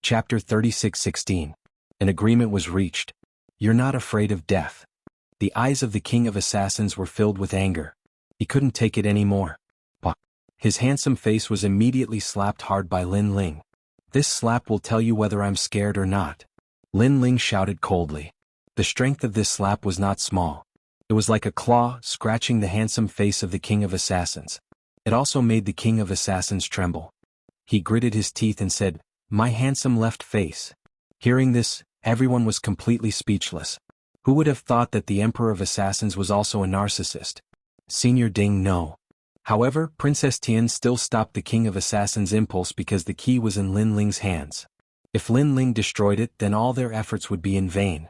Chapter 36:16. An agreement was reached. You're not afraid of death. The eyes of the king of assassins were filled with anger. He couldn't take it anymore. His handsome face was immediately slapped hard by Lin Ling. This slap will tell you whether I'm scared or not. Lin Ling shouted coldly. The strength of this slap was not small. It was like a claw scratching the handsome face of the king of assassins. It also made the king of assassins tremble. He gritted his teeth and said, "My handsome left face." Hearing this, everyone was completely speechless. Who would have thought that the Emperor of Assassins was also a narcissist? Senior Ding no. However, Princess Tian still stopped the King of Assassins' impulse because the key was in Lin Ling's hands. If Lin Ling destroyed it, then all their efforts would be in vain.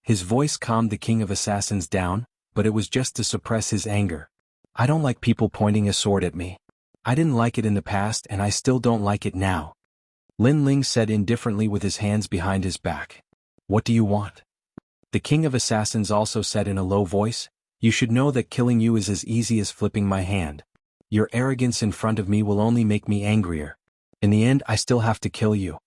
His voice calmed the King of Assassins down, but it was just to suppress his anger. I don't like people pointing a sword at me. I didn't like it in the past and I still don't like it now. Lin Ling said indifferently with his hands behind his back. What do you want? The King of Assassins also said in a low voice, You should know that killing you is as easy as flipping my hand. Your arrogance in front of me will only make me angrier. In the end, I still have to kill you.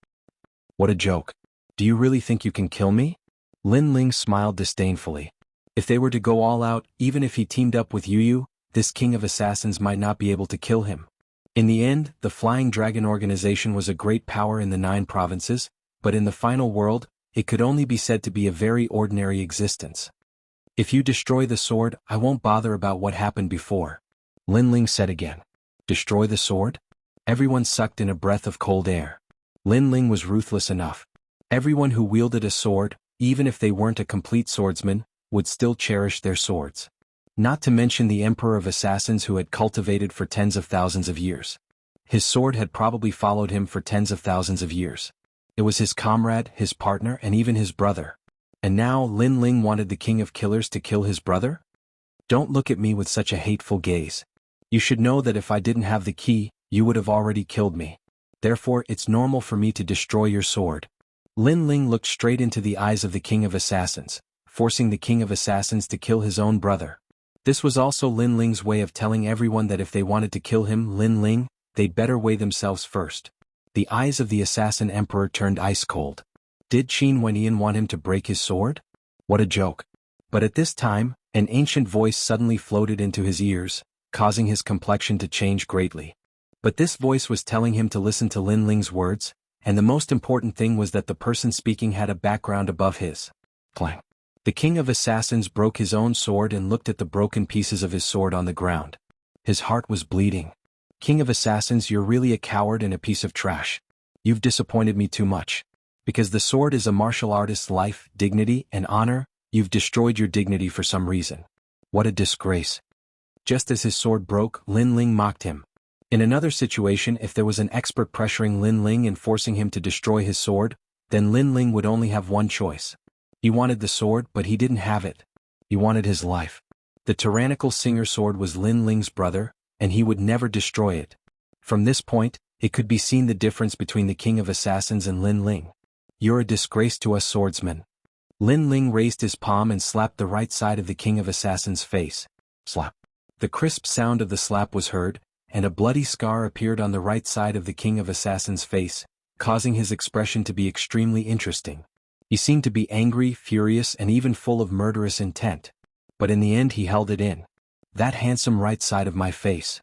What a joke. Do you really think you can kill me? Lin Ling smiled disdainfully. If they were to go all out, even if he teamed up with Yu, this King of Assassins might not be able to kill him. In the end, the Flying Dragon organization was a great power in the 9 provinces, but in the final world, it could only be said to be a very ordinary existence. If you destroy the sword, I won't bother about what happened before. Lin Ling said again. Destroy the sword? Everyone sucked in a breath of cold air. Lin Ling was ruthless enough. Everyone who wielded a sword, even if they weren't a complete swordsman, would still cherish their swords. Not to mention the Emperor of Assassins who had cultivated for tens of thousands of years. His sword had probably followed him for tens of thousands of years. It was his comrade, his partner, and even his brother. And now Lin Ling wanted the King of Killers to kill his brother? Don't look at me with such a hateful gaze. You should know that if I didn't have the key, you would have already killed me. Therefore, it's normal for me to destroy your sword. Lin Ling looked straight into the eyes of the King of Assassins, forcing the King of Assassins to kill his own brother. This was also Lin Ling's way of telling everyone that if they wanted to kill him, Lin Ling, they'd better weigh themselves first. The eyes of the assassin emperor turned ice cold. Did Qin Wenyan want him to break his sword? What a joke. But at this time, an ancient voice suddenly floated into his ears, causing his complexion to change greatly. But this voice was telling him to listen to Lin Ling's words, and the most important thing was that the person speaking had a background above his. Clang. The King of Assassins broke his own sword and looked at the broken pieces of his sword on the ground. His heart was bleeding. King of Assassins, you're really a coward and a piece of trash. You've disappointed me too much. Because the sword is a martial artist's life, dignity, and honor, you've destroyed your dignity for some reason. What a disgrace. Just as his sword broke, Lin Ling mocked him. In another situation, if there was an expert pressuring Lin Ling and forcing him to destroy his sword, then Lin Ling would only have one choice. He wanted the sword, but he didn't have it. He wanted his life. The tyrannical Singer sword was Lin Ling's brother, and he would never destroy it. From this point, it could be seen the difference between the King of Assassins and Lin Ling. You're a disgrace to us swordsmen. Lin Ling raised his palm and slapped the right side of the King of Assassins' face. Slap. The crisp sound of the slap was heard, and a bloody scar appeared on the right side of the King of Assassins' face, causing his expression to be extremely interesting. He seemed to be angry, furious, and even full of murderous intent. But in the end he held it in. That handsome right side of my face.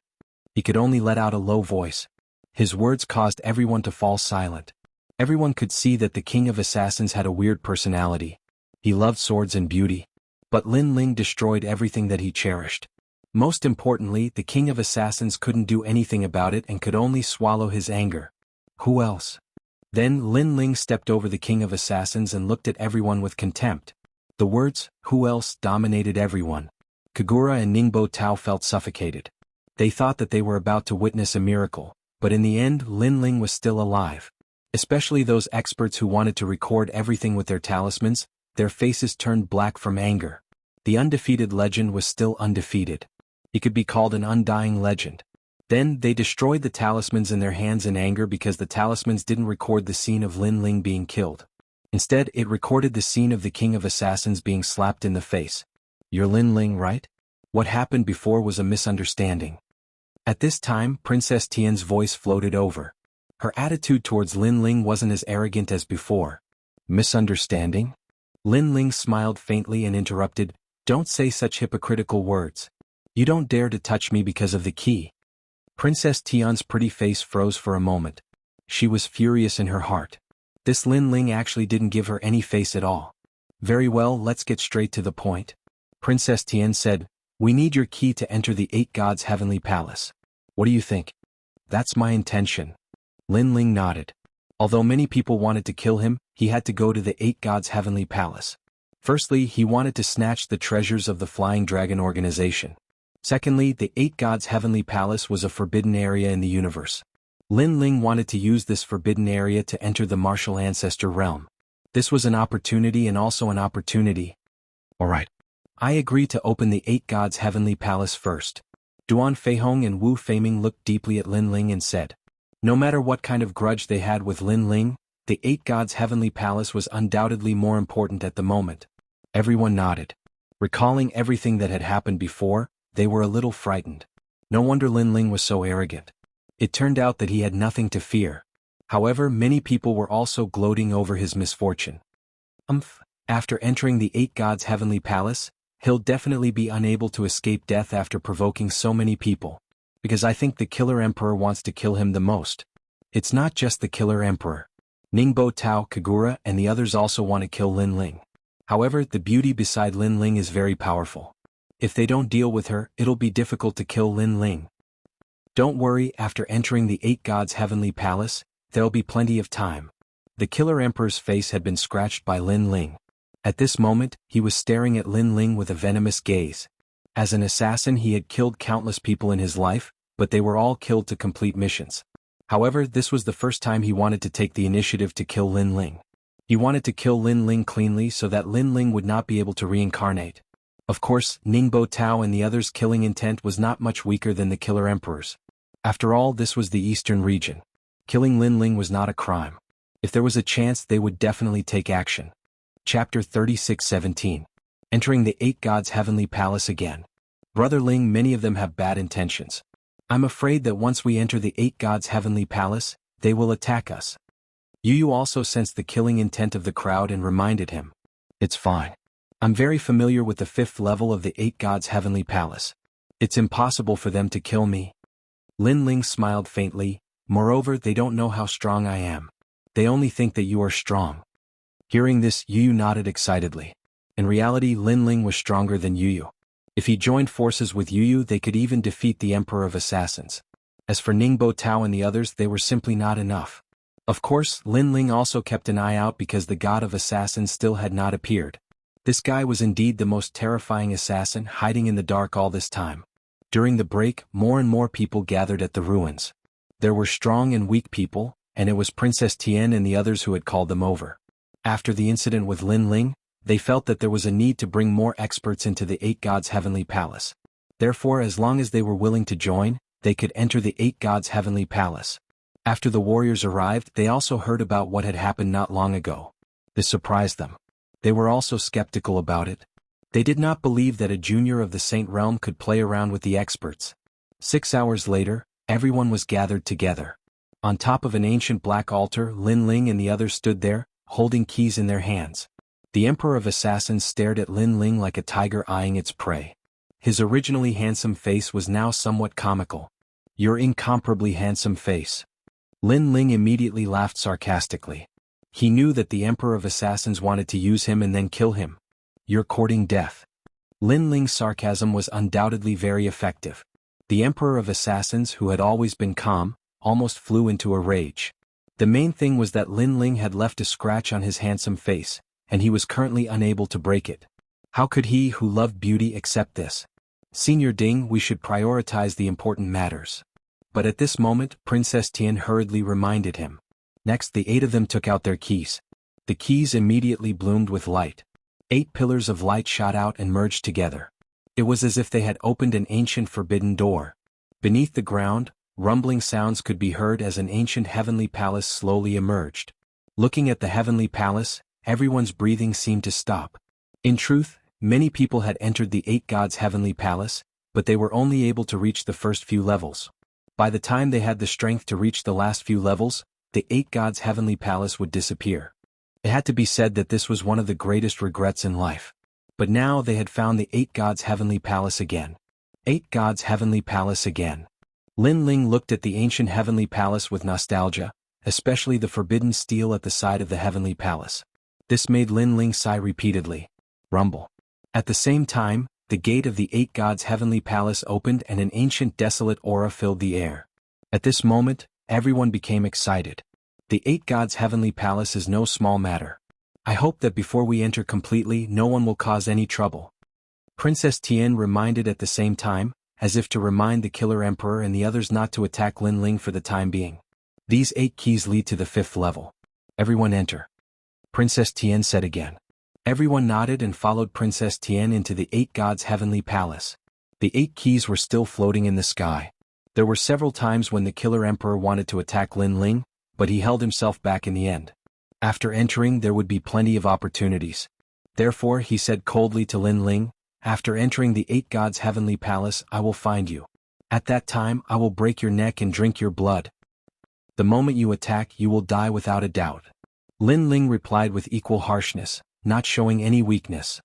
He could only let out a low voice. His words caused everyone to fall silent. Everyone could see that the King of Assassins had a weird personality. He loved swords and beauty. But Lin Ling destroyed everything that he cherished. Most importantly, the King of Assassins couldn't do anything about it and could only swallow his anger. Who else? Then Lin Ling stepped over the King of Assassins and looked at everyone with contempt. The words, who else, dominated everyone. Kagura and Ningbo Tao felt suffocated. They thought that they were about to witness a miracle, but in the end Lin Ling was still alive. Especially those experts who wanted to record everything with their talismans, their faces turned black from anger. The undefeated legend was still undefeated. He could be called an undying legend. Then they destroyed the talismans in their hands in anger because the talismans didn't record the scene of Lin Ling being killed. Instead, it recorded the scene of the King of Assassins being slapped in the face. You're Lin Ling, right? What happened before was a misunderstanding. At this time, Princess Tian's voice floated over. Her attitude towards Lin Ling wasn't as arrogant as before. Misunderstanding? Lin Ling smiled faintly and interrupted, "Don't say such hypocritical words. You don't dare to touch me because of the key." Princess Tian's pretty face froze for a moment. She was furious in her heart. This Lin Ling actually didn't give her any face at all. "Very well, let's get straight to the point." Princess Tian said, "We need your key to enter the 8 Gods' heavenly palace. What do you think?" "That's my intention." Lin Ling nodded. Although many people wanted to kill him, he had to go to the 8 Gods' heavenly palace. Firstly, he wanted to snatch the treasures of the Flying Dragon organization. Secondly, the 8 Gods' heavenly palace was a forbidden area in the universe. Lin Ling wanted to use this forbidden area to enter the martial ancestor realm. This was an opportunity and also an opportunity. "Alright. I agree to open the 8 Gods' heavenly palace first." Duan Feihong and Wu Feiming looked deeply at Lin Ling and said, no matter what kind of grudge they had with Lin Ling, the 8 Gods' heavenly palace was undoubtedly more important at the moment. Everyone nodded. Recalling everything that had happened before, they were a little frightened. No wonder Lin Ling was so arrogant. It turned out that he had nothing to fear. However, many people were also gloating over his misfortune. After entering the 8 Gods' heavenly palace, he'll definitely be unable to escape death after provoking so many people. Because I think the Killer Emperor wants to kill him the most. It's not just the Killer Emperor. Ningbo Tao, Kagura and the others also want to kill Lin Ling. However, the beauty beside Lin Ling is very powerful. If they don't deal with her, it'll be difficult to kill Lin Ling. Don't worry, after entering the 8 Gods' heavenly palace, there'll be plenty of time. The Killer Emperor's face had been scratched by Lin Ling. At this moment, he was staring at Lin Ling with a venomous gaze. As an assassin he had killed countless people in his life, but they were all killed to complete missions. However, this was the first time he wanted to take the initiative to kill Lin Ling. He wanted to kill Lin Ling cleanly so that Lin Ling would not be able to reincarnate. Of course, Ningbo Tao and the others' killing intent was not much weaker than the Killer Emperor's. After all, this was the eastern region. Killing Lin Ling was not a crime. If there was a chance, they would definitely take action. Chapter 36:17. Entering the 8 Gods' heavenly palace again. Brother Ling, many of them have bad intentions. I'm afraid that once we enter the 8 Gods' heavenly palace, they will attack us. Yu Yu also sensed the killing intent of the crowd and reminded him. It's fine. I'm very familiar with the 5th level of the 8 Gods' heavenly palace. It's impossible for them to kill me. Lin Ling smiled faintly. Moreover, they don't know how strong I am. They only think that you are strong. Hearing this, Yu Yu nodded excitedly. In reality, Lin Ling was stronger than Yu Yu. If he joined forces with Yu Yu, they could even defeat the Emperor of Assassins. As for Ningbo Tao and the others, they were simply not enough. Of course, Lin Ling also kept an eye out because the God of Assassins still had not appeared. This guy was indeed the most terrifying assassin, hiding in the dark all this time. During the break, more and more people gathered at the ruins. There were strong and weak people, and it was Princess Tian and the others who had called them over. After the incident with Lin Ling, they felt that there was a need to bring more experts into the 8 Gods' heavenly palace. Therefore, as long as they were willing to join, they could enter the 8 Gods' heavenly palace. After the warriors arrived, they also heard about what had happened not long ago. This surprised them. They were also skeptical about it. They did not believe that a junior of the Saint Realm could play around with the experts. 6 hours later, everyone was gathered together. On top of an ancient black altar, Lin Ling and the others stood there, holding keys in their hands. The Emperor of Assassins stared at Lin Ling like a tiger eyeing its prey. His originally handsome face was now somewhat comical. Your incomparably handsome face. Lin Ling immediately laughed sarcastically. He knew that the Emperor of Assassins wanted to use him and then kill him. You're courting death. Lin Ling's sarcasm was undoubtedly very effective. The Emperor of Assassins, who had always been calm, almost flew into a rage. The main thing was that Lin Ling had left a scratch on his handsome face, and he was currently unable to break it. How could he who loved beauty accept this? Senior Ding, we should prioritize the important matters. But at this moment, Princess Tian hurriedly reminded him. Next, the 8 of them took out their keys. The keys immediately bloomed with light. 8 pillars of light shot out and merged together. It was as if they had opened an ancient forbidden door. Beneath the ground, rumbling sounds could be heard as an ancient heavenly palace slowly emerged. Looking at the heavenly palace, everyone's breathing seemed to stop. In truth, many people had entered the 8 Gods' heavenly palace, but they were only able to reach the first few levels. By the time they had the strength to reach the last few levels, the 8 gods' heavenly palace would disappear. It had to be said that this was one of the greatest regrets in life. But now they had found the 8 gods' heavenly palace again. 8 gods' heavenly palace again. Lin Ling looked at the ancient heavenly palace with nostalgia, especially the forbidden steel at the side of the heavenly palace. This made Lin Ling sigh repeatedly. Rumble. At the same time, the gate of the 8 gods' heavenly palace opened and an ancient desolate aura filled the air. At this moment, everyone became excited. The 8 gods' heavenly palace is no small matter. I hope that before we enter completely no one will cause any trouble. Princess Tian reminded at the same time, as if to remind the killer emperor and the others not to attack Lin Ling for the time being. These 8 keys lead to the 5th level. Everyone enter. Princess Tian said again. Everyone nodded and followed Princess Tian into the 8 gods' heavenly palace. The 8 keys were still floating in the sky. There were several times when the killer emperor wanted to attack Lin Ling, but he held himself back in the end. After entering there would be plenty of opportunities. Therefore he said coldly to Lin Ling, after entering the 8 gods' heavenly palace I will find you. At that time I will break your neck and drink your blood. The moment you attack you will die without a doubt. Lin Ling replied with equal harshness, not showing any weakness.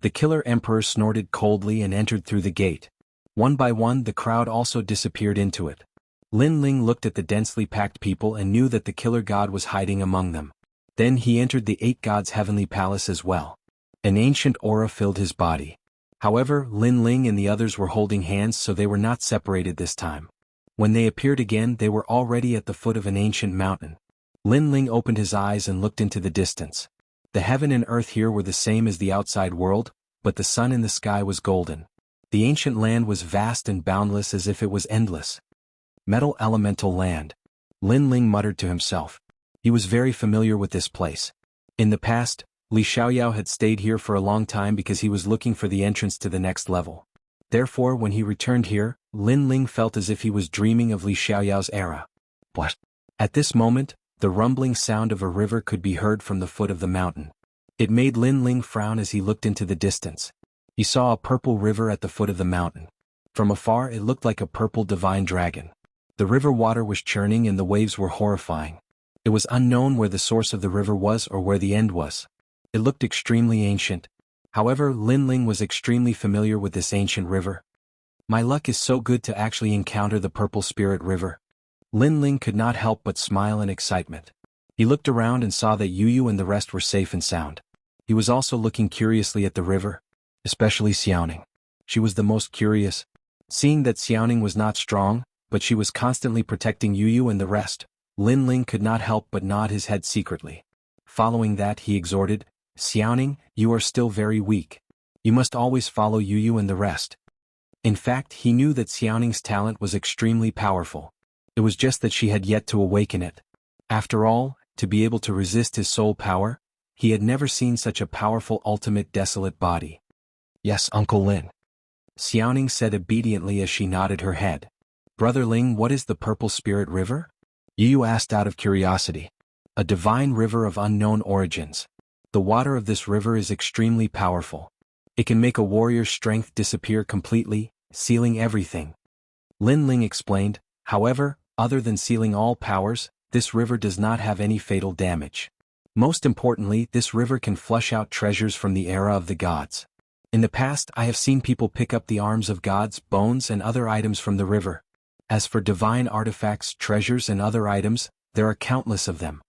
The killer emperor snorted coldly and entered through the gate. One by one the crowd also disappeared into it. Lin Ling looked at the densely packed people and knew that the killer god was hiding among them. Then he entered the 8 gods' heavenly palace as well. An ancient aura filled his body. However, Lin Ling and the others were holding hands so they were not separated this time. When they appeared again they were already at the foot of an ancient mountain. Lin Ling opened his eyes and looked into the distance. The heaven and earth here were the same as the outside world, but the sun in the sky was golden. The ancient land was vast and boundless as if it was endless. Metal elemental land. Lin Ling muttered to himself. He was very familiar with this place. In the past, Li Xiaoyao had stayed here for a long time because he was looking for the entrance to the next level. Therefore when he returned here, Lin Ling felt as if he was dreaming of Li Xiaoyao's era. What? At this moment, the rumbling sound of a river could be heard from the foot of the mountain. It made Lin Ling frown as he looked into the distance. He saw a purple river at the foot of the mountain. From afar it looked like a purple divine dragon. The river water was churning and the waves were horrifying. It was unknown where the source of the river was or where the end was. It looked extremely ancient. However, Lin Ling was extremely familiar with this ancient river. My luck is so good to actually encounter the purple spirit river. Lin Ling could not help but smile in excitement. He looked around and saw that Yu and the rest were safe and sound. He was also looking curiously at the river, especially Xiaoning. She was the most curious. Seeing that Xiaoning was not strong, but she was constantly protecting Yu and the rest, Lin Ling could not help but nod his head secretly. Following that he exhorted, Xiaoning, you are still very weak. You must always follow Yu and the rest. In fact he knew that Xiaoning's talent was extremely powerful. It was just that she had yet to awaken it. After all, to be able to resist his soul power, he had never seen such a powerful ultimate desolate body. Yes, Uncle Lin. Xiaoning said obediently as she nodded her head. Brother Ling, what is the purple spirit river? Yu asked out of curiosity. A divine river of unknown origins. The water of this river is extremely powerful. It can make a warrior's strength disappear completely, sealing everything. Lin Ling explained, however, other than sealing all powers, this river does not have any fatal damage. Most importantly, this river can flush out treasures from the era of the gods. In the past I have seen people pick up the arms of gods, bones and other items from the river. As for divine artifacts, treasures and other items, there are countless of them.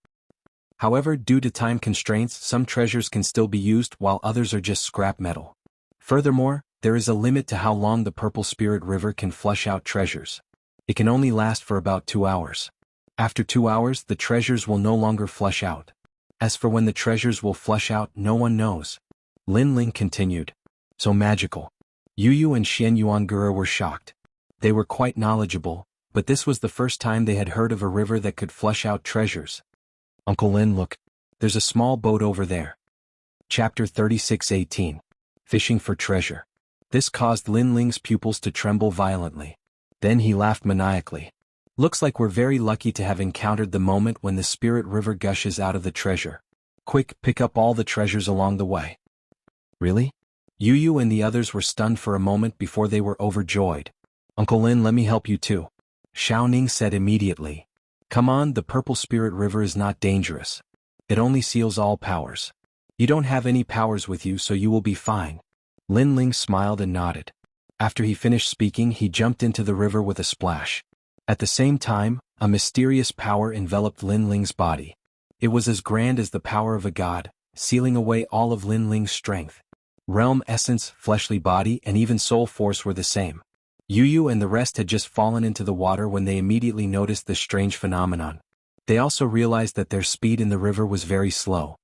However, due to time constraints, some treasures can still be used while others are just scrap metal. Furthermore, there is a limit to how long the purple spirit river can flush out treasures. It can only last for about 2 hours. After 2 hours, the treasures will no longer flush out. As for when the treasures will flush out, no one knows. Lin Ling continued. So magical. Yu and Xian Yuangura were shocked. They were quite knowledgeable, but this was the first time they had heard of a river that could flush out treasures. Uncle Lin, look. There's a small boat over there. Chapter 36:18. Fishing for treasure. This caused Lin Ling's pupils to tremble violently. Then he laughed maniacally. Looks like we're very lucky to have encountered the moment when the spirit river gushes out of the treasure. Quick, pick up all the treasures along the way. Really? Yu and the others were stunned for a moment before they were overjoyed. Uncle Lin, let me help you too. Xiaoning said immediately. Come on, the Purple Spirit River is not dangerous. It only seals all powers. You don't have any powers with you, so you will be fine. Lin Ling smiled and nodded. After he finished speaking, he jumped into the river with a splash. At the same time, a mysterious power enveloped Lin Ling's body. It was as grand as the power of a god, sealing away all of Lin Ling's strength. Realm essence, fleshly body, and even soul force were the same. Yu Yu and the rest had just fallen into the water when they immediately noticed this strange phenomenon. They also realized that their speed in the river was very slow.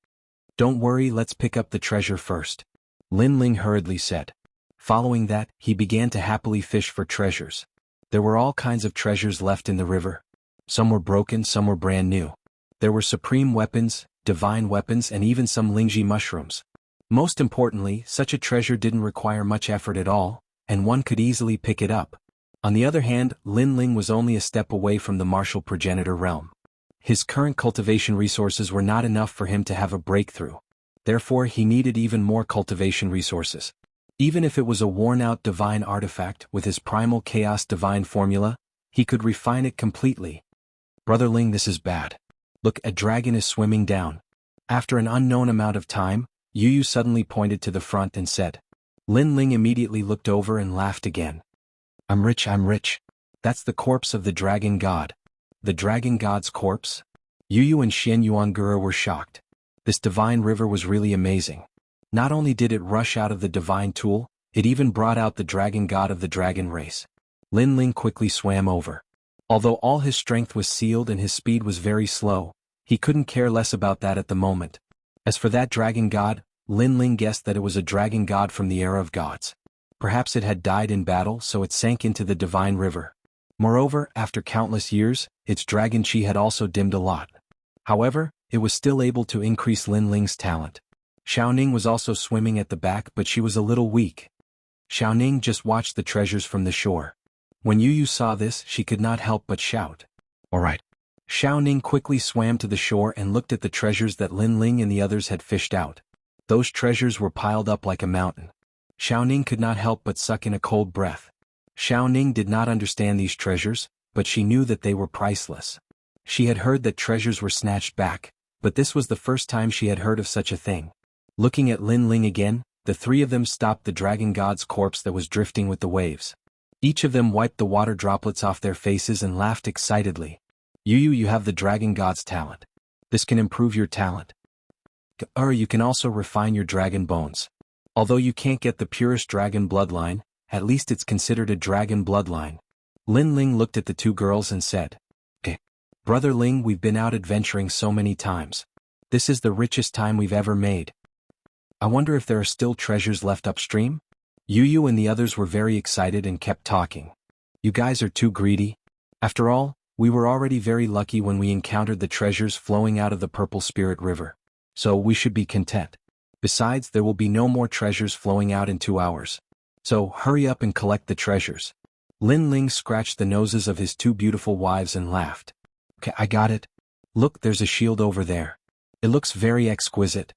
Don't worry, let's pick up the treasure first, Lin Ling hurriedly said. Following that, he began to happily fish for treasures. There were all kinds of treasures left in the river. Some were broken, some were brand new. There were supreme weapons, divine weapons, and even some Lingji mushrooms. Most importantly, such a treasure didn't require much effort at all, and one could easily pick it up. On the other hand, Lin Ling was only a step away from the martial progenitor realm. His current cultivation resources were not enough for him to have a breakthrough. Therefore, he needed even more cultivation resources. Even if it was a worn-out divine artifact with his primal chaos divine formula, he could refine it completely. Brother Ling, this is bad. Look, a dragon is swimming down. After an unknown amount of time, Yu Yu suddenly pointed to the front and said. Lin Ling immediately looked over and laughed again. I'm rich. That's the corpse of the dragon god. The dragon god's corpse? Yu Yu and Xian Yuangura were shocked. This divine river was really amazing. Not only did it rush out of the divine tool, it even brought out the dragon god of the dragon race. Lin Ling quickly swam over. Although all his strength was sealed and his speed was very slow, he couldn't care less about that at the moment. As for that dragon god, Lin Ling guessed that it was a dragon god from the era of gods. Perhaps it had died in battle, so it sank into the divine river. Moreover, after countless years, its dragon chi had also dimmed a lot. However, it was still able to increase Lin Ling's talent. Xiaoning was also swimming at the back, but she was a little weak. Xiaoning just watched the treasures from the shore. When Yu Yu saw this, she could not help but shout. All right. Xiaoning quickly swam to the shore and looked at the treasures that Lin Ling and the others had fished out. Those treasures were piled up like a mountain. Xiaoning could not help but suck in a cold breath. Xiaoning did not understand these treasures, but she knew that they were priceless. She had heard that treasures were snatched back, but this was the first time she had heard of such a thing. Looking at Lin Ling again, the three of them stopped the dragon god's corpse that was drifting with the waves. Each of them wiped the water droplets off their faces and laughed excitedly. Yu Yu, you have the dragon god's talent. This can improve your talent. You can also refine your dragon bones. Although you can't get the purest dragon bloodline, at least it's considered a dragon bloodline. Lin Ling looked at the two girls and said, Brother Ling, we've been out adventuring so many times. This is the richest time we've ever made. I wonder if there are still treasures left upstream? Yu Yu and the others were very excited and kept talking. You guys are too greedy. After all, we were already very lucky when we encountered the treasures flowing out of the Purple Spirit River. So we should be content. Besides, there will be no more treasures flowing out in 2 hours. So hurry up and collect the treasures. Lin Ling scratched the noses of his two beautiful wives and laughed. Okay, I got it. Look, there's a shield over there. It looks very exquisite.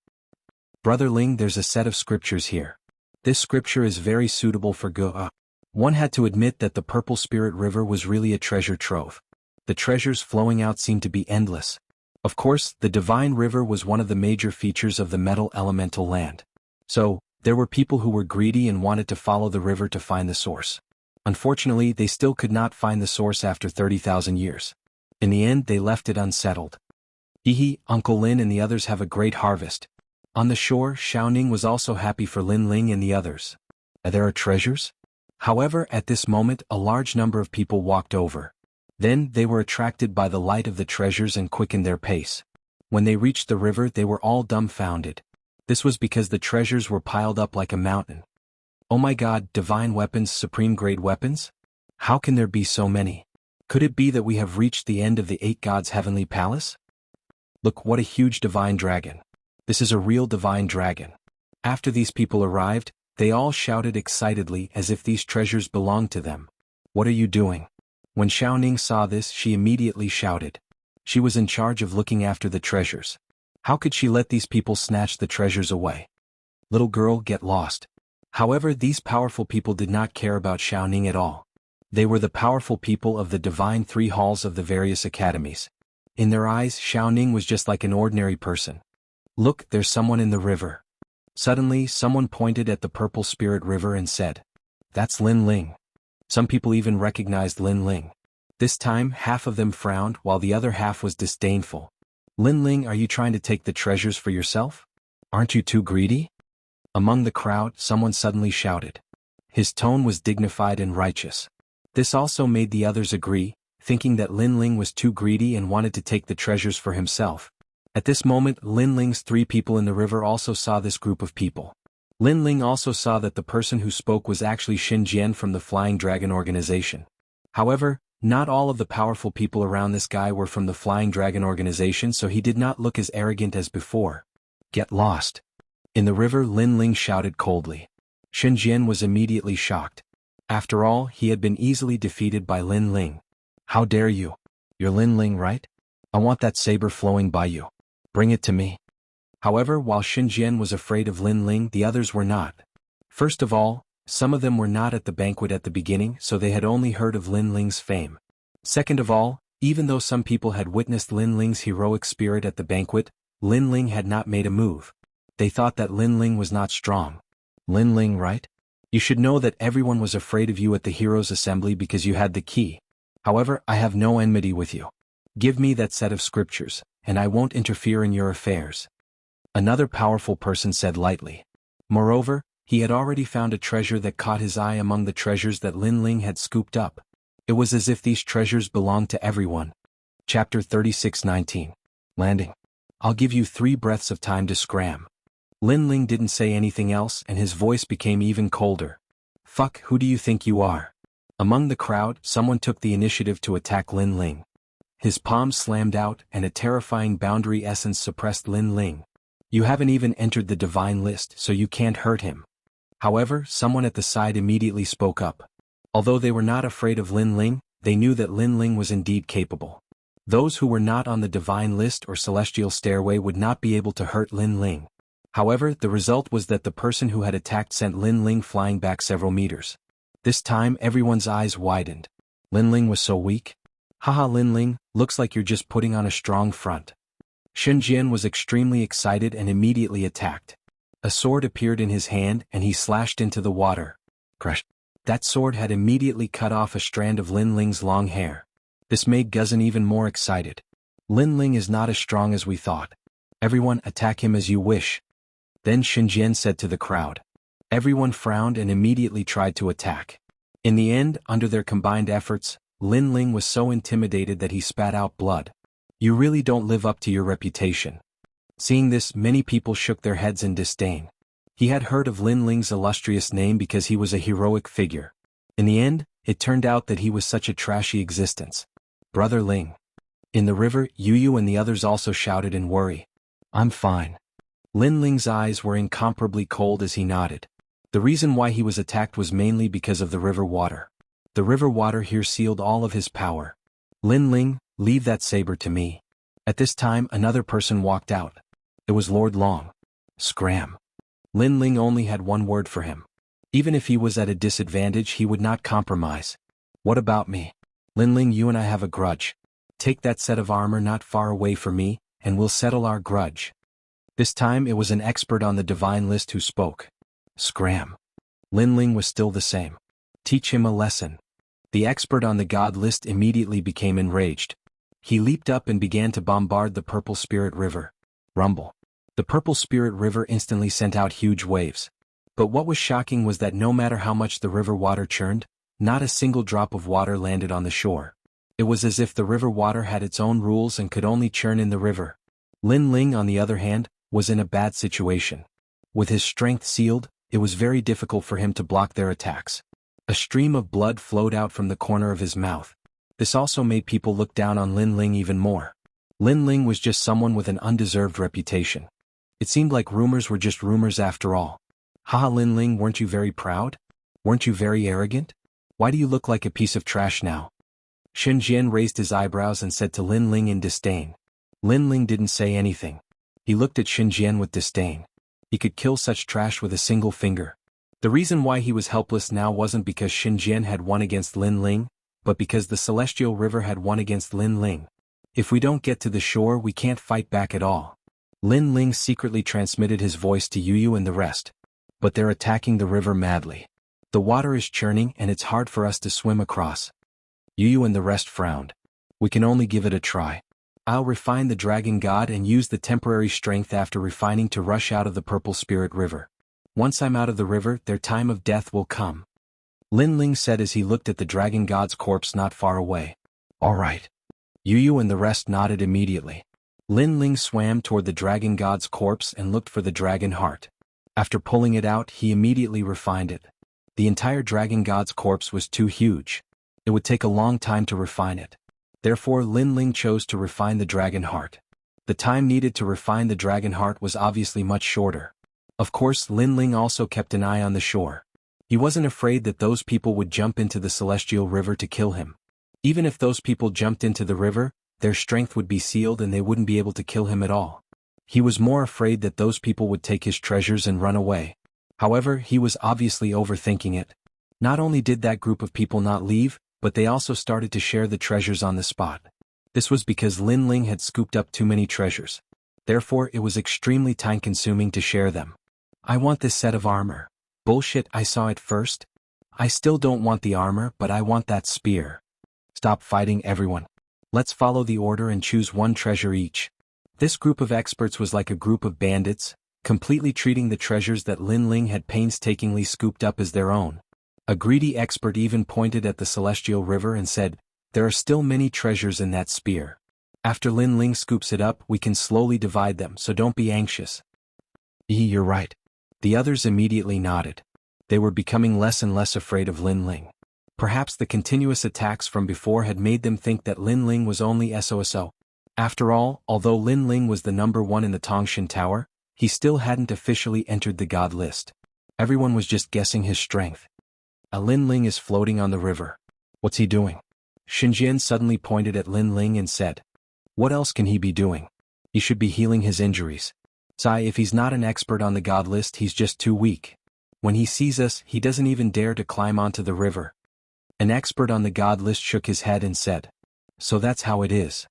Brother Ling, there's a set of scriptures here. This scripture is very suitable for Go. One had to admit that the Purple Spirit River was really a treasure trove. The treasures flowing out seemed to be endless. Of course, the divine river was one of the major features of the metal elemental land. So, there were people who were greedy and wanted to follow the river to find the source. Unfortunately, they still could not find the source after 30,000 years. In the end, they left it unsettled. Hehe, Uncle Lin and the others have a great harvest. On the shore, Xiaoning was also happy for Lin Ling and the others. There are treasures? However, at this moment, a large number of people walked over. Then, they were attracted by the light of the treasures and quickened their pace. When they reached the river, they were all dumbfounded. This was because the treasures were piled up like a mountain. Oh my god, divine weapons, supreme grade weapons? How can there be so many? Could it be that we have reached the end of the 8 gods' heavenly palace? Look, what a huge divine dragon. This is a real divine dragon. After these people arrived, they all shouted excitedly as if these treasures belonged to them. What are you doing? When Xiaoning saw this, she immediately shouted. She was in charge of looking after the treasures. How could she let these people snatch the treasures away? Little girl, get lost. However, these powerful people did not care about Xiaoning at all. They were the powerful people of the divine 3 halls of the various academies. In their eyes, Xiaoning was just like an ordinary person. Look, there's someone in the river. Suddenly, someone pointed at the purple spirit river and said, "That's Lin Ling." Some people even recognized Lin Ling. This time, half of them frowned while the other half was disdainful. "Lin Ling, are you trying to take the treasures for yourself? Aren't you too greedy?" Among the crowd, someone suddenly shouted. His tone was dignified and righteous. This also made the others agree, thinking that Lin Ling was too greedy and wanted to take the treasures for himself. At this moment, Lin Ling's 3 people in the river also saw this group of people. Lin Ling also saw that the person who spoke was actually Xinjian from the Flying Dragon organization. However, not all of the powerful people around this guy were from the Flying Dragon organization, so he did not look as arrogant as before. "Get lost." In the river, Lin Ling shouted coldly. Xinjian was immediately shocked. After all, he had been easily defeated by Lin Ling. "How dare you? You're Lin Ling, right? I want that saber flowing by you. Bring it to me." However, while Xinjian was afraid of Lin Ling, the others were not. First of all, some of them were not at the banquet at the beginning, so they had only heard of Lin Ling's fame. Second of all, even though some people had witnessed Lin Ling's heroic spirit at the banquet, Lin Ling had not made a move. They thought that Lin Ling was not strong. "Lin Ling, right? You should know that everyone was afraid of you at the Heroes' Assembly because you had the key. However, I have no enmity with you. Give me that set of scriptures, and I won't interfere in your affairs." Another powerful person said lightly. Moreover, he had already found a treasure that caught his eye among the treasures that Lin Ling had scooped up. It was as if these treasures belonged to everyone. Chapter 36:19. Landing. "I'll give you 3 breaths of time to scram." Lin Ling didn't say anything else and his voice became even colder. "Fuck, who do you think you are?" Among the crowd, someone took the initiative to attack Lin Ling. His palms slammed out and a terrifying boundary essence suppressed Lin Ling. "You haven't even entered the divine list, so you can't hurt him." However, someone at the side immediately spoke up. Although they were not afraid of Lin Ling, they knew that Lin Ling was indeed capable. Those who were not on the divine list or celestial stairway would not be able to hurt Lin Ling. However, the result was that the person who had attacked sent Lin Ling flying back several meters. This time, everyone's eyes widened. Lin Ling was so weak? "Haha, Lin Ling, looks like you're just putting on a strong front." Xinjian was extremely excited and immediately attacked. A sword appeared in his hand and he slashed into the water. Crush. That sword had immediately cut off a strand of Lin Ling's long hair. This made Guzan even more excited. "Lin Ling is not as strong as we thought. Everyone attack him as you wish." Then Xinjian said to the crowd. Everyone frowned and immediately tried to attack. In the end, under their combined efforts, Lin Ling was so intimidated that he spat out blood. "You really don't live up to your reputation." Seeing this, many people shook their heads in disdain. He had heard of Lin Ling's illustrious name because he was a heroic figure. In the end, it turned out that he was such a trashy existence. "Brother Ling." In the river, Yu and the others also shouted in worry. "I'm fine." Lin Ling's eyes were incomparably cold as he nodded. The reason why he was attacked was mainly because of the river water. The river water here sealed all of his power. "Lin Ling, leave that saber to me." At this time, another person walked out. It was Lord Long. Scram. Lin Ling only had one word for him. Even if he was at a disadvantage, he would not compromise. "What about me? Lin Ling, you and I have a grudge. Take that set of armor not far away from me, and we'll settle our grudge." This time it was an expert on the divine list who spoke. Scram. Lin Ling was still the same. "Teach him a lesson." The expert on the god list immediately became enraged. He leaped up and began to bombard the purple spirit river. Rumble. The purple spirit river instantly sent out huge waves. But what was shocking was that no matter how much the river water churned, not a single drop of water landed on the shore. It was as if the river water had its own rules and could only churn in the river. Lin Ling, on the other hand, was in a bad situation. With his strength sealed, it was very difficult for him to block their attacks. A stream of blood flowed out from the corner of his mouth. This also made people look down on Lin Ling even more. Lin Ling was just someone with an undeserved reputation. It seemed like rumors were just rumors after all. "Haha, Lin Ling, weren't you very proud? Weren't you very arrogant? Why do you look like a piece of trash now?" Xinjian raised his eyebrows and said to Lin Ling in disdain. Lin Ling didn't say anything. He looked at Xinjian with disdain. He could kill such trash with a single finger. The reason why he was helpless now wasn't because Xinjian had won against Lin Ling, but because the celestial river had won against Lin Ling. If we don't get to the shore we can't fight back at all. Lin Ling secretly transmitted his voice to Yu and the rest. But they're attacking the river madly. The water is churning and it's hard for us to swim across. Yu and the rest frowned. We can only give it a try. I'll refine the dragon god and use the temporary strength after refining to rush out of the purple spirit river. Once I'm out of the river, their time of death will come. Lin Ling said as he looked at the dragon god's corpse not far away. All right. Yu and the rest nodded immediately. Lin Ling swam toward the dragon god's corpse and looked for the dragon heart. After pulling it out, he immediately refined it. The entire dragon god's corpse was too huge. It would take a long time to refine it. Therefore Lin Ling chose to refine the dragon heart. The time needed to refine the dragon heart was obviously much shorter. Of course Lin Ling also kept an eye on the shore. He wasn't afraid that those people would jump into the celestial river to kill him. Even if those people jumped into the river, their strength would be sealed and they wouldn't be able to kill him at all. He was more afraid that those people would take his treasures and run away. However, he was obviously overthinking it. Not only did that group of people not leave, but they also started to share the treasures on the spot. This was because Lin Ling had scooped up too many treasures. Therefore it was extremely time-consuming to share them. I want this set of armor. Bullshit, I saw it first. I still don't want the armor, but I want that spear. Stop fighting everyone. Let's follow the order and choose one treasure each. This group of experts was like a group of bandits, completely treating the treasures that Lin Ling had painstakingly scooped up as their own. A greedy expert even pointed at the celestial river and said, there are still many treasures in that spear. After Lin Ling scoops it up, we can slowly divide them, so don't be anxious. You're right. The others immediately nodded. They were becoming less and less afraid of Lin Ling. Perhaps the continuous attacks from before had made them think that Lin Ling was only SOSO. After all, although Lin Ling was the #1 in the Tongshan Tower, he still hadn't officially entered the god list. Everyone was just guessing his strength. Lin Ling is floating on the river. What's he doing? Xinjian suddenly pointed at Lin Ling and said. What else can he be doing? He should be healing his injuries. If he's not an expert on the god list, he's just too weak. When he sees us, he doesn't even dare to climb onto the river. An expert on the god list shook his head and said. So that's how it is.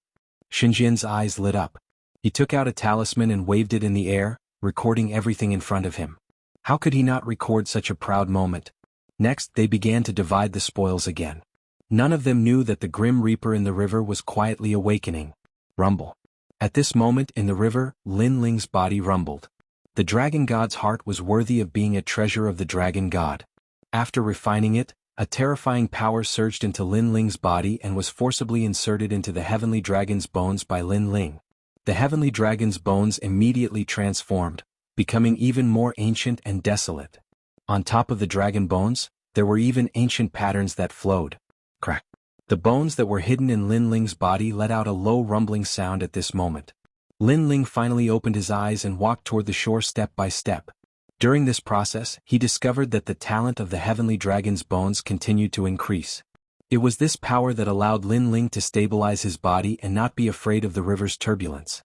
Xinjian's eyes lit up. He took out a talisman and waved it in the air, recording everything in front of him. How could he not record such a proud moment? Next, they began to divide the spoils again. None of them knew that the Grim Reaper in the river was quietly awakening. Rumble. At this moment in the river, Lin Ling's body rumbled. The dragon god's heart was worthy of being a treasure of the dragon god. After refining it, a terrifying power surged into Lin Ling's body and was forcibly inserted into the heavenly dragon's bones by Lin Ling. The heavenly dragon's bones immediately transformed, becoming even more ancient and desolate. On top of the dragon bones, there were even ancient patterns that flowed. Crack. The bones that were hidden in Lin Ling's body let out a low rumbling sound at this moment. Lin Ling finally opened his eyes and walked toward the shore step by step. During this process, he discovered that the talent of the heavenly dragon's bones continued to increase. It was this power that allowed Lin Ling to stabilize his body and not be afraid of the river's turbulence.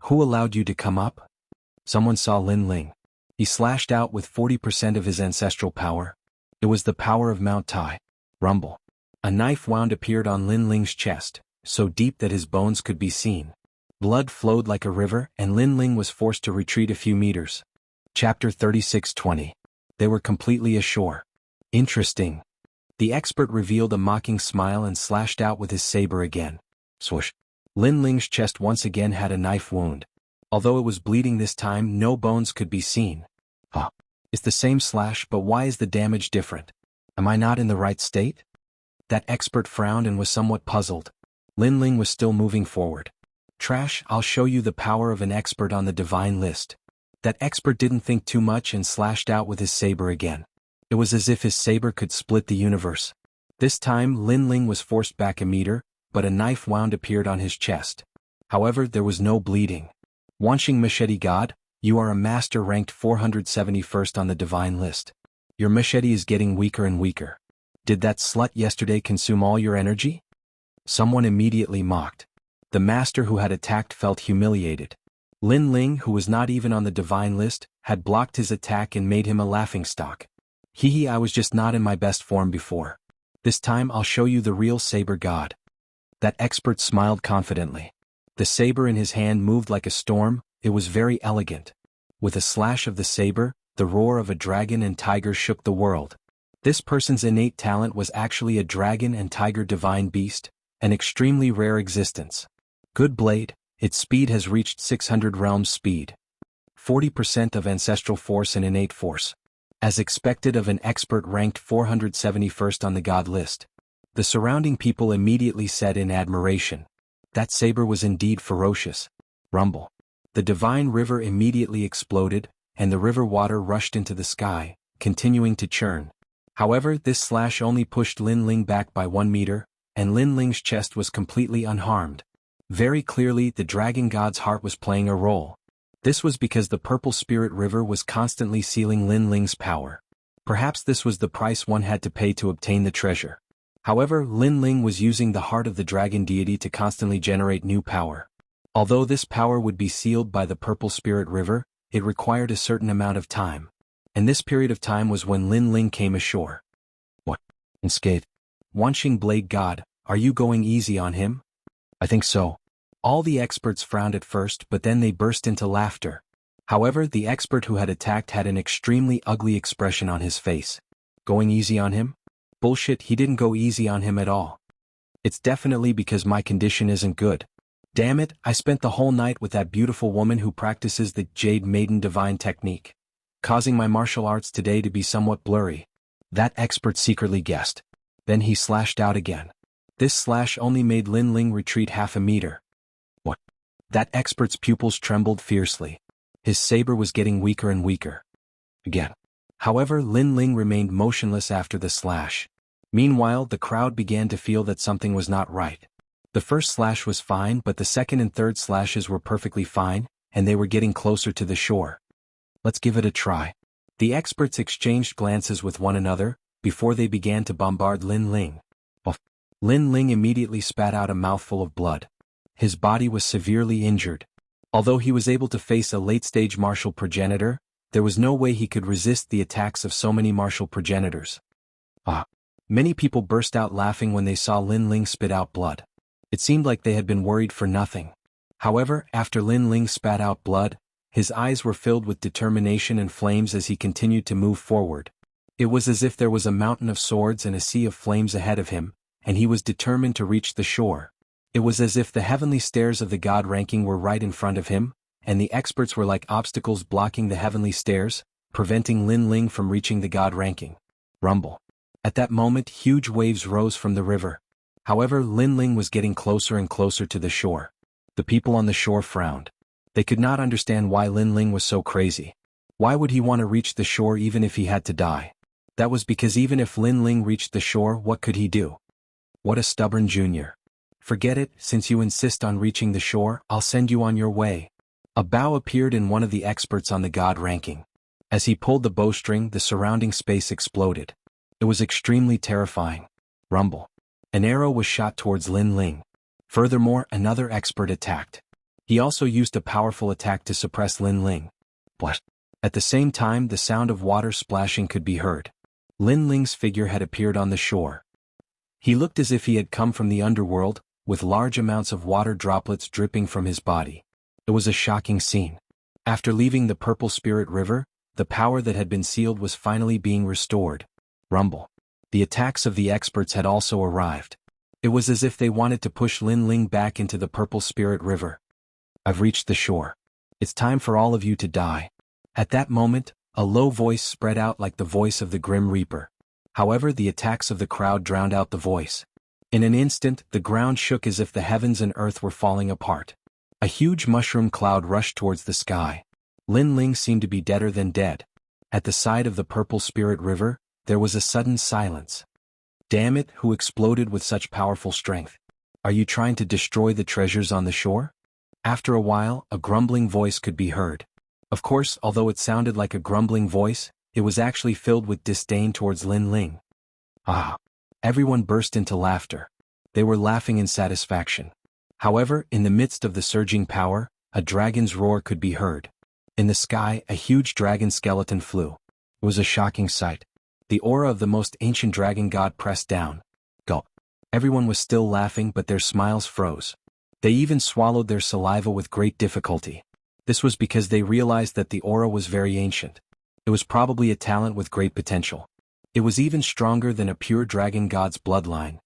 Who allowed you to come up? Someone saw Lin Ling. He slashed out with 40% of his ancestral power. It was the power of Mount Tai. Rumble. A knife wound appeared on Lin Ling's chest, so deep that his bones could be seen. Blood flowed like a river and Lin Ling was forced to retreat a few meters. Chapter 36:20. They were completely ashore. Interesting. The expert revealed a mocking smile and slashed out with his saber again. Swoosh. Lin Ling's chest once again had a knife wound. Although it was bleeding this time, no bones could be seen. It's the same slash, but why is the damage different? Am I not in the right state? That expert frowned and was somewhat puzzled. Lin Ling was still moving forward. Trash, I'll show you the power of an expert on the divine list. That expert didn't think too much and slashed out with his saber again. It was as if his saber could split the universe. This time Lin Ling was forced back a meter, but a knife wound appeared on his chest. However, there was no bleeding. Wanxing Machete God, you are a master ranked 471st on the divine list. Your machete is getting weaker and weaker. Did that slut yesterday consume all your energy? Someone immediately mocked. The master who had attacked felt humiliated. Lin Ling, who was not even on the divine list, had blocked his attack and made him a laughingstock. Hee, I was just not in my best form before. This time I'll show you the real saber god. That expert smiled confidently. The saber in his hand moved like a storm. It was very elegant. With a slash of the saber, the roar of a dragon and tiger shook the world. This person's innate talent was actually a dragon and tiger divine beast, an extremely rare existence. Good blade, its speed has reached 600 realms speed. 40% of ancestral force and innate force. As expected of an expert ranked 471st on the god list. The surrounding people immediately said in admiration. That saber was indeed ferocious. Rumble. The divine river immediately exploded, and the river water rushed into the sky, continuing to churn. However, this slash only pushed Lin Ling back by 1 meter, and Lin Ling's chest was completely unharmed. Very clearly, the dragon god's heart was playing a role. This was because the purple spirit river was constantly sealing Lin Ling's power. Perhaps this was the price one had to pay to obtain the treasure. However, Lin Ling was using the heart of the dragon deity to constantly generate new power. Although this power would be sealed by the purple spirit river, it required a certain amount of time. And this period of time was when Lin Ling came ashore. What? Unscathed. Wanxing Blade God, are you going easy on him? I think so. All the experts frowned at first, but then they burst into laughter. However, the expert who had attacked had an extremely ugly expression on his face. Going easy on him? Bullshit, he didn't go easy on him at all. It's definitely because my condition isn't good. Damn it, I spent the whole night with that beautiful woman who practices the Jade Maiden Divine technique, causing my martial arts today to be somewhat blurry. That expert secretly guessed. Then he slashed out again. This slash only made Lin Ling retreat half a meter. What? That expert's pupils trembled fiercely. His saber was getting weaker and weaker. Again. However, Lin Ling remained motionless after the slash. Meanwhile, the crowd began to feel that something was not right. The first slash was fine, but the second and third slashes were perfectly fine, and they were getting closer to the shore. Let's give it a try. The experts exchanged glances with one another, before they began to bombard Lin Ling. Lin Ling immediately spat out a mouthful of blood. His body was severely injured. Although he was able to face a late-stage martial progenitor, there was no way he could resist the attacks of so many martial progenitors. Many people burst out laughing when they saw Lin Ling spit out blood. It seemed like they had been worried for nothing. However, after Lin Ling spat out blood, his eyes were filled with determination and flames as he continued to move forward. It was as if there was a mountain of swords and a sea of flames ahead of him, and he was determined to reach the shore. It was as if the heavenly stairs of the god ranking were right in front of him, and the experts were like obstacles blocking the heavenly stairs, preventing Lin Ling from reaching the god ranking. Rumble. At that moment, huge waves rose from the river. However, Lin Ling was getting closer and closer to the shore. The people on the shore frowned. They could not understand why Lin Ling was so crazy. Why would he want to reach the shore even if he had to die? That was because even if Lin Ling reached the shore, what could he do? What a stubborn junior. Forget it, since you insist on reaching the shore, I'll send you on your way. A bow appeared in one of the experts on the god ranking. As he pulled the bowstring, the surrounding space exploded. It was extremely terrifying. Rumble. An arrow was shot towards Lin Ling. Furthermore, another expert attacked. He also used a powerful attack to suppress Lin Ling. What? At the same time, the sound of water splashing could be heard. Lin Ling's figure had appeared on the shore. He looked as if he had come from the underworld, with large amounts of water droplets dripping from his body. It was a shocking scene. After leaving the Purple Spirit River, the power that had been sealed was finally being restored. Rumble. The attacks of the experts had also arrived. It was as if they wanted to push Lin Ling back into the Purple Spirit River. I've reached the shore. It's time for all of you to die. At that moment, a low voice spread out like the voice of the Grim Reaper. However, the attacks of the crowd drowned out the voice. In an instant, the ground shook as if the heavens and earth were falling apart. A huge mushroom cloud rushed towards the sky. Lin Ling seemed to be deader than dead. At the side of the Purple Spirit River, there was a sudden silence. Damn it, who exploded with such powerful strength? Are you trying to destroy the treasures on the shore? After a while, a grumbling voice could be heard. Of course, although it sounded like a grumbling voice, it was actually filled with disdain towards Lin Ling. Everyone burst into laughter. They were laughing in satisfaction. However, in the midst of the surging power, a dragon's roar could be heard. In the sky, a huge dragon skeleton flew. It was a shocking sight. The aura of the most ancient dragon god pressed down. Gulp. Everyone was still laughing, but their smiles froze. They even swallowed their saliva with great difficulty. This was because they realized that the aura was very ancient. It was probably a talent with great potential. It was even stronger than a pure dragon god's bloodline.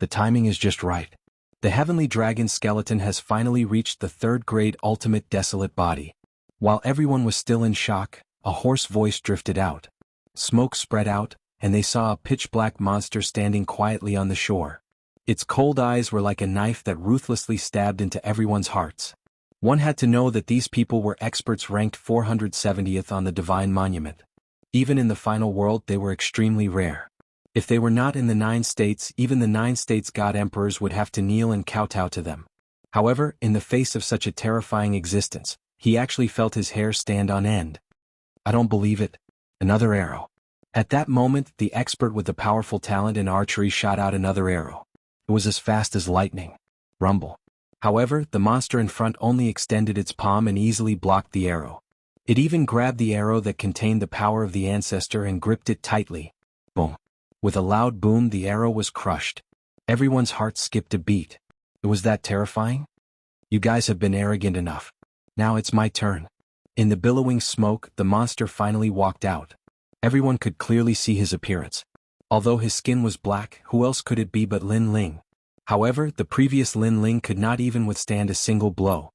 The timing is just right. The heavenly dragon skeleton has finally reached the third-grade ultimate desolate body. While everyone was still in shock, a hoarse voice drifted out. Smoke spread out, and they saw a pitch-black monster standing quietly on the shore. Its cold eyes were like a knife that ruthlessly stabbed into everyone's hearts. One had to know that these people were experts ranked 470th on the Divine Monument. Even in the final world they were extremely rare. If they were not in the 9 states, even the 9 states god emperors would have to kneel and kowtow to them. However, in the face of such a terrifying existence, he actually felt his hair stand on end. I don't believe it. Another arrow. At that moment, the expert with the powerful talent in archery shot out another arrow. It was as fast as lightning. Rumble. However, the monster in front only extended its palm and easily blocked the arrow. It even grabbed the arrow that contained the power of the ancestor and gripped it tightly. Boom. With a loud boom, the arrow was crushed. Everyone's heart skipped a beat. It was that terrifying? You guys have been arrogant enough. Now it's my turn. In the billowing smoke, the monster finally walked out. Everyone could clearly see his appearance. Although his skin was black, who else could it be but Lin Ling? However, the previous Lin Ling could not even withstand a single blow.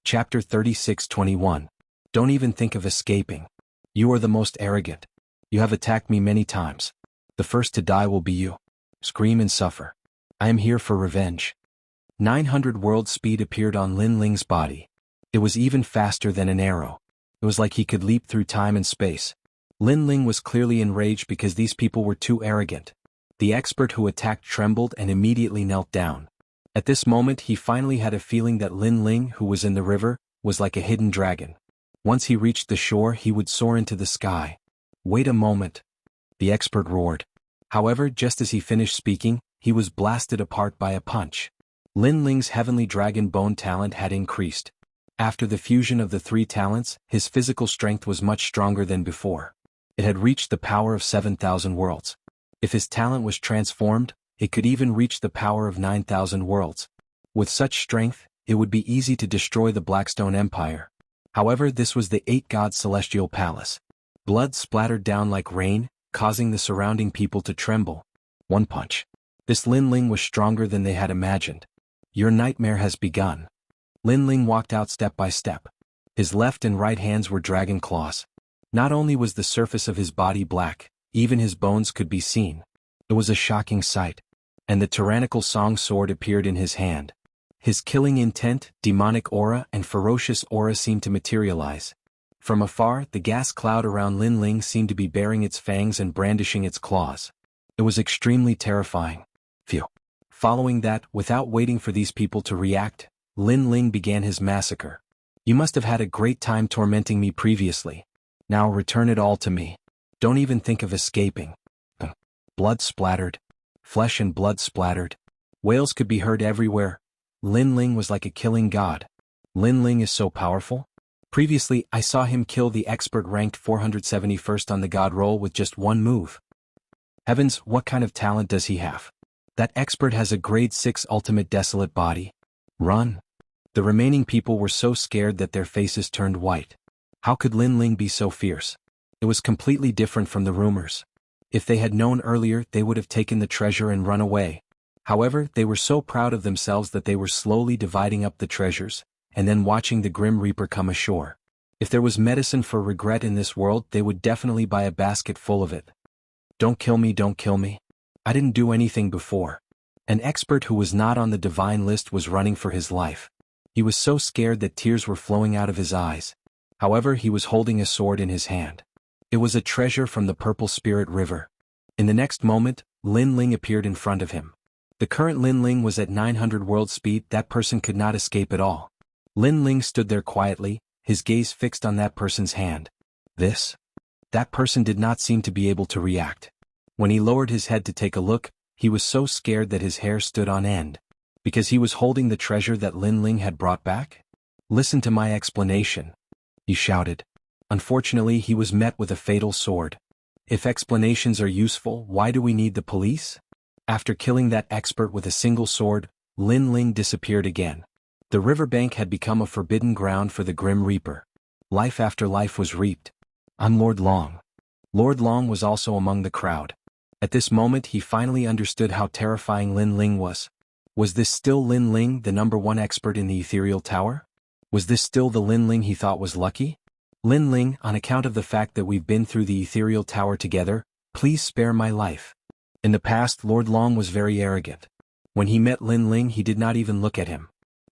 Chapter 36:21. Don't even think of escaping. You are the most arrogant. You have attacked me many times. The first to die will be you. Scream and suffer. I am here for revenge. 900 world speed appeared on Lin Ling's body. It was even faster than an arrow. It was like he could leap through time and space. Lin Ling was clearly enraged because these people were too arrogant. The expert who attacked trembled and immediately knelt down. At this moment he finally had a feeling that Lin Ling, who was in the river, was like a hidden dragon. Once he reached the shore he would soar into the sky. Wait a moment. The expert roared. However, just as he finished speaking, he was blasted apart by a punch. Lin Ling's heavenly dragon bone talent had increased. After the fusion of the 3 talents, his physical strength was much stronger than before. It had reached the power of 7,000 worlds. If his talent was transformed, it could even reach the power of 9,000 worlds. With such strength, it would be easy to destroy the Blackstone Empire. However, this was the 8 gods' celestial palace. Blood splattered down like rain, causing the surrounding people to tremble. One punch. This Lin Ling was stronger than they had imagined. Your nightmare has begun. Lin Ling walked out step by step. His left and right hands were dragon claws. Not only was the surface of his body black, even his bones could be seen. It was a shocking sight. And the tyrannical song sword appeared in his hand. His killing intent, demonic aura, and ferocious aura seemed to materialize. From afar, the gas cloud around Lin Ling seemed to be baring its fangs and brandishing its claws. It was extremely terrifying. Phew. Following that, without waiting for these people to react, Lin Ling began his massacre. You must have had a great time tormenting me previously. Now return it all to me. Don't even think of escaping. Blood splattered. Flesh and blood splattered. Wails could be heard everywhere. Lin Ling was like a killing god. Lin Ling is so powerful. Previously, I saw him kill the expert ranked 471st on the god roll with just one move. Heavens, what kind of talent does he have? That expert has a grade 6 ultimate desolate body. Run. The remaining people were so scared that their faces turned white. How could Lin Ling be so fierce? It was completely different from the rumors. If they had known earlier, they would have taken the treasure and run away. However, they were so proud of themselves that they were slowly dividing up the treasures, and then watching the Grim Reaper come ashore. If there was medicine for regret in this world, they would definitely buy a basket full of it. Don't kill me, don't kill me. I didn't do anything before. An expert who was not on the divine list was running for his life. He was so scared that tears were flowing out of his eyes. However, he was holding a sword in his hand. It was a treasure from the Purple Spirit River. In the next moment, Lin Ling appeared in front of him. The current Lin Ling was at 900 world speed. That person could not escape at all. Lin Ling stood there quietly, his gaze fixed on that person's hand. That person did not seem to be able to react. When he lowered his head to take a look, he was so scared that his hair stood on end. Because he was holding the treasure that Lin Ling had brought back? Listen to my explanation. He shouted. Unfortunately, he was met with a fatal sword. If explanations are useful, why do we need the police? After killing that expert with a single sword, Lin Ling disappeared again. The riverbank had become a forbidden ground for the Grim Reaper. Life after life was reaped. I'm Lord Long. Lord Long was also among the crowd. At this moment he finally understood how terrifying Lin Ling was. Was this still Lin Ling, the #1 expert in the ethereal tower? Was this still the Lin Ling he thought was lucky? Lin Ling, on account of the fact that we've been through the ethereal tower together, please spare my life. In the past Lord Long was very arrogant. When he met Lin Ling he did not even look at him.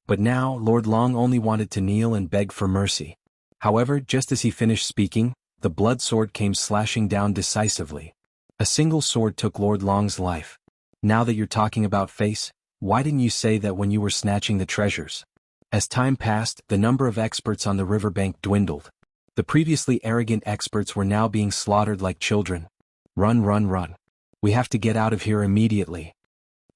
But now Lord Long only wanted to kneel and beg for mercy. However, just as he finished speaking, the blood sword came slashing down decisively. A single sword took Lord Long's life. Now that you're talking about face, why didn't you say that when you were snatching the treasures? As time passed, the number of experts on the riverbank dwindled. The previously arrogant experts were now being slaughtered like children. Run, run, run. We have to get out of here immediately.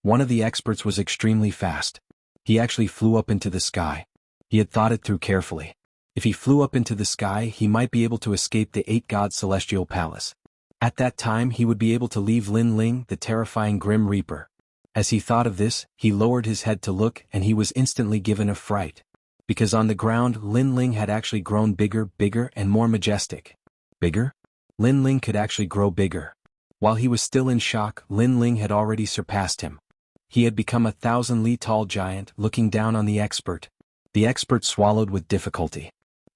One of the experts was extremely fast. He actually flew up into the sky. He had thought it through carefully. If he flew up into the sky, he might be able to escape the 8 Gods' celestial palace. At that time he would be able to leave Lin Ling, the terrifying Grim Reaper. As he thought of this, he lowered his head to look and he was instantly given a fright. Because on the ground Lin Ling had actually grown bigger and more majestic. Bigger? Lin Ling could actually grow bigger. While he was still in shock, Lin Ling had already surpassed him. He had become a 1,000 li tall giant, looking down on the expert. The expert swallowed with difficulty.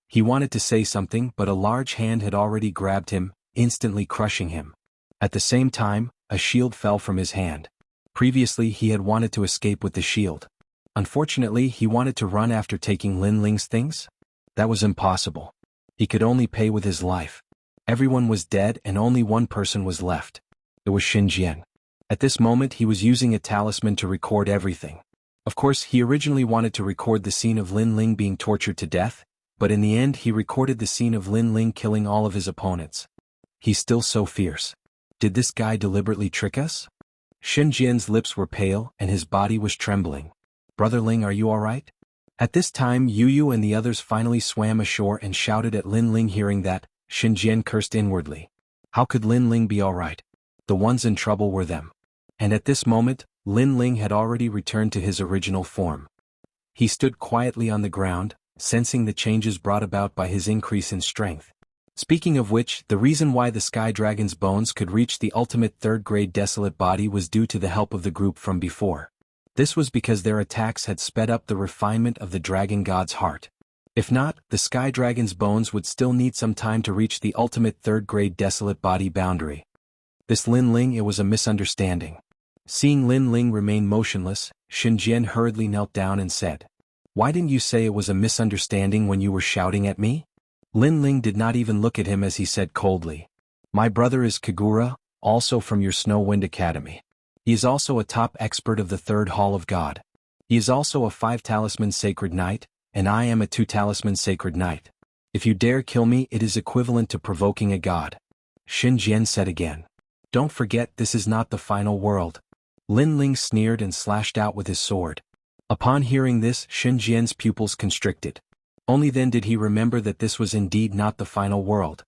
He wanted to say something, but a large hand had already grabbed him, instantly crushing him. At the same time, a shield fell from his hand. Previously he had wanted to escape with the shield. Unfortunately he wanted to run after taking Lin Ling's things. That was impossible. He could only pay with his life. Everyone was dead and only one person was left. It was Xianxia. At this moment he was using a talisman to record everything. Of course he originally wanted to record the scene of Lin Ling being tortured to death, but in the end he recorded the scene of Lin Ling killing all of his opponents. He's still so fierce. Did this guy deliberately trick us? Xianxia's lips were pale and his body was trembling. Brother Ling, are you alright? At this time Yu and the others finally swam ashore and shouted at Lin Ling. Hearing that, Xianxia cursed inwardly. How could Lin Ling be alright? The ones in trouble were them. And at this moment, Lin Ling had already returned to his original form. He stood quietly on the ground, sensing the changes brought about by his increase in strength. Speaking of which, the reason why the Sky Dragon's bones could reach the ultimate 3rd-grade desolate body was due to the help of the group from before. This was because their attacks had sped up the refinement of the Dragon God's heart. If not, the Sky Dragon's bones would still need some time to reach the ultimate 3rd-grade desolate body boundary. This Lin Ling, it was a misunderstanding. Seeing Lin Ling remain motionless, Xianxia hurriedly knelt down and said, "Why didn't you say it was a misunderstanding when you were shouting at me?" Lin Ling did not even look at him as he said coldly, "My brother is Kagura, also from your Snow Wind Academy. He is also a top expert of the 3rd Hall of God. He is also a 5-talisman sacred knight, and I am a 2-talisman sacred knight. If you dare kill me, it is equivalent to provoking a god." Xianxia said again, "Don't forget, this is not the final world." Lin Ling sneered and slashed out with his sword. Upon hearing this, Xianxia's pupils constricted. Only then did he remember that this was indeed not the final world.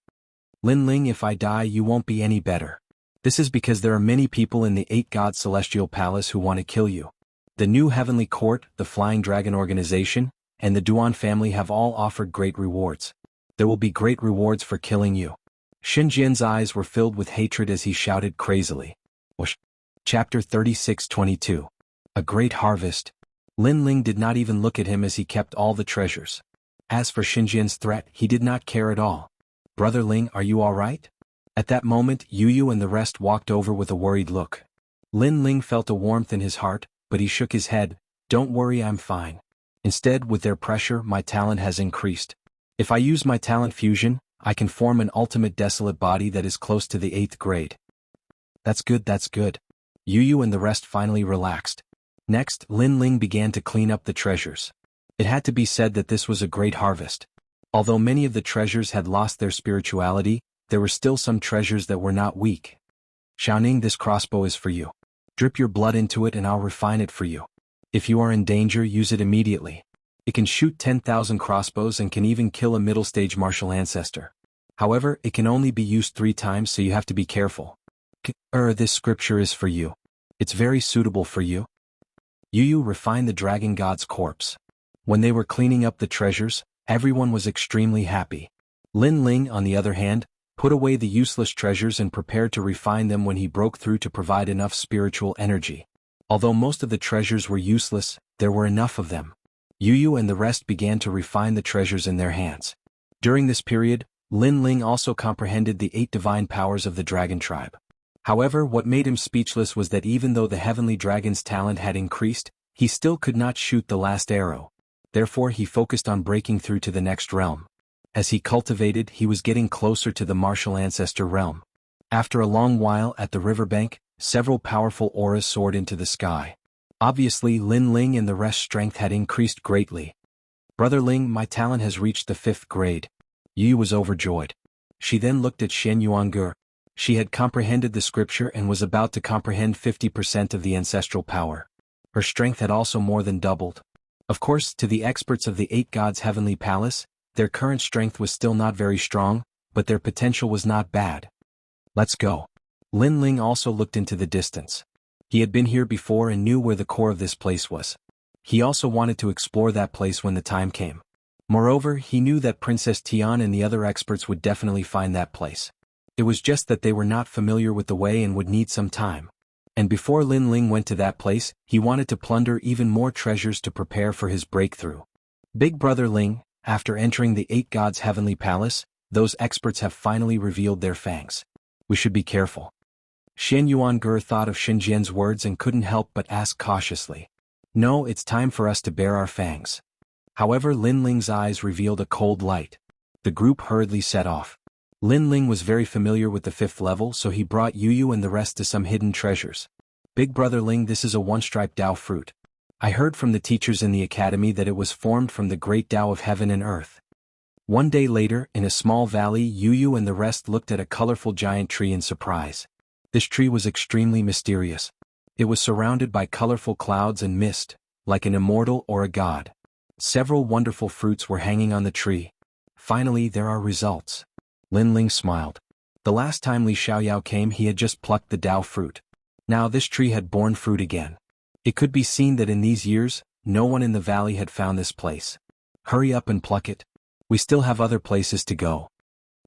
"Lin Ling, if I die you won't be any better. This is because there are many people in the 8 Gods Celestial Palace who want to kill you. The New Heavenly Court, the Flying Dragon Organization, and the Duan family have all offered great rewards. There will be great rewards for killing you." Xianxia's eyes were filled with hatred as he shouted crazily. Chapter 36:22. A Great Harvest. Lin Ling did not even look at him as he kept all the treasures. As for Xianxia's threat, he did not care at all. "Brother Ling, are you alright?" At that moment, Yu and the rest walked over with a worried look. Lin Ling felt a warmth in his heart, but he shook his head. "Don't worry, I'm fine. Instead, with their pressure, my talent has increased. If I use my talent fusion, I can form an ultimate desolate body that is close to the 8th grade. That's good, that's good." Yu and the rest finally relaxed. Next, Lin Ling began to clean up the treasures. It had to be said that this was a great harvest. Although many of the treasures had lost their spirituality, there were still some treasures that were not weak. "Xiaoning, this crossbow is for you. Drip your blood into it and I'll refine it for you. If you are in danger, use it immediately. It can shoot 10,000 crossbows and can even kill a middle-stage martial ancestor. However, it can only be used 3 times, so you have to be careful. This scripture is for you. It's very suitable for you." Yu refined the Dragon God's corpse. When they were cleaning up the treasures, everyone was extremely happy. Lin Ling, on the other hand, put away the useless treasures and prepared to refine them when he broke through to provide enough spiritual energy. Although most of the treasures were useless, there were enough of them. Yu and the rest began to refine the treasures in their hands. During this period, Lin Ling also comprehended the 8 divine powers of the dragon tribe. However, what made him speechless was that even though the heavenly dragon's talent had increased, he still could not shoot the last arrow. Therefore he focused on breaking through to the next realm. As he cultivated, he was getting closer to the martial ancestor realm. After a long while at the riverbank, several powerful auras soared into the sky. Obviously, Lin Ling and the rest's strength had increased greatly. "Brother Ling, my talent has reached the 5th grade. Yu was overjoyed. She then looked at Xianxia. She had comprehended the scripture and was about to comprehend 50% of the ancestral power. Her strength had also more than doubled. Of course, to the experts of the 8 gods' heavenly palace, their current strength was still not very strong, but their potential was not bad. Let's go. Lin Ling also looked into the distance. He had been here before and knew where the core of this place was. He also wanted to explore that place when the time came. Moreover, he knew that Princess Tian and the other experts would definitely find that place. It was just that they were not familiar with the way and would need some time. And before Lin Ling went to that place, he wanted to plunder even more treasures to prepare for his breakthrough. Big Brother Ling, after entering the 8 gods' heavenly palace, those experts have finally revealed their fangs. We should be careful. Xianxia thought of Xinjian's words and couldn't help but ask cautiously. No, it's time for us to bare our fangs. However, Lin Ling's eyes revealed a cold light. The group hurriedly set off. Lin Ling was very familiar with the 5th level, so he brought Yu and the rest to some hidden treasures. Big Brother Ling, this is a one-striped Dao fruit. I heard from the teachers in the academy that it was formed from the great Dao of heaven and earth. One day later, in a small valley, Yu and the rest looked at a colorful giant tree in surprise. This tree was extremely mysterious. It was surrounded by colorful clouds and mist, like an immortal or a god. Several wonderful fruits were hanging on the tree. Finally, there are results. Lin Ling smiled. The last time Li Xiaoyao came, he had just plucked the Dao fruit. Now this tree had borne fruit again. It could be seen that in these years, no one in the valley had found this place. Hurry up and pluck it. We still have other places to go.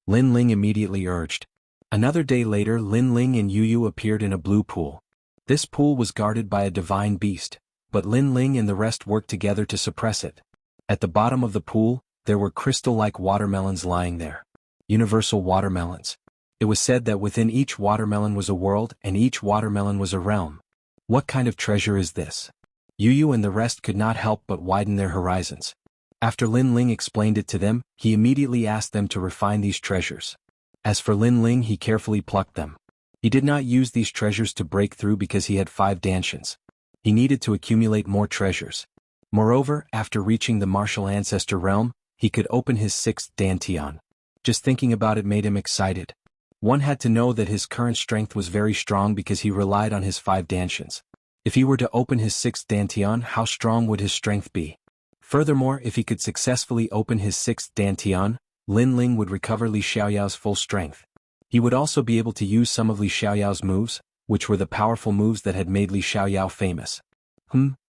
Lin Ling immediately urged. Another day later, Lin Ling and Yu appeared in a blue pool. This pool was guarded by a divine beast, but Lin Ling and the rest worked together to suppress it. At the bottom of the pool, there were crystal-like watermelons lying there. Universal watermelons. It was said that within each watermelon was a world and each watermelon was a realm. What kind of treasure is this? Yu and the rest could not help but widen their horizons. After Lin Ling explained it to them, he immediately asked them to refine these treasures. As for Lin Ling, he carefully plucked them. He did not use these treasures to break through because he had 5 dantians. He needed to accumulate more treasures. Moreover, after reaching the martial ancestor realm, he could open his 6th dantian. Just thinking about it made him excited. One had to know that his current strength was very strong because he relied on his 5 dantians. If he were to open his 6th dantian, how strong would his strength be? Furthermore, if he could successfully open his 6th dantian, Lin Ling would recover Li Xiaoyao's full strength. He would also be able to use some of Li Xiaoyao's moves, which were the powerful moves that had made Li Xiaoyao famous.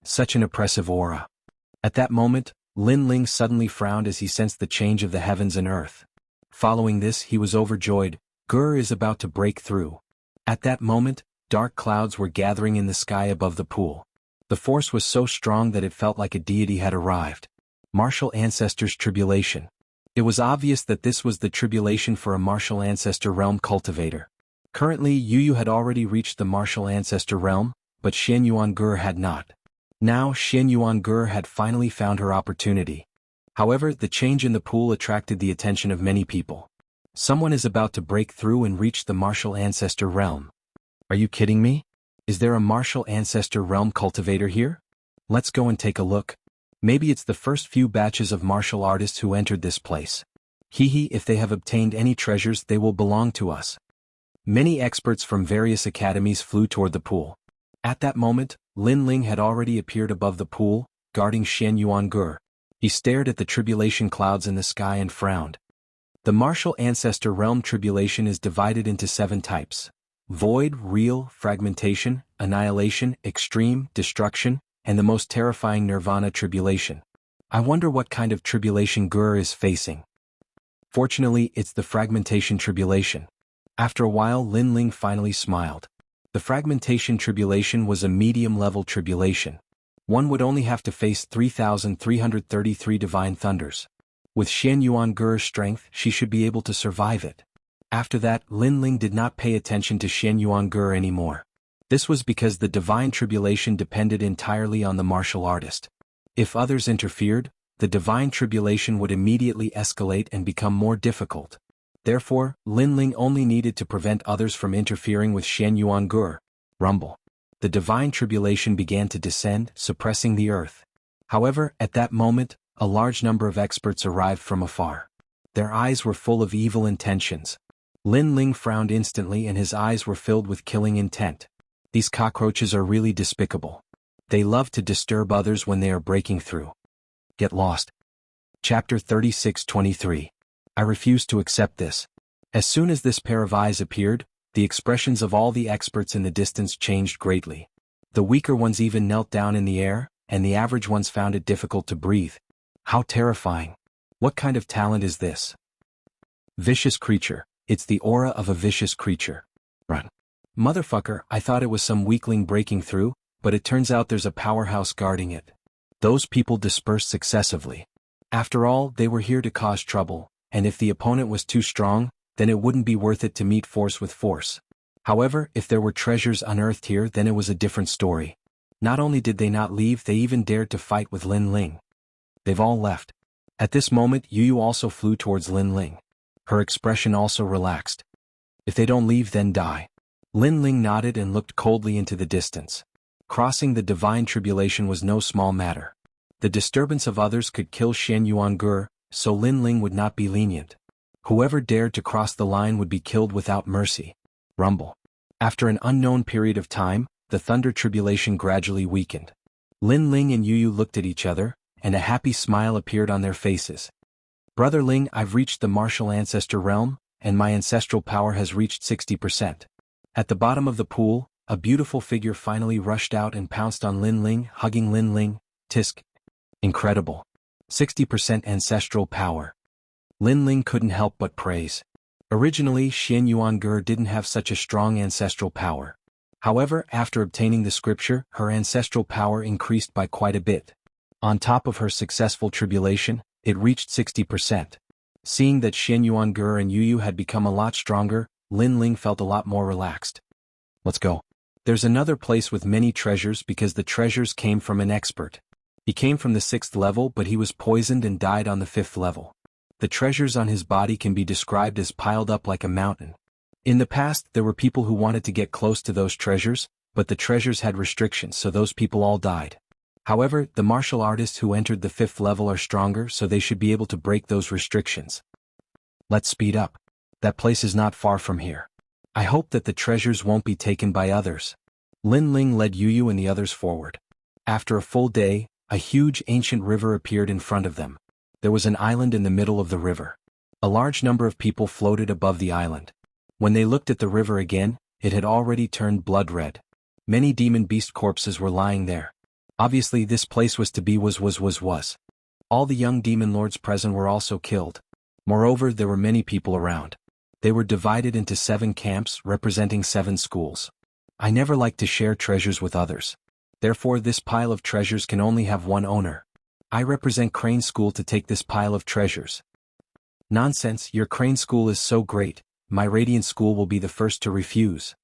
Such an oppressive aura. At that moment, Lin Ling suddenly frowned as he sensed the change of the heavens and earth. Following this, he was overjoyed. Gur is about to break through. At that moment, dark clouds were gathering in the sky above the pool. The force was so strong that it felt like a deity had arrived. Martial Ancestors Tribulation. It was obvious that this was the tribulation for a martial ancestor realm cultivator. Currently, Yu had already reached the martial ancestor realm, but Xianxia had not. Now Xianxia had finally found her opportunity. However, the change in the pool attracted the attention of many people. Someone is about to break through and reach the martial ancestor realm. Are you kidding me? Is there a martial ancestor realm cultivator here? Let's go and take a look. Maybe it's the first few batches of martial artists who entered this place. If they have obtained any treasures, they will belong to us. Many experts from various academies flew toward the pool. At that moment, Lin Ling had already appeared above the pool, guarding Xianxia. He stared at the tribulation clouds in the sky and frowned. The martial ancestor realm tribulation is divided into 7 types: void, real, fragmentation, annihilation, extreme, destruction, and the most terrifying nirvana tribulation. I wonder what kind of tribulation Gur is facing. Fortunately, it's the fragmentation tribulation. After a while, Lin Ling finally smiled. The fragmentation tribulation was a medium-level tribulation. One would only have to face 3,333 divine thunders. With Xianyuan Gur's strength, she should be able to survive it. After that, Lin Ling did not pay attention to Xianyuan Gur anymore. This was because the divine tribulation depended entirely on the martial artist. If others interfered, the divine tribulation would immediately escalate and become more difficult. Therefore, Lin Ling only needed to prevent others from interfering with Xianyuan Gur. Rumble. The divine tribulation began to descend, suppressing the earth. However, at that moment, a large number of experts arrived from afar. Their eyes were full of evil intentions. Lin Ling frowned instantly and his eyes were filled with killing intent. These cockroaches are really despicable. They love to disturb others when they are breaking through. Get lost. Chapter 36-23. I refuse to accept this. As soon as this pair of eyes appeared, the expressions of all the experts in the distance changed greatly. The weaker ones even knelt down in the air, and the average ones found it difficult to breathe. How terrifying. What kind of talent is this? Vicious creature. It's the aura of a vicious creature. Run. Motherfucker, I thought it was some weakling breaking through, but it turns out there's a powerhouse guarding it. Those people dispersed successively. After all, they were here to cause trouble, and if the opponent was too strong, then it wouldn't be worth it to meet force with force. However, if there were treasures unearthed here, then it was a different story. Not only did they not leave, they even dared to fight with Lin Ling. They've all left. At this moment, Yu also flew towards Lin Ling. Her expression also relaxed. If they don't leave, then die. Lin Ling nodded and looked coldly into the distance. Crossing the divine tribulation was no small matter. The disturbance of others could kill Xianyuan Gur, so Lin Ling would not be lenient. Whoever dared to cross the line would be killed without mercy. Rumble. After an unknown period of time, the thunder tribulation gradually weakened. Lin Ling and Yu looked at each other, and a happy smile appeared on their faces. Brother Ling, I've reached the martial ancestor realm, and my ancestral power has reached 60%. At the bottom of the pool, a beautiful figure finally rushed out and pounced on Lin Ling, hugging Lin Ling. Tisk. Incredible. 60% ancestral power. Lin Ling couldn't help but praise. Originally, Xianyuan Gur didn't have such a strong ancestral power. However, after obtaining the scripture, her ancestral power increased by quite a bit. On top of her successful tribulation, it reached 60%. Seeing that Xianyuan Gur and Yu had become a lot stronger, Lin Ling felt a lot more relaxed. Let's go. There's another place with many treasures because the treasures came from an expert. He came from the 6th level, but he was poisoned and died on the 5th level. The treasures on his body can be described as piled up like a mountain. In the past, there were people who wanted to get close to those treasures, but the treasures had restrictions, so those people all died. However, the martial artists who entered the 5th level are stronger, so they should be able to break those restrictions. Let's speed up. That place is not far from here. I hope that the treasures won't be taken by others. Lin Ling led Yu and the others forward. After a full day, a huge ancient river appeared in front of them. There was an island in the middle of the river. A large number of people floated above the island. When they looked at the river again, it had already turned blood red. Many demon beast corpses were lying there. Obviously this place was to be was. All the young demon lords present were also killed. Moreover, there were many people around. They were divided into 7 camps representing 7 schools. I never like to share treasures with others. Therefore this pile of treasures can only have one owner. I represent Crane School to take this pile of treasures. Nonsense, your Crane School is so great, my Radiant School will be the first to refuse.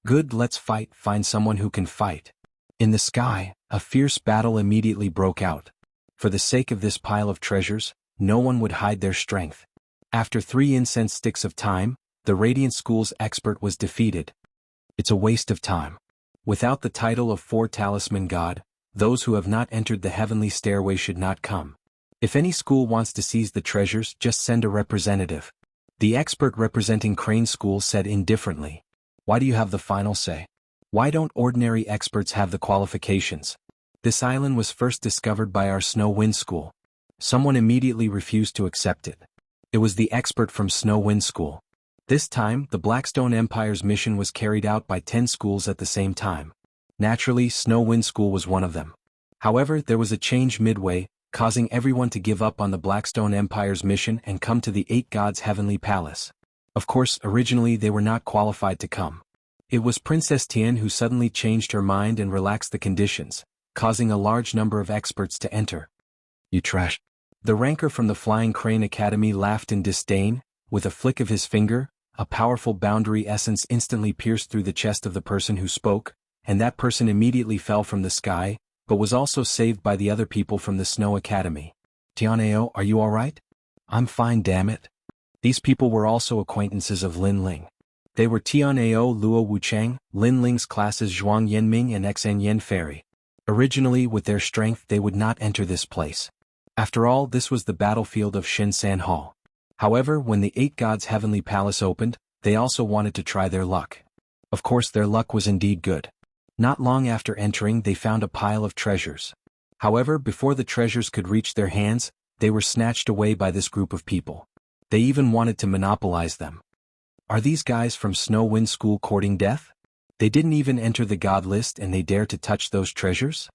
Good, let's fight, find someone who can fight. In the sky, a fierce battle immediately broke out. For the sake of this pile of treasures, no one would hide their strength. After 3 incense sticks of time, the Radiant School's expert was defeated. It's a waste of time. Without the title of 4 Talisman God, those who have not entered the heavenly stairway should not come. If any school wants to seize the treasures, just send a representative. The expert representing Crane School said indifferently. Why do you have the final say? Why don't ordinary experts have the qualifications? This island was first discovered by our Snow Wind School. Someone immediately refused to accept it. It was the expert from Snow Wind School. This time, the Blackstone Empire's mission was carried out by 10 schools at the same time. Naturally, Snow Wind School was one of them. However, there was a change midway, causing everyone to give up on the Blackstone Empire's mission and come to the Eight Gods' heavenly palace. Of course, originally they were not qualified to come. It was Princess Tian who suddenly changed her mind and relaxed the conditions, causing a large number of experts to enter. You trash. The ranker from the Flying Crane Academy laughed in disdain. With a flick of his finger, a powerful boundary essence instantly pierced through the chest of the person who spoke, and that person immediately fell from the sky, but was also saved by the other people from the Snow Academy. Tianao, are you alright? I'm fine, damn it. These people were also acquaintances of Lin Ling. They were Tianao Luo Wuchang, Lin Ling's classes Zhuang Yanming and Xan Yan Fairy. Originally, with their strength they would not enter this place. After all, this was the battlefield of Shinsan Hall. However, when the Eight Gods' heavenly palace opened, they also wanted to try their luck. Of course, their luck was indeed good. Not long after entering, they found a pile of treasures. However, before the treasures could reach their hands, they were snatched away by this group of people. They even wanted to monopolize them. Are these guys from Snow Wind School courting death? They didn't even enter the god list and they dare to touch those treasures?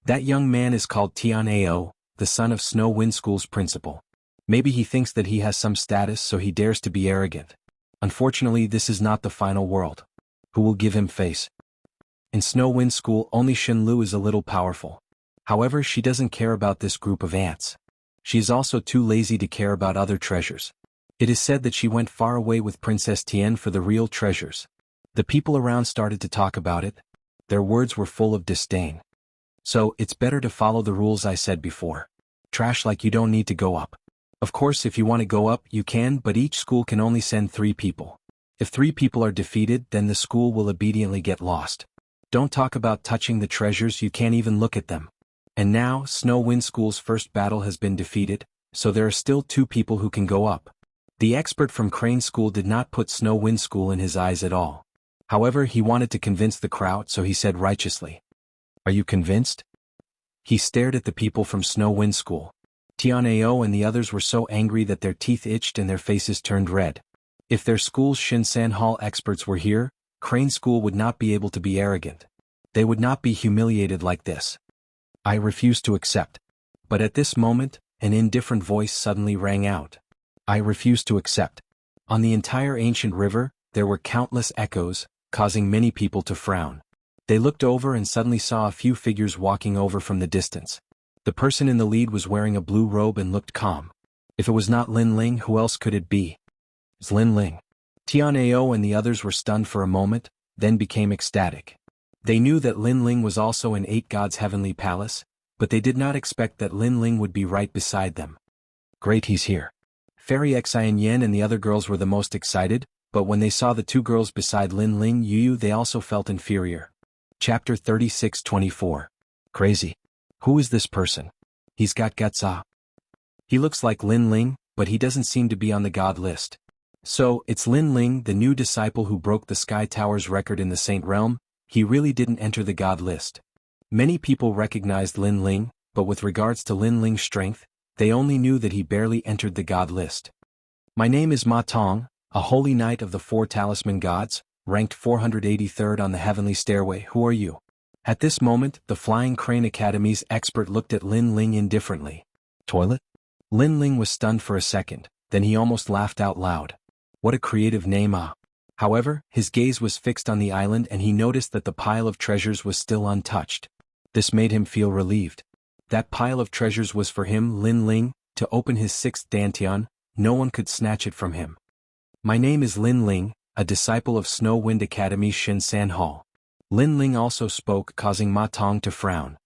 That young man is called Tianao, the son of Snow Wind School's principal. Maybe he thinks that he has some status so he dares to be arrogant. Unfortunately, this is not the final world. Who will give him face? In Snow Wind School, only Xinlu is a little powerful. However, she doesn't care about this group of ants. She is also too lazy to care about other treasures. It is said that she went far away with Princess Tian for the real treasures. The people around started to talk about it. Their words were full of disdain. So, it's better to follow the rules I said before. Trash like you don't need to go up. Of course, if you want to go up, you can, but each school can only send 3 people. If 3 people are defeated, then the school will obediently get lost. Don't talk about touching the treasures, you can't even look at them. And now, Snow Wind School's first battle has been defeated, so there are still 2 people who can go up. The expert from Crane School did not put Snow Wind School in his eyes at all. However, he wanted to convince the crowd, so he said righteously. Are you convinced? He stared at the people from Snow Wind School. Tianao and the others were so angry that their teeth itched and their faces turned red. If their school's Shinsan Hall experts were here, Crane School would not be able to be arrogant. They would not be humiliated like this. I refuse to accept. But at this moment, an indifferent voice suddenly rang out. I refuse to accept. On the entire ancient river, there were countless echoes, causing many people to frown. They looked over and suddenly saw a few figures walking over from the distance. The person in the lead was wearing a blue robe and looked calm. If it was not Lin Ling, who else could it be? It's Lin Ling. Tianao and the others were stunned for a moment, then became ecstatic. They knew that Lin Ling was also in Eight Gods' heavenly palace, but they did not expect that Lin Ling would be right beside them. Great, he's here. Fairy Xian Yan and the other girls were the most excited, but when they saw the 2 girls beside Lin Ling Yu, they also felt inferior. Chapter 36-24. Crazy. Who is this person? He's got guts. He looks like Lin Ling, but he doesn't seem to be on the god list. So, it's Lin Ling, the new disciple who broke the Sky Tower's record in the Saint Realm. He really didn't enter the god list. Many people recognized Lin Ling, but with regards to Lin Ling's strength, they only knew that he barely entered the god list. My name is Ma Tong, a holy knight of the 4 talisman gods, ranked 483rd on the heavenly stairway. Who are you? At this moment, the Flying Crane Academy's expert looked at Lin Ling indifferently. Toilet? Lin Ling was stunned for a second, then he almost laughed out loud. What a creative name. However, his gaze was fixed on the island and he noticed that the pile of treasures was still untouched. This made him feel relieved. That pile of treasures was for him, Lin Ling, to open his 6th dantian. No one could snatch it from him. My name is Lin Ling, a disciple of Snow Wind Academy's Shinsan Hall. Lin Ling also spoke, causing Ma Tong to frown.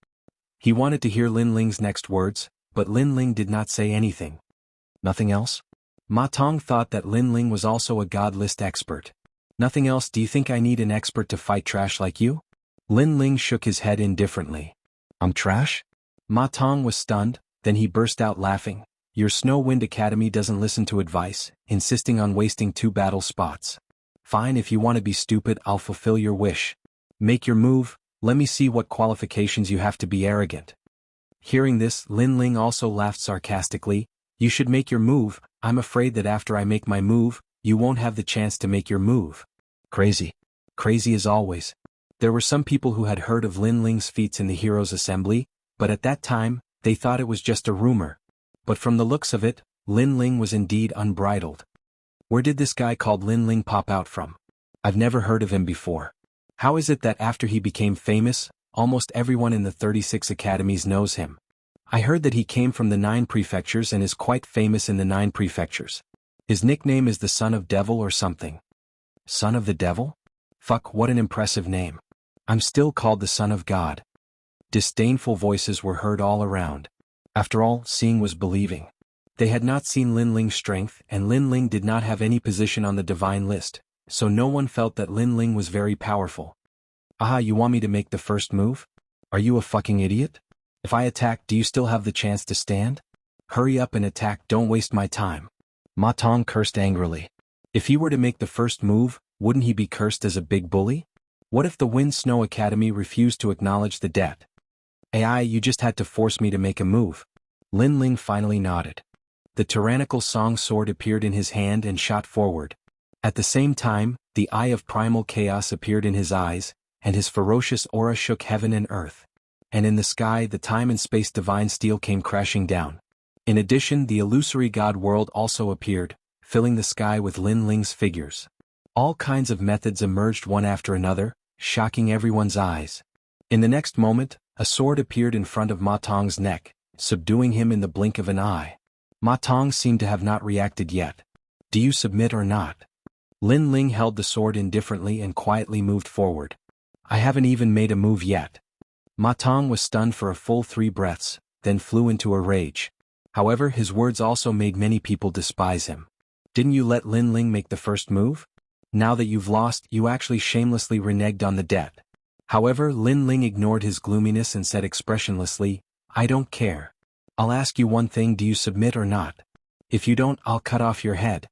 He wanted to hear Lin Ling's next words, but Lin Ling did not say anything. Nothing else? Ma Tong thought that Lin Ling was also a god list expert. Nothing else? Do you think I need an expert to fight trash like you? Lin Ling shook his head indifferently. I'm trash? Ma Tong was stunned, then he burst out laughing. Your Snow Wind Academy doesn't listen to advice, insisting on wasting 2 battle spots. Fine, if you want to be stupid, I'll fulfill your wish. Make your move, let me see what qualifications you have to be arrogant. Hearing this, Lin Ling also laughed sarcastically. You should make your move. I'm afraid that after I make my move, you won't have the chance to make your move. Crazy. Crazy as always. There were some people who had heard of Lin Ling's feats in the Heroes' Assembly, but at that time, They thought it was just a rumor. But from the looks of it, Lin Ling was indeed unbridled. Where did this guy called Lin Ling pop out from? I've never heard of him before. How is it that after he became famous, almost everyone in the 36 academies knows him? I heard that he came from the 9 prefectures and is quite famous in the 9 prefectures. His nickname is the Son of Devil or something. Son of the Devil? Fuck, what an impressive name. I'm still called the Son of God. Disdainful voices were heard all around. After all, seeing was believing. They had not seen Lin Ling's strength, and Lin Ling did not have any position on the divine list, so no one felt that Lin Ling was very powerful. Aha, you want me to make the first move? Are you a fucking idiot? If I attack, do you still have the chance to stand? Hurry up and attack, don't waste my time. Ma Tong cursed angrily. If he were to make the first move, wouldn't he be cursed as a big bully? What if the Wind Snow Academy refused to acknowledge the debt? AI, you just had to force me to make a move. Lin Ling finally nodded. The tyrannical song sword appeared in his hand and shot forward. At the same time, the eye of primal chaos appeared in his eyes, and his ferocious aura shook heaven and earth. And in the sky, the time and space divine steel came crashing down. In addition, the illusory god world also appeared, filling the sky with Lin Ling's figures. All kinds of methods emerged one after another, shocking everyone's eyes. In the next moment, a sword appeared in front of Ma Tong's neck, subduing him in the blink of an eye. Ma Tong seemed to have not reacted yet. Do you submit or not? Lin Ling held the sword indifferently and quietly moved forward. I haven't even made a move yet. Ma Tong was stunned for a full 3 breaths, then flew into a rage. However, his words also made many people despise him. Didn't you let Lin Ling make the first move? Now that you've lost, you actually shamelessly reneged on the debt. However, Lin Ling ignored his gloominess and said expressionlessly, I don't care. I'll ask you one thing, do you submit or not? If you don't, I'll cut off your head.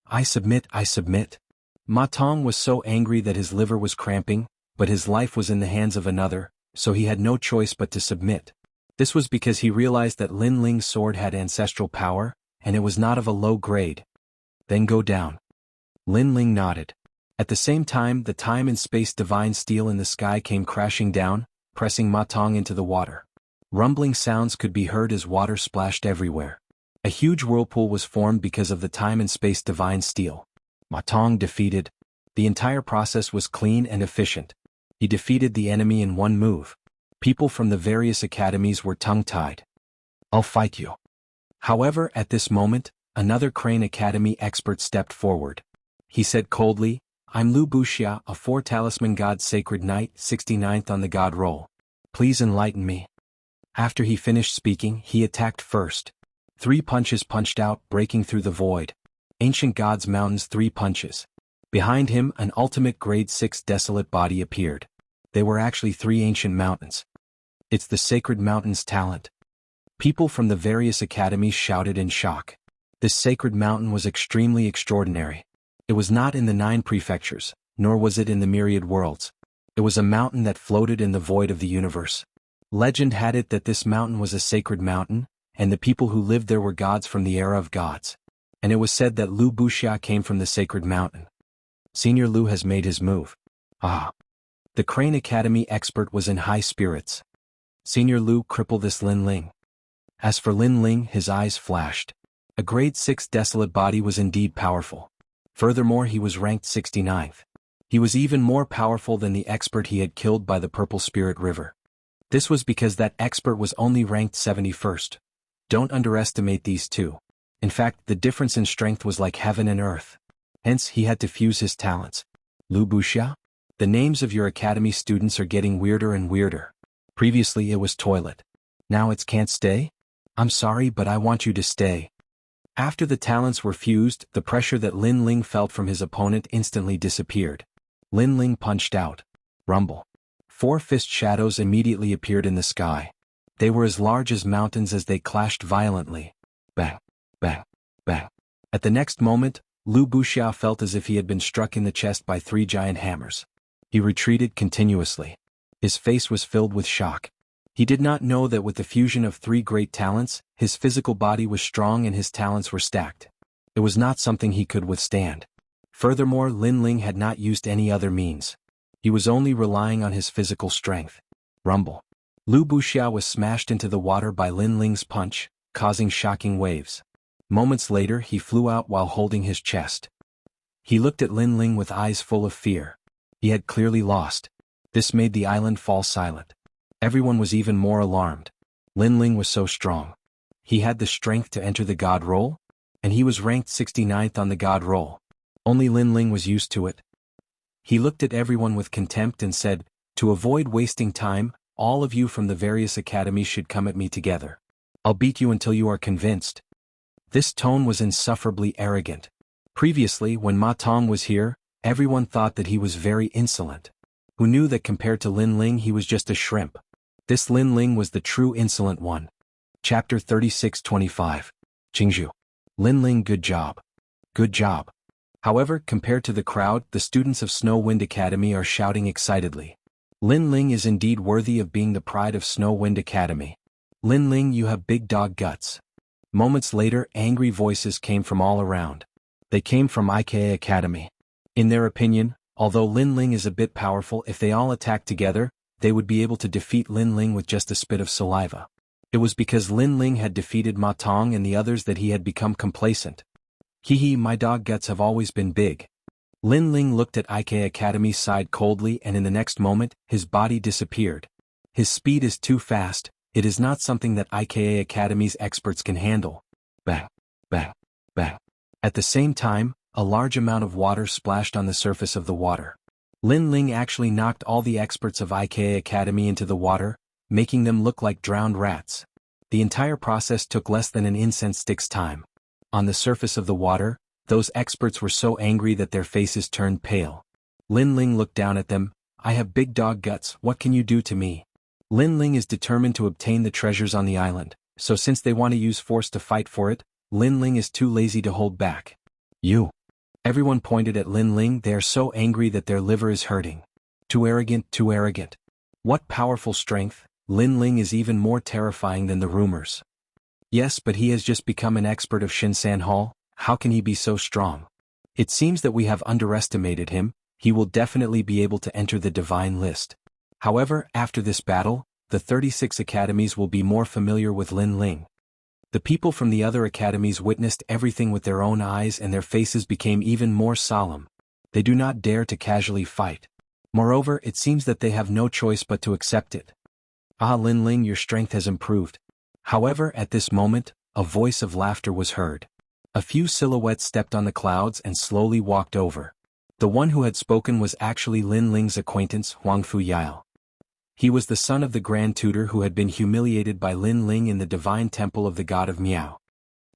I submit, I submit. Ma Tong was so angry that his liver was cramping, but his life was in the hands of another, so he had no choice but to submit. This was because he realized that Lin Ling's sword had ancestral power, and it was not of a low grade. Then go down. Lin Ling nodded. At the same time, the time and space divine steel in the sky came crashing down, pressing Ma Tong into the water. Rumbling sounds could be heard as water splashed everywhere. A huge whirlpool was formed because of the time and space divine steel. Ma Tong defeated. The entire process was clean and efficient. He defeated the enemy in one move. People from the various academies were tongue-tied. I'll fight you. However, at this moment, another Crane Academy expert stepped forward. He said coldly, I'm Lu Wuxia, a 4-talisman god sacred knight, 69th on the god roll. Please enlighten me. After he finished speaking, he attacked first. 3 punches punched out, breaking through the void. Ancient Gods Mountain's 3 punches. Behind him, an ultimate grade 6 desolate body appeared. They were actually 3 ancient mountains. It's the Sacred Mountain's talent. People from the various academies shouted in shock. This sacred mountain was extremely extraordinary. It was not in the 9 prefectures, nor was it in the myriad worlds. It was a mountain that floated in the void of the universe. Legend had it that this mountain was a sacred mountain, and the people who lived there were gods from the era of gods. And it was said that Lu Wuxia came from the sacred mountain. Senior Lu has made his move. Ah. The Crane Academy expert was in high spirits. Senior Lu, cripple this Lin Ling. As for Lin Ling, his eyes flashed. A grade 6 desolate body was indeed powerful. Furthermore, he was ranked 69th. He was even more powerful than the expert he had killed by the Purple Spirit River. This was because that expert was only ranked 71st. Don't underestimate these two. In fact, the difference in strength was like heaven and earth. Hence, he had to fuse his talents. Lu Wuxia? The names of your academy students are getting weirder and weirder. Previously it was toilet. Now it's can't stay? I'm sorry, but I want you to stay. After the talents were fused, the pressure that Lin Ling felt from his opponent instantly disappeared. Lin Ling punched out. Rumble. 4 fist shadows immediately appeared in the sky. They were as large as mountains as they clashed violently. Bang, bang, bang. At the next moment, Lu Wuxia felt as if he had been struck in the chest by 3 giant hammers. He retreated continuously. His face was filled with shock. He did not know that with the fusion of 3 great talents, his physical body was strong and his talents were stacked. It was not something he could withstand. Furthermore, Lin Ling had not used any other means. He was only relying on his physical strength. Rumble. Wuxia was smashed into the water by Lin Ling's punch, causing shocking waves. Moments later he flew out while holding his chest. He looked at Lin Ling with eyes full of fear. He had clearly lost. This made the island fall silent. Everyone was even more alarmed. Lin Ling was so strong. He had the strength to enter the god roll? And he was ranked 69th on the god roll. Only Lin Ling was used to it. He looked at everyone with contempt and said, "To avoid wasting time, all of you from the various academies should come at me together. I'll beat you until you are convinced." This tone was insufferably arrogant. Previously, when Ma Tong was here, everyone thought that he was very insolent. Who knew that compared to Lin Ling he was just a shrimp? This Lin Ling was the true insolent one. Chapter 36-25. Jianghu. Lin Ling, good job. Good job. However, compared to the crowd, the students of Snow Wind Academy are shouting excitedly. Lin Ling is indeed worthy of being the pride of Snow Wind Academy. Lin Ling, you have big dog guts. Moments later, angry voices came from all around. They came from IKA Academy. In their opinion, although Lin Ling is a bit powerful, if they all attacked together, they would be able to defeat Lin Ling with just a spit of saliva. It was because Lin Ling had defeated Ma Tong and the others that he had become complacent. Hee, my dog guts have always been big. Lin Ling looked at IKA Academy's side coldly, and in the next moment, his body disappeared. His speed is too fast. It is not something that IKA Academy's experts can handle. Bang, bang, bang. At the same time, a large amount of water splashed on the surface of the water. Lin Ling actually knocked all the experts of IKA Academy into the water, making them look like drowned rats. The entire process took less than an incense stick's time. On the surface of the water, those experts were so angry that their faces turned pale. Lin Ling looked down at them. "I have big dog guts, what can you do to me?" Lin Ling is determined to obtain the treasures on the island, so since they want to use force to fight for it, Lin Ling is too lazy to hold back. "You." Everyone pointed at Lin Ling. They are so angry that their liver is hurting. Too arrogant, too arrogant. What powerful strength. Lin Ling is even more terrifying than the rumors. Yes, but he has just become an expert of Shinsan Hall. How can he be so strong? It seems that we have underestimated him. He will definitely be able to enter the divine list. However, after this battle, the 36 academies will be more familiar with Lin Ling. The people from the other academies witnessed everything with their own eyes and their faces became even more solemn. They do not dare to casually fight. Moreover, it seems that they have no choice but to accept it. "Ah, Lin Ling, your strength has improved." However, at this moment, a voice of laughter was heard. A few silhouettes stepped on the clouds and slowly walked over. The one who had spoken was actually Lin Ling's acquaintance, Huangfu Yao. He was the son of the Grand Tutor who had been humiliated by Lin Ling in the divine temple of the god of Miao.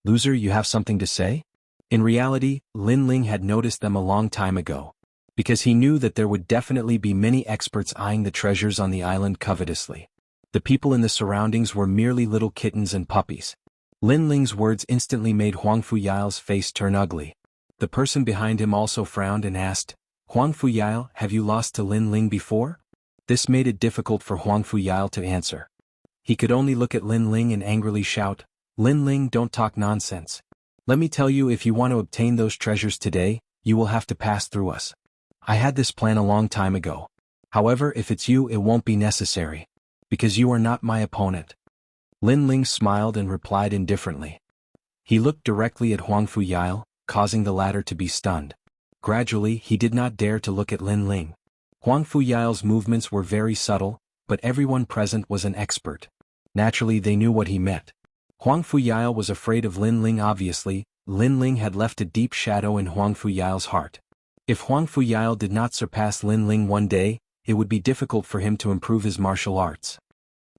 "Loser, you have something to say?" In reality, Lin Ling had noticed them a long time ago. Because he knew that there would definitely be many experts eyeing the treasures on the island covetously. The people in the surroundings were merely little kittens and puppies. Lin Ling's words instantly made Huangfu Yao's face turn ugly. The person behind him also frowned and asked, "Huangfu Yao, have you lost to Lin Ling before?" This made it difficult for Huangfu Yao to answer. He could only look at Lin Ling and angrily shout, "Lin Ling, don't talk nonsense. Let me tell you, if you want to obtain those treasures today, you will have to pass through us. I had this plan a long time ago. However, if it's you, it won't be necessary. Because you are not my opponent." Lin Ling smiled and replied indifferently. He looked directly at Huangfu Yao, causing the latter to be stunned. Gradually, he did not dare to look at Lin Ling. Huangfu Yao's movements were very subtle, but everyone present was an expert. Naturally, they knew what he meant. Huangfu Yao was afraid of Lin Ling. Obviously, Lin Ling had left a deep shadow in Huangfu Yao's heart. If Huangfu Yao did not surpass Lin Ling one day, it would be difficult for him to improve his martial arts.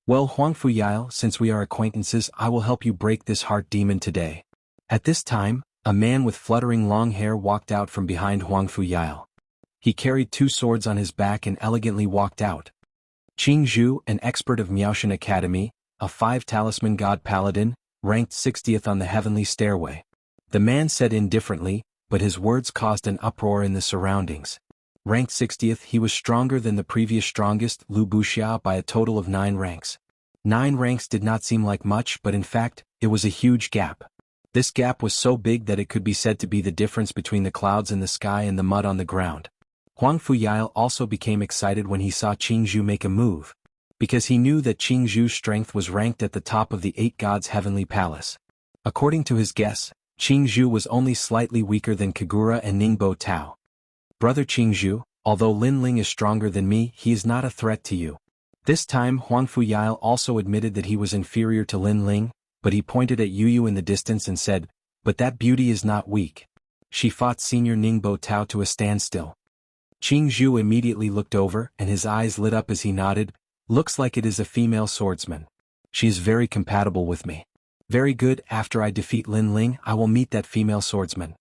"Well, Huangfu Yao, since we are acquaintances, I will help you break this heart demon today." At this time, a man with fluttering long hair walked out from behind Huangfu Yao. He carried 2 swords on his back and elegantly walked out. Jianghu, an expert of Miaoshan Academy, a 5-talisman god paladin, ranked 60th on the heavenly stairway. The man said indifferently, but his words caused an uproar in the surroundings. Ranked 60th, he was stronger than the previous strongest, Wuxia, by a total of 9 ranks. 9 ranks did not seem like much, but in fact, it was a huge gap. This gap was so big that it could be said to be the difference between the clouds in the sky and the mud on the ground. Huangfu Yao also became excited when he saw Jianghu make a move. because he knew that Jianghu's strength was ranked at the top of the 8 gods' heavenly palace. According to his guess, Jianghu was only slightly weaker than Kagura and Ningbo Tao. Brother Jianghu, although Lin Ling is stronger than me, he is not a threat to you. This time Huang Fuyail also admitted that he was inferior to Lin Ling, but he pointed at Yu in the distance and said, "But that beauty is not weak. She fought Senior Ningbo Tao to a standstill." Jianghu immediately looked over and his eyes lit up as he nodded, "Looks like it is a female swordsman. She is very compatible with me. Very good, after I defeat Lin Ling I will meet that female swordsman."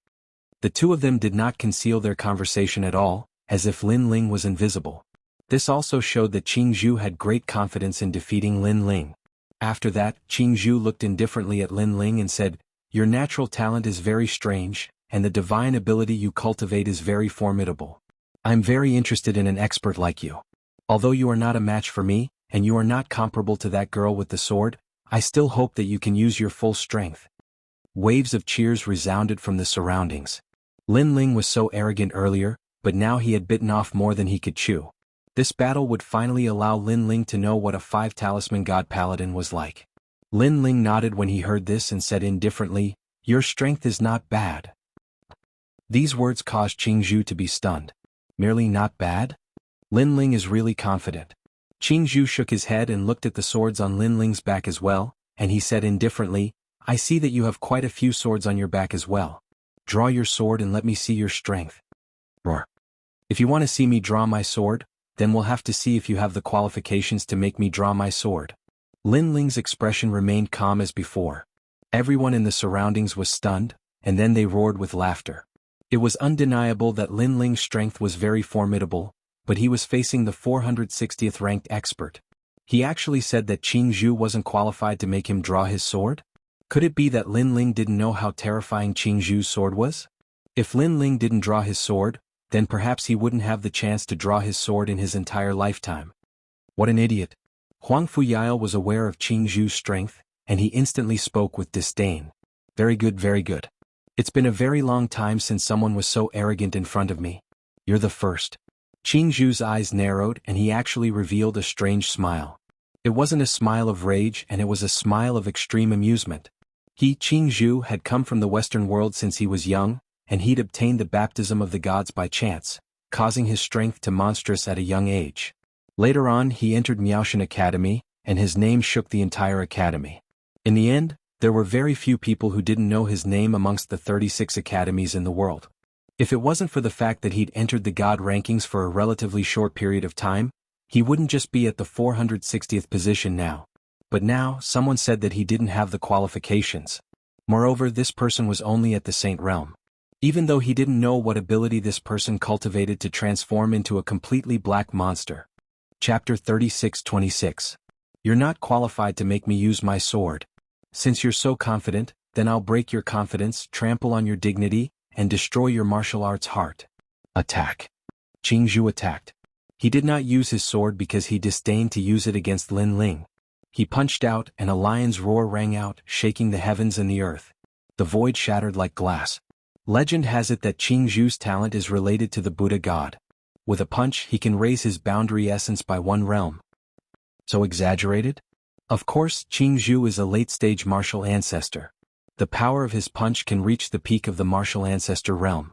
The two of them did not conceal their conversation at all, as if Lin Ling was invisible. This also showed that Jianghu had great confidence in defeating Lin Ling. After that, Jianghu looked indifferently at Lin Ling and said, "Your natural talent is very strange, and the divine ability you cultivate is very formidable. I'm very interested in an expert like you. Although you are not a match for me, and you are not comparable to that girl with the sword, I still hope that you can use your full strength." Waves of cheers resounded from the surroundings. Lin Ling was so arrogant earlier, but now he had bitten off more than he could chew. This battle would finally allow Lin Ling to know what a 5-talisman god paladin was like. Lin Ling nodded when he heard this and said indifferently, "Your strength is not bad." These words caused Jianghu to be stunned. Merely not bad? Lin Ling is really confident. Jianghu shook his head and looked at the swords on Lin Ling's back as well, and he said indifferently, "I see that you have quite a few swords on your back as well. Draw your sword and let me see your strength." Roar. "If you want to see me draw my sword, then we'll have to see if you have the qualifications to make me draw my sword." Lin Ling's expression remained calm as before. Everyone in the surroundings was stunned, and then they roared with laughter. It was undeniable that Lin Ling's strength was very formidable, but he was facing the 460th ranked expert. He actually said that Jianghu wasn't qualified to make him draw his sword? Could it be that Lin Ling didn't know how terrifying Jianghu's sword was? If Lin Ling didn't draw his sword, then perhaps he wouldn't have the chance to draw his sword in his entire lifetime. What an idiot. Huang Fuyail was aware of Jianghu's strength, and he instantly spoke with disdain. "Very good, very good. It's been a very long time since someone was so arrogant in front of me. You're the first." Jianghu's eyes narrowed and he actually revealed a strange smile. It wasn't a smile of rage, and it was a smile of extreme amusement. Jianghu had come from the Western world since he was young, and he'd obtained the baptism of the gods by chance, causing his strength to monstrous at a young age. Later on he entered Miaoshan Academy, and his name shook the entire academy. In the end, there were very few people who didn't know his name amongst the 36 academies in the world. If it wasn't for the fact that he'd entered the god rankings for a relatively short period of time, he wouldn't just be at the 460th position now. But now, someone said that he didn't have the qualifications. Moreover, this person was only at the Saint Realm. Even though he didn't know what ability this person cultivated to transform into a completely black monster. Chapter 36:26. "You're not qualified to make me use my sword. Since you're so confident, then I'll break your confidence, trample on your dignity, and destroy your martial arts heart." Attack. Jianghu attacked. He did not use his sword because he disdained to use it against Lin Ling. He punched out and a lion's roar rang out, shaking the heavens and the earth. The void shattered like glass. Legend has it that Jianghu's talent is related to the Buddha god. With a punch he can raise his boundary essence by 1 realm. So exaggerated? Of course, Jianghu is a late-stage martial ancestor. The power of his punch can reach the peak of the martial ancestor realm.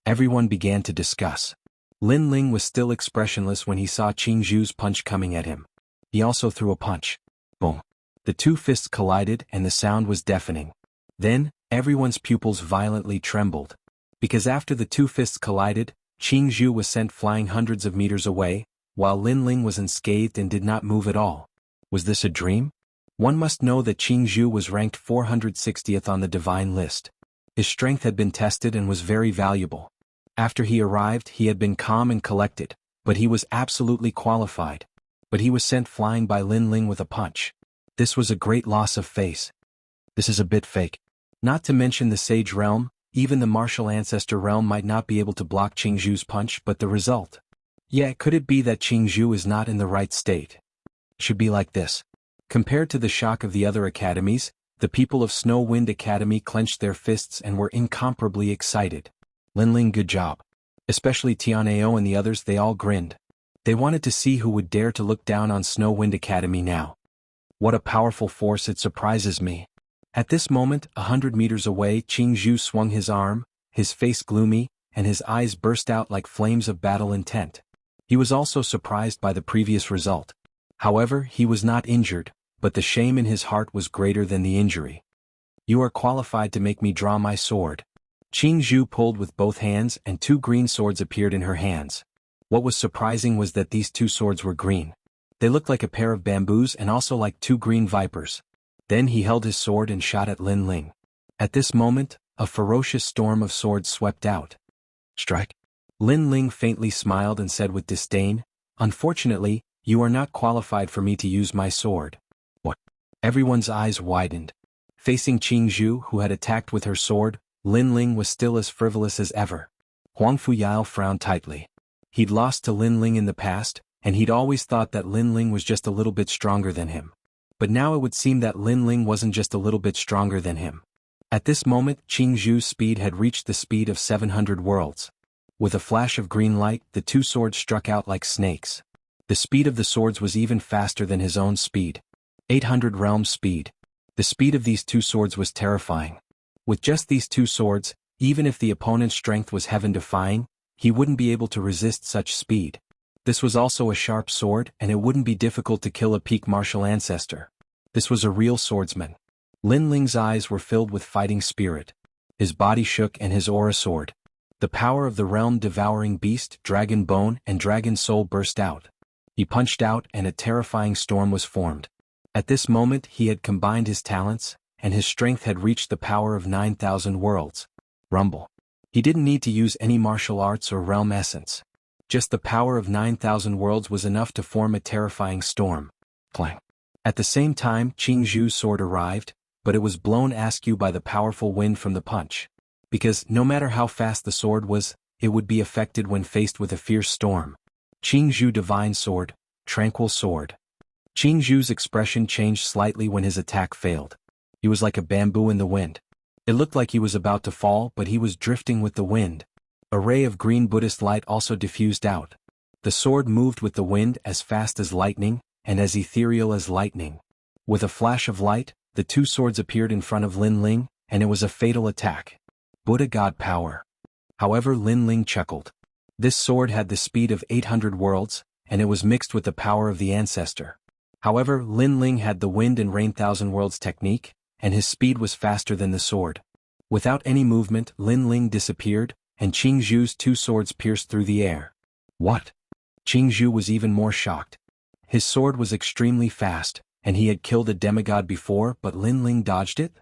Everyone began to discuss. Lin Ling was still expressionless when he saw Jianghu's punch coming at him. He also threw a punch. Boom. The two fists collided and the sound was deafening. Then, everyone's pupils violently trembled. Because after the two fists collided, Jianghu was sent flying hundreds of meters away, while Lin Ling was unscathed and did not move at all. Was this a dream? One must know that Jianghu was ranked 460th on the divine list. His strength had been tested and was very valuable. After he arrived he had been calm and collected, but he was absolutely qualified. But he was sent flying by Lin Ling with a punch. This was a great loss of face. This is a bit fake. Not to mention the Sage realm, even the martial ancestor realm might not be able to block Jianghu's punch, but the result. Yeah, could it be that Jianghu is not in the right state? Should be like this. Compared to the shock of the other academies, the people of Snow Wind Academy clenched their fists and were incomparably excited. Lin Ling, good job. Especially Tianao and the others, they all grinned. They wanted to see who would dare to look down on Snow Wind Academy now. What a powerful force, it surprises me. At this moment, 100 meters away, Jianghu swung his arm, his face gloomy, and his eyes burst out like flames of battle intent. He was also surprised by the previous result. However, he was not injured, but the shame in his heart was greater than the injury. You are qualified to make me draw my sword. Jianghu pulled with both hands and 2 green swords appeared in her hands. What was surprising was that these 2 swords were green. They looked like a pair of bamboos and also like 2 green vipers. Then he held his sword and shot at Lin Ling. At this moment, a ferocious storm of swords swept out. Strike. Lin Ling faintly smiled and said with disdain, "Unfortunately, you are not qualified for me to use my sword." What? Everyone's eyes widened. Facing Jianghu, who had attacked with her sword, Lin Ling was still as frivolous as ever. Huang Fuyao frowned tightly. He'd lost to Lin Ling in the past, and he'd always thought that Lin Ling was just a little bit stronger than him. But now it would seem that Lin Ling wasn't just a little bit stronger than him. At this moment, Jianghu's speed had reached the speed of 700 worlds. With a flash of green light, the 2 swords struck out like snakes. The speed of the swords was even faster than his own speed. 800 realm speed. The speed of these 2 swords was terrifying. With just these 2 swords, even if the opponent's strength was heaven-defying, he wouldn't be able to resist such speed. This was also a sharp sword, and it wouldn't be difficult to kill a peak martial ancestor. This was a real swordsman. Lin Ling's eyes were filled with fighting spirit. His body shook and his aura soared. The power of the realm-devouring beast, Dragon Bone, and Dragon Soul burst out. He punched out and a terrifying storm was formed. At this moment he had combined his talents, and his strength had reached the power of 9,000 worlds. Rumble. He didn't need to use any martial arts or realm essence. Just the power of 9,000 worlds was enough to form a terrifying storm. Clang. At the same time, Jianghu's sword arrived, but it was blown askew by the powerful wind from the punch. Because, no matter how fast the sword was, it would be affected when faced with a fierce storm. Jianghu Divine Sword, Tranquil Sword. Jianghu's expression changed slightly when his attack failed. He was like a bamboo in the wind. It looked like he was about to fall, but he was drifting with the wind. A ray of green Buddhist light also diffused out. The sword moved with the wind as fast as lightning, and as ethereal as lightning. With a flash of light, the 2 swords appeared in front of Lin Ling, and it was a fatal attack. Buddha God Power. However, Lin Ling chuckled. This sword had the speed of 800 worlds, and it was mixed with the power of the ancestor. However, Lin Ling had the wind and rain 1,000 worlds technique, and his speed was faster than the sword. Without any movement, Lin Ling disappeared, and Jianghu's 2 swords pierced through the air. What? Jianghu was even more shocked. His sword was extremely fast, and he had killed a demigod before, but Lin Ling dodged it?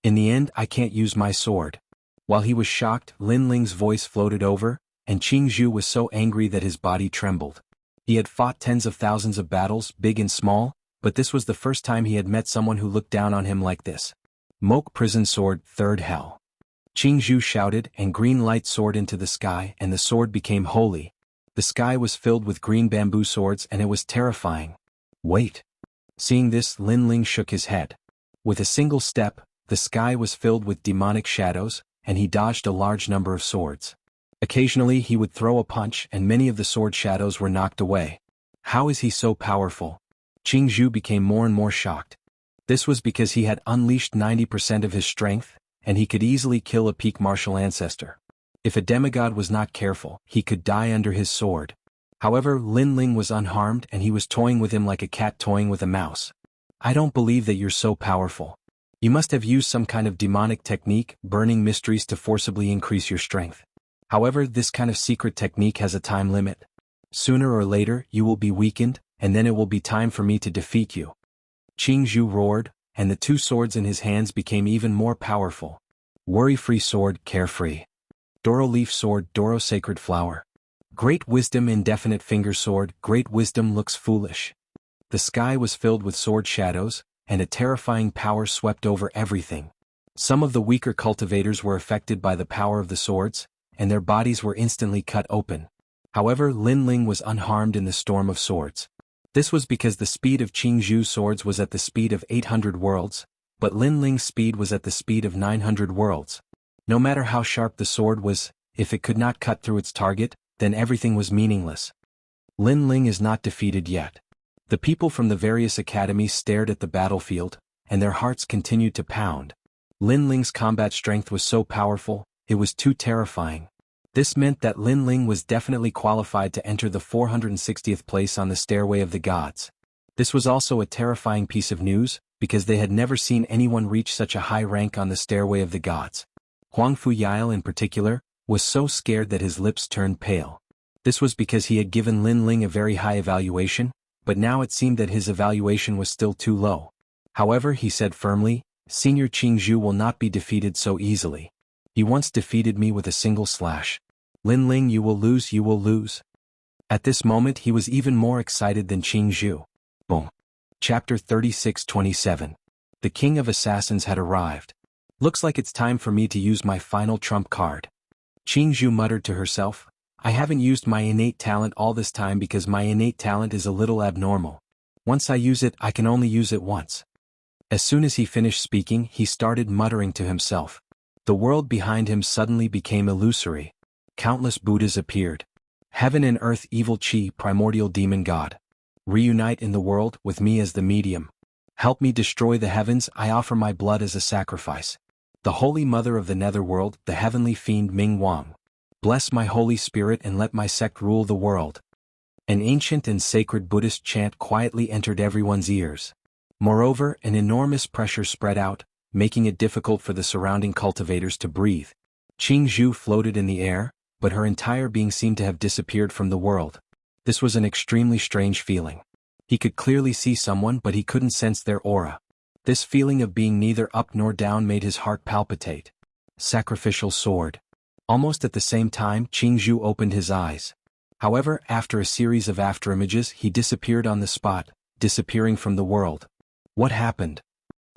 In the end, I can't use my sword. While he was shocked, Lin Ling's voice floated over, and Jianghu was so angry that his body trembled. He had fought tens of thousands of battles, big and small, but this was the first time he had met someone who looked down on him like this. Moke Prison Sword, Third Hell. Jianghu shouted, and green light soared into the sky, and the sword became holy. The sky was filled with green bamboo swords, and it was terrifying. Wait. Seeing this, Lin Ling shook his head. With a single step, the sky was filled with demonic shadows, and he dodged a large number of swords. Occasionally he would throw a punch, and many of the sword shadows were knocked away. How is he so powerful? Jianghu became more and more shocked. This was because he had unleashed 90% of his strength, and he could easily kill a peak martial ancestor. If a demigod was not careful, he could die under his sword. However, Lin Ling was unharmed and he was toying with him like a cat toying with a mouse. I don't believe that you're so powerful. You must have used some kind of demonic technique, burning mysteries to forcibly increase your strength. However, this kind of secret technique has a time limit. Sooner or later, you will be weakened, and then it will be time for me to defeat you. Jianghu roared, and the 2 swords in his hands became even more powerful. Worry-free sword, carefree. Doro leaf sword, Doro sacred flower. Great wisdom indefinite finger sword, great wisdom looks foolish. The sky was filled with sword shadows, and a terrifying power swept over everything. Some of the weaker cultivators were affected by the power of the swords, and their bodies were instantly cut open. However, Lin Ling was unharmed in the storm of swords. This was because the speed of Jianghu's swords was at the speed of 800 worlds, but Lin Ling's speed was at the speed of 900 worlds. No matter how sharp the sword was, if it could not cut through its target, then everything was meaningless. Lin Ling is not defeated yet. The people from the various academies stared at the battlefield, and their hearts continued to pound. Lin Ling's combat strength was so powerful, it was too terrifying. This meant that Lin Ling was definitely qualified to enter the 460th place on the Stairway of the Gods. This was also a terrifying piece of news, because they had never seen anyone reach such a high rank on the Stairway of the Gods. Huang Fuyail in particular, was so scared that his lips turned pale. This was because he had given Lin Ling a very high evaluation, but now it seemed that his evaluation was still too low. However, he said firmly, Senior Qingzhu will not be defeated so easily. He once defeated me with a single slash. Lin Ling, you will lose, you will lose. At this moment he was even more excited than Qingzhu. Boom. Chapter 36-27. The King of Assassins had arrived. Looks like it's time for me to use my final trump card. Qingzhu muttered to herself, I haven't used my innate talent all this time because my innate talent is a little abnormal. Once I use it, I can only use it once. As soon as he finished speaking, he started muttering to himself. The world behind him suddenly became illusory. Countless Buddhas appeared. Heaven and earth, evil Qi, primordial demon god. Reunite in the world with me as the medium. Help me destroy the heavens, I offer my blood as a sacrifice. The Holy Mother of the Netherworld, the heavenly fiend Ming Wang. Bless my Holy Spirit and let my sect rule the world. An ancient and sacred Buddhist chant quietly entered everyone's ears. Moreover, an enormous pressure spread out, making it difficult for the surrounding cultivators to breathe. Qingzhu floated in the air, but her entire being seemed to have disappeared from the world. This was an extremely strange feeling. He could clearly see someone, but he couldn't sense their aura. This feeling of being neither up nor down made his heart palpitate. Sacrificial sword. Almost at the same time, Qingzhu opened his eyes. However, after a series of afterimages, he disappeared on the spot, disappearing from the world. What happened?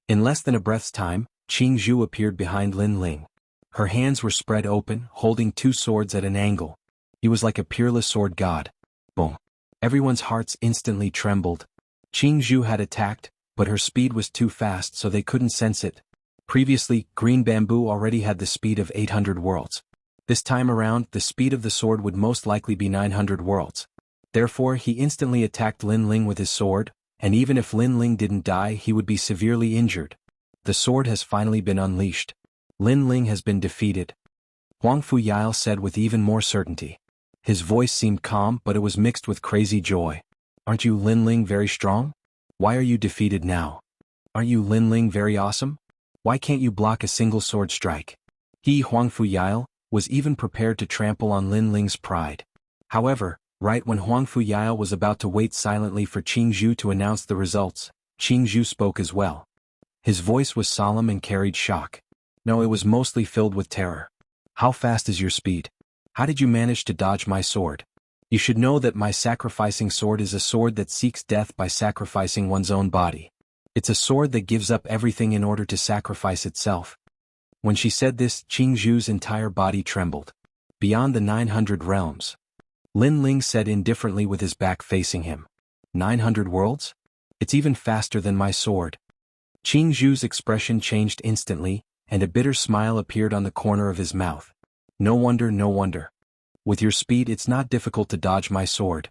In less than a breath's time, Qingzhu appeared behind Lin Ling. Her hands were spread open, holding two swords at an angle. He was like a peerless sword god. Boom. Everyone's hearts instantly trembled. Qingzhu had attacked, but her speed was too fast so they couldn't sense it. Previously, green bamboo already had the speed of 800 worlds. This time around, the speed of the sword would most likely be 900 worlds. Therefore, he instantly attacked Lin Ling with his sword, and even if Lin Ling didn't die, he would be severely injured. The sword has finally been unleashed. Lin Ling has been defeated. Huang Fuyail said with even more certainty. His voice seemed calm, but it was mixed with crazy joy. Aren't you Lin Ling very strong? Why are you defeated now? Aren't you Lin Ling very awesome? Why can't you block a single sword strike? He, Huang Fuyail, was even prepared to trample on Lin Ling's pride. However, right when Huang Fuyail was about to wait silently for Qingzhu to announce the results, Qingzhu spoke as well. His voice was solemn and carried shock. No, it was mostly filled with terror. How fast is your speed? How did you manage to dodge my sword? You should know that my sacrificing sword is a sword that seeks death by sacrificing one's own body. It's a sword that gives up everything in order to sacrifice itself. When she said this, Qingzhu's entire body trembled. Beyond the 900 realms. Lin Ling said indifferently with his back facing him. 900 worlds? It's even faster than my sword. Qingzhu's expression changed instantly, and a bitter smile appeared on the corner of his mouth. No wonder, no wonder. With your speed, it's not difficult to dodge my sword.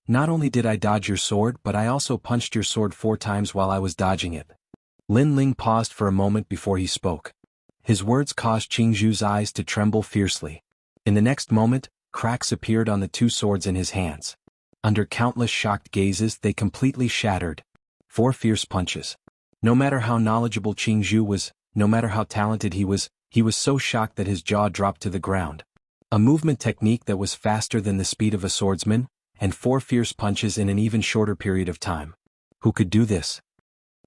Not only did I dodge your sword, but I also punched your sword 4 times while I was dodging it. Lin Ling paused for a moment before he spoke. His words caused Qingzhu's eyes to tremble fiercely. In the next moment, cracks appeared on the 2 swords in his hands. Under countless shocked gazes, they completely shattered. 4 fierce punches. No matter how knowledgeable Qingzhu was, no matter how talented he was so shocked that his jaw dropped to the ground. A movement technique that was faster than the speed of a swordsman, and 4 fierce punches in an even shorter period of time. Who could do this?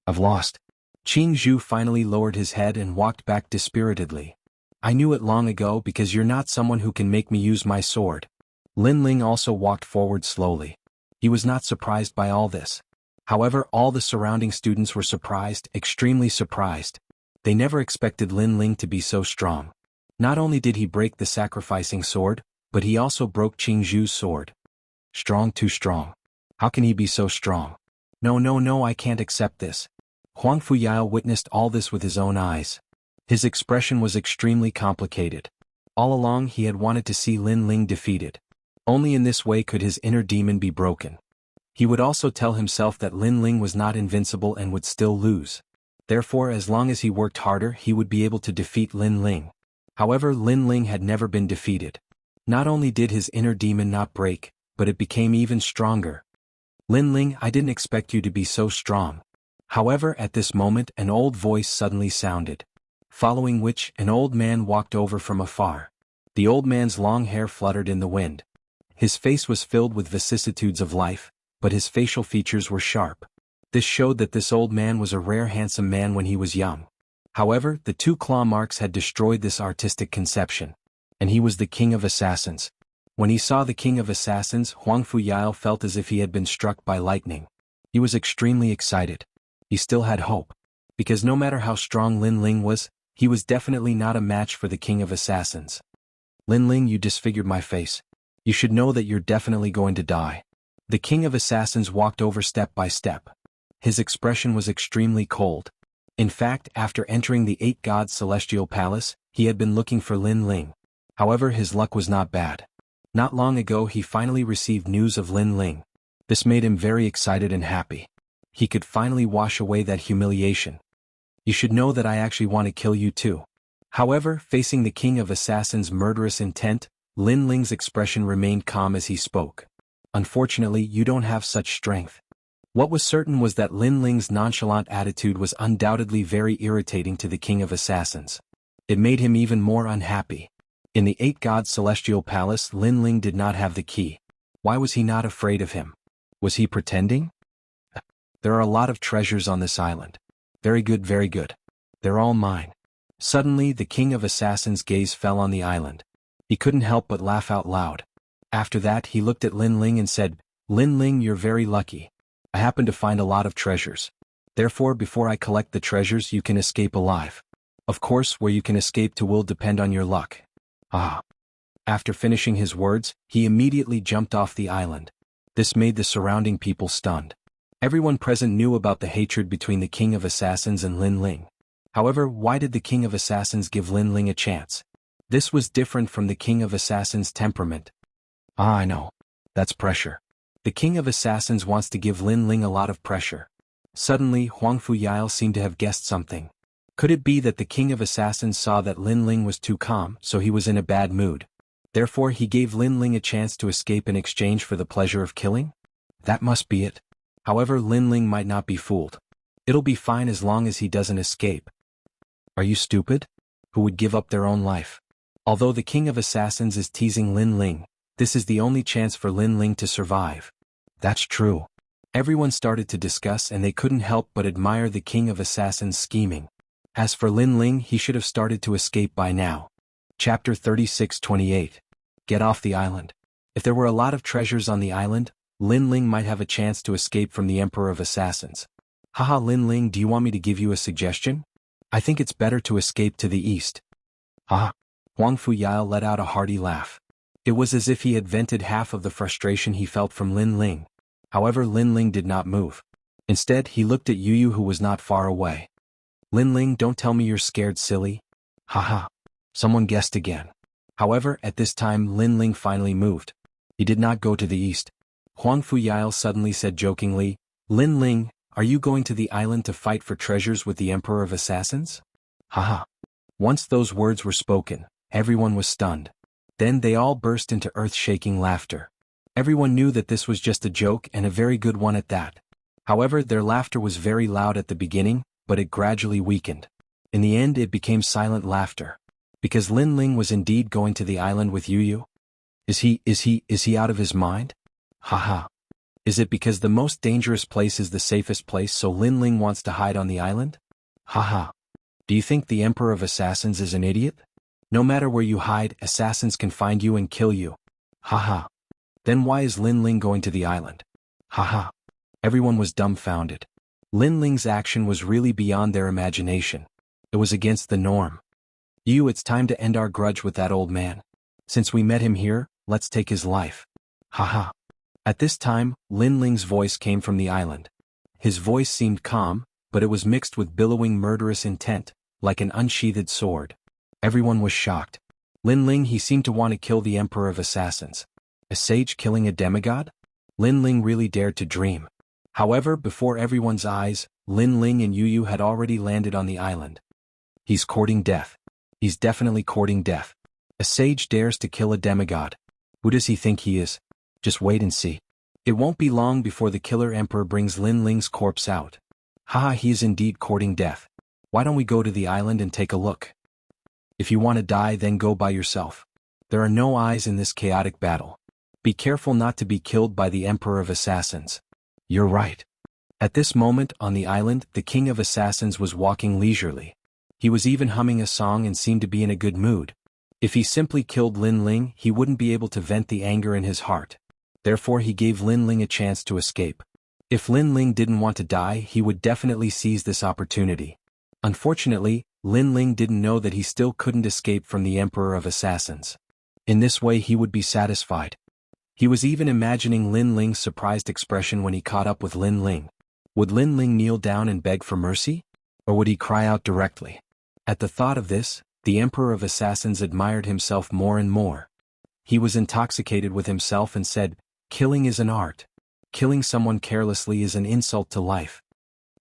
I've lost. Qingzhu finally lowered his head and walked back dispiritedly. I knew it long ago because you're not someone who can make me use my sword. Lin Ling also walked forward slowly. He was not surprised by all this. However, all the surrounding students were surprised, extremely surprised. They never expected Lin Ling to be so strong. Not only did he break the sacrificing sword, but he also broke Qingzhu's sword. Strong, too strong. How can he be so strong? No, I can't accept this. Huang Fuyail witnessed all this with his own eyes. His expression was extremely complicated. All along he had wanted to see Lin Ling defeated. Only in this way could his inner demon be broken. He would also tell himself that Lin Ling was not invincible and would still lose. Therefore, as long as he worked harder, he would be able to defeat Lin Ling. However, Lin Ling had never been defeated. Not only did his inner demon not break, but it became even stronger. Lin Ling, I didn't expect you to be so strong. However, at this moment an old voice suddenly sounded. Following which, an old man walked over from afar. The old man's long hair fluttered in the wind. His face was filled with vicissitudes of life, but his facial features were sharp. This showed that this old man was a rare handsome man when he was young. However, the 2 claw marks had destroyed this artistic conception. And he was the king of assassins. When he saw the king of assassins, Huang Fuyao felt as if he had been struck by lightning. He was extremely excited. He still had hope. Because no matter how strong Lin Ling was, he was definitely not a match for the king of assassins. Lin Ling, you disfigured my face. You should know that you're definitely going to die. The king of assassins walked over step by step. His expression was extremely cold. In fact, after entering the 8 gods' celestial palace, he had been looking for Lin Ling. However, his luck was not bad. Not long ago he finally received news of Lin Ling. This made him very excited and happy. He could finally wash away that humiliation. You should know that I actually want to kill you too. However, facing the king of assassins' murderous intent, Lin Ling's expression remained calm as he spoke. Unfortunately, you don't have such strength. What was certain was that Lin Ling's nonchalant attitude was undoubtedly very irritating to the king of assassins. It made him even more unhappy. In the 8 gods' celestial palace, Lin Ling did not have the key. Why was he not afraid of him? Was he pretending? There are a lot of treasures on this island. Very good, very good. They're all mine. Suddenly, the king of assassins' gaze fell on the island. He couldn't help but laugh out loud. After that, he looked at Lin Ling and said, Lin Ling, you're very lucky. I happen to find a lot of treasures. Therefore, before I collect the treasures, you can escape alive. Of course, where you can escape to will depend on your luck. Ah. After finishing his words, he immediately jumped off the island. This made the surrounding people stunned. Everyone present knew about the hatred between the king of assassins and Lin Ling. However, why did the king of assassins give Lin Ling a chance? This was different from the king of assassins' temperament. Ah, I know. That's pressure. The king of assassins wants to give Lin Ling a lot of pressure. Suddenly, Huang Fuyao seemed to have guessed something. Could it be that the king of assassins saw that Lin Ling was too calm, so he was in a bad mood? Therefore he gave Lin Ling a chance to escape in exchange for the pleasure of killing? That must be it. However, Lin Ling might not be fooled. It'll be fine as long as he doesn't escape. Are you stupid? Who would give up their own life? Although the king of assassins is teasing Lin Ling, this is the only chance for Lin Ling to survive. That's true. Everyone started to discuss and they couldn't help but admire the king of assassins' scheming. As for Lin Ling, he should have started to escape by now. Chapter 36-28. Get off the island. If there were a lot of treasures on the island, Lin Ling might have a chance to escape from the Emperor of Assassins. Haha, Lin Ling, do you want me to give you a suggestion? I think it's better to escape to the east. Haha. Huang Fuyao let out a hearty laugh. It was as if he had vented half of the frustration he felt from Lin Ling. However, Lin Ling did not move. Instead, he looked at Yu who was not far away. Lin Ling, don't tell me you're scared, silly. Haha. Someone guessed again. However, at this time Lin Ling finally moved. He did not go to the east. Huang Fuyao suddenly said jokingly, Lin Ling, are you going to the island to fight for treasures with the Emperor of Assassins? Haha. Once those words were spoken, everyone was stunned. Then they all burst into earth-shaking laughter. Everyone knew that this was just a joke and a very good one at that. However, their laughter was very loud at the beginning, but it gradually weakened. In the end, it became silent laughter. Because Lin Ling was indeed going to the island with Yu. Is he out of his mind? Haha. Is it because the most dangerous place is the safest place so Lin Ling wants to hide on the island? Haha. Do you think the Emperor of Assassins is an idiot? No matter where you hide, assassins can find you and kill you. Haha. Then why is Lin Ling going to the island? Haha. Everyone was dumbfounded. Lin Ling's action was really beyond their imagination. It was against the norm. Yu, it's time to end our grudge with that old man. Since we met him here, let's take his life. Haha. At this time, Lin Ling's voice came from the island. His voice seemed calm, but it was mixed with billowing murderous intent, like an unsheathed sword. Everyone was shocked. Lin Ling, he seemed to want to kill the Emperor of Assassins. A sage killing a demigod? Lin Ling really dared to dream. However, before everyone's eyes, Lin Ling and Yu Yu had already landed on the island. He's courting death. He's definitely courting death. A sage dares to kill a demigod. Who does he think he is? Just wait and see. It won't be long before the killer emperor brings Lin Ling's corpse out. Haha, he is indeed courting death. Why don't we go to the island and take a look? If you want to die, then go by yourself. There are no eyes in this chaotic battle. Be careful not to be killed by the Emperor of Assassins. You're right. At this moment, on the island, the King of Assassins was walking leisurely. He was even humming a song and seemed to be in a good mood. If he simply killed Lin Ling, he wouldn't be able to vent the anger in his heart. Therefore he gave Lin Ling a chance to escape. If Lin Ling didn't want to die, he would definitely seize this opportunity. Unfortunately, Lin Ling didn't know that he still couldn't escape from the Emperor of Assassins. In this way he would be satisfied. He was even imagining Lin Ling's surprised expression when he caught up with Lin Ling. Would Lin Ling kneel down and beg for mercy? Or would he cry out directly? At the thought of this, the Emperor of Assassins admired himself more and more. He was intoxicated with himself and said, "Killing is an art. Killing someone carelessly is an insult to life."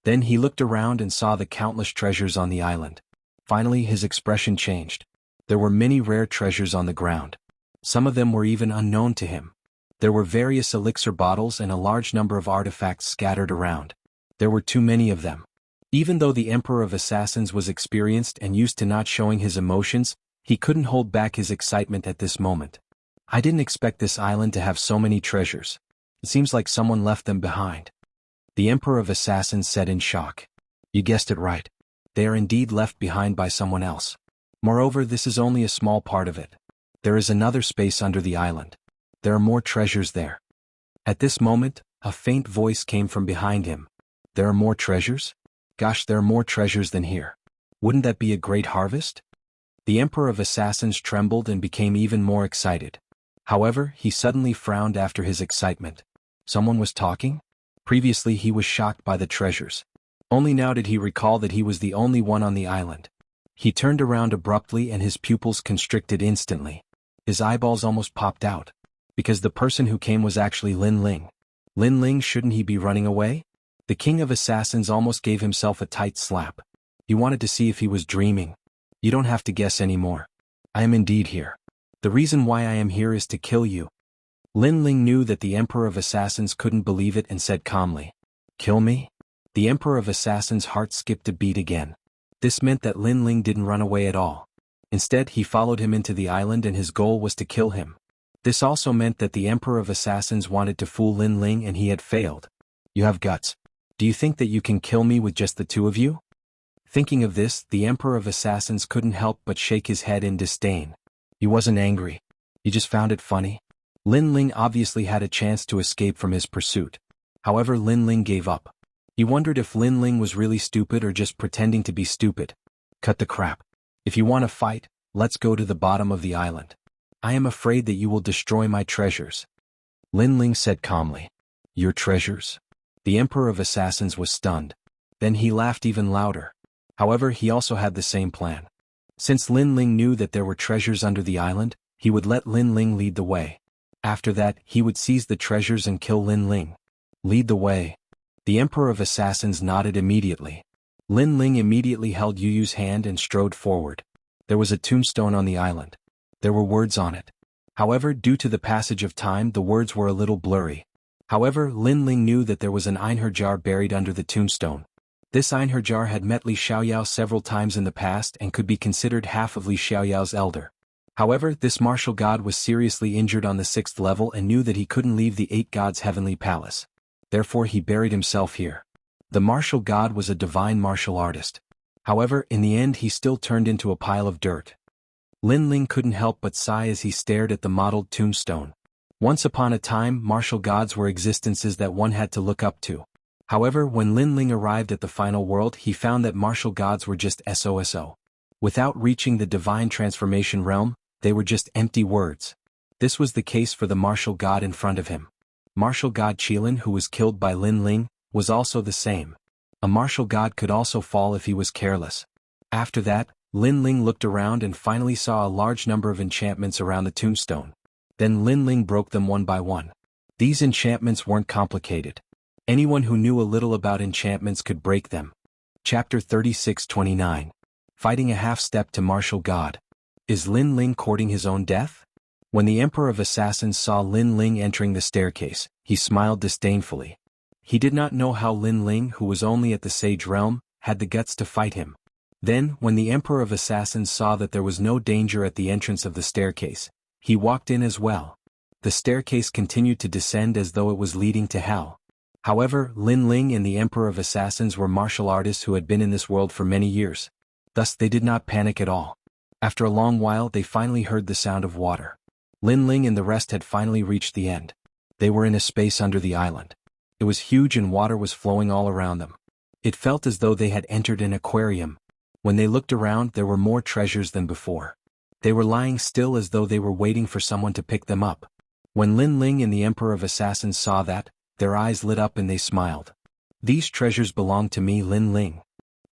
Then he looked around and saw the countless treasures on the island. Finally his expression changed. There were many rare treasures on the ground. Some of them were even unknown to him. There were various elixir bottles and a large number of artifacts scattered around. There were too many of them. Even though the Emperor of Assassins was experienced and used to not showing his emotions, he couldn't hold back his excitement at this moment. I didn't expect this island to have so many treasures. It seems like someone left them behind. The Emperor of Assassins said in shock. You guessed it right. They are indeed left behind by someone else. Moreover, this is only a small part of it. There is another space under the island. There are more treasures there. At this moment, a faint voice came from behind him. There are more treasures? Gosh, there are more treasures than here. Wouldn't that be a great harvest? The Emperor of Assassins trembled and became even more excited. However, he suddenly frowned after his excitement. Someone was talking? Previously he was shocked by the treasures. Only now did he recall that he was the only one on the island. He turned around abruptly and his pupils constricted instantly. His eyeballs almost popped out. Because the person who came was actually Lin Ling. Lin Ling, shouldn't he be running away? The King of Assassins almost gave himself a tight slap. He wanted to see if he was dreaming. You don't have to guess anymore. I am indeed here. The reason why I am here is to kill you. Lin Ling knew that the Emperor of Assassins couldn't believe it and said calmly, "Kill me?" The Emperor of Assassins' heart skipped a beat again. This meant that Lin Ling didn't run away at all. Instead, he followed him into the island and his goal was to kill him. This also meant that the Emperor of Assassins wanted to fool Lin Ling and he had failed. You have guts. Do you think that you can kill me with just the two of you? Thinking of this, the Emperor of Assassins couldn't help but shake his head in disdain. He wasn't angry. He just found it funny. Lin Ling obviously had a chance to escape from his pursuit. However, Lin Ling gave up. He wondered if Lin Ling was really stupid or just pretending to be stupid. Cut the crap. If you want to fight, let's go to the bottom of the island. I am afraid that you will destroy my treasures. Lin Ling said calmly. Your treasures? The Emperor of Assassins was stunned. Then he laughed even louder. However, he also had the same plan. Since Lin Ling knew that there were treasures under the island, he would let Lin Ling lead the way. After that, he would seize the treasures and kill Lin Ling. Lead the way. The Emperor of Assassins nodded immediately. Lin Ling immediately held Yu Yu's hand and strode forward. There was a tombstone on the island. There were words on it. However, due to the passage of time, the words were a little blurry. However, Lin Ling knew that there was an Einherjar buried under the tombstone. This Einherjar had met Li Xiaoyao several times in the past and could be considered half of Li Xiaoyao's elder. However, this martial god was seriously injured on the 6th level and knew that he couldn't leave the 8 gods' heavenly palace. Therefore he buried himself here. The martial god was a divine martial artist. However, in the end he still turned into a pile of dirt. Lin Ling couldn't help but sigh as he stared at the mottled tombstone. Once upon a time, martial gods were existences that one had to look up to. However, when Lin Ling arrived at the final world, he found that martial gods were just SOSO. Without reaching the divine transformation realm, they were just empty words. This was the case for the martial god in front of him. Martial god Qilin, who was killed by Lin Ling, was also the same. A martial god could also fall if he was careless. After that, Lin Ling looked around and finally saw a large number of enchantments around the tombstone. Then Lin Ling broke them one by one. These enchantments weren't complicated. Anyone who knew a little about enchantments could break them. Chapter 36-29. Fighting a half-step to martial god. Is Lin Ling courting his own death? When the Emperor of Assassins saw Lin Ling entering the staircase, he smiled disdainfully. He did not know how Lin Ling, who was only at the Sage Realm, had the guts to fight him. Then, when the Emperor of Assassins saw that there was no danger at the entrance of the staircase, he walked in as well. The staircase continued to descend as though it was leading to hell. However, Lin Ling and the Emperor of Assassins were martial artists who had been in this world for many years. Thus they did not panic at all. After a long while they finally heard the sound of water. Lin Ling and the rest had finally reached the end. They were in a space under the island. It was huge and water was flowing all around them. It felt as though they had entered an aquarium. When they looked around, there were more treasures than before. They were lying still as though they were waiting for someone to pick them up. When Lin Ling and the Emperor of Assassins saw that, their eyes lit up and they smiled. These treasures belong to me, Lin Ling.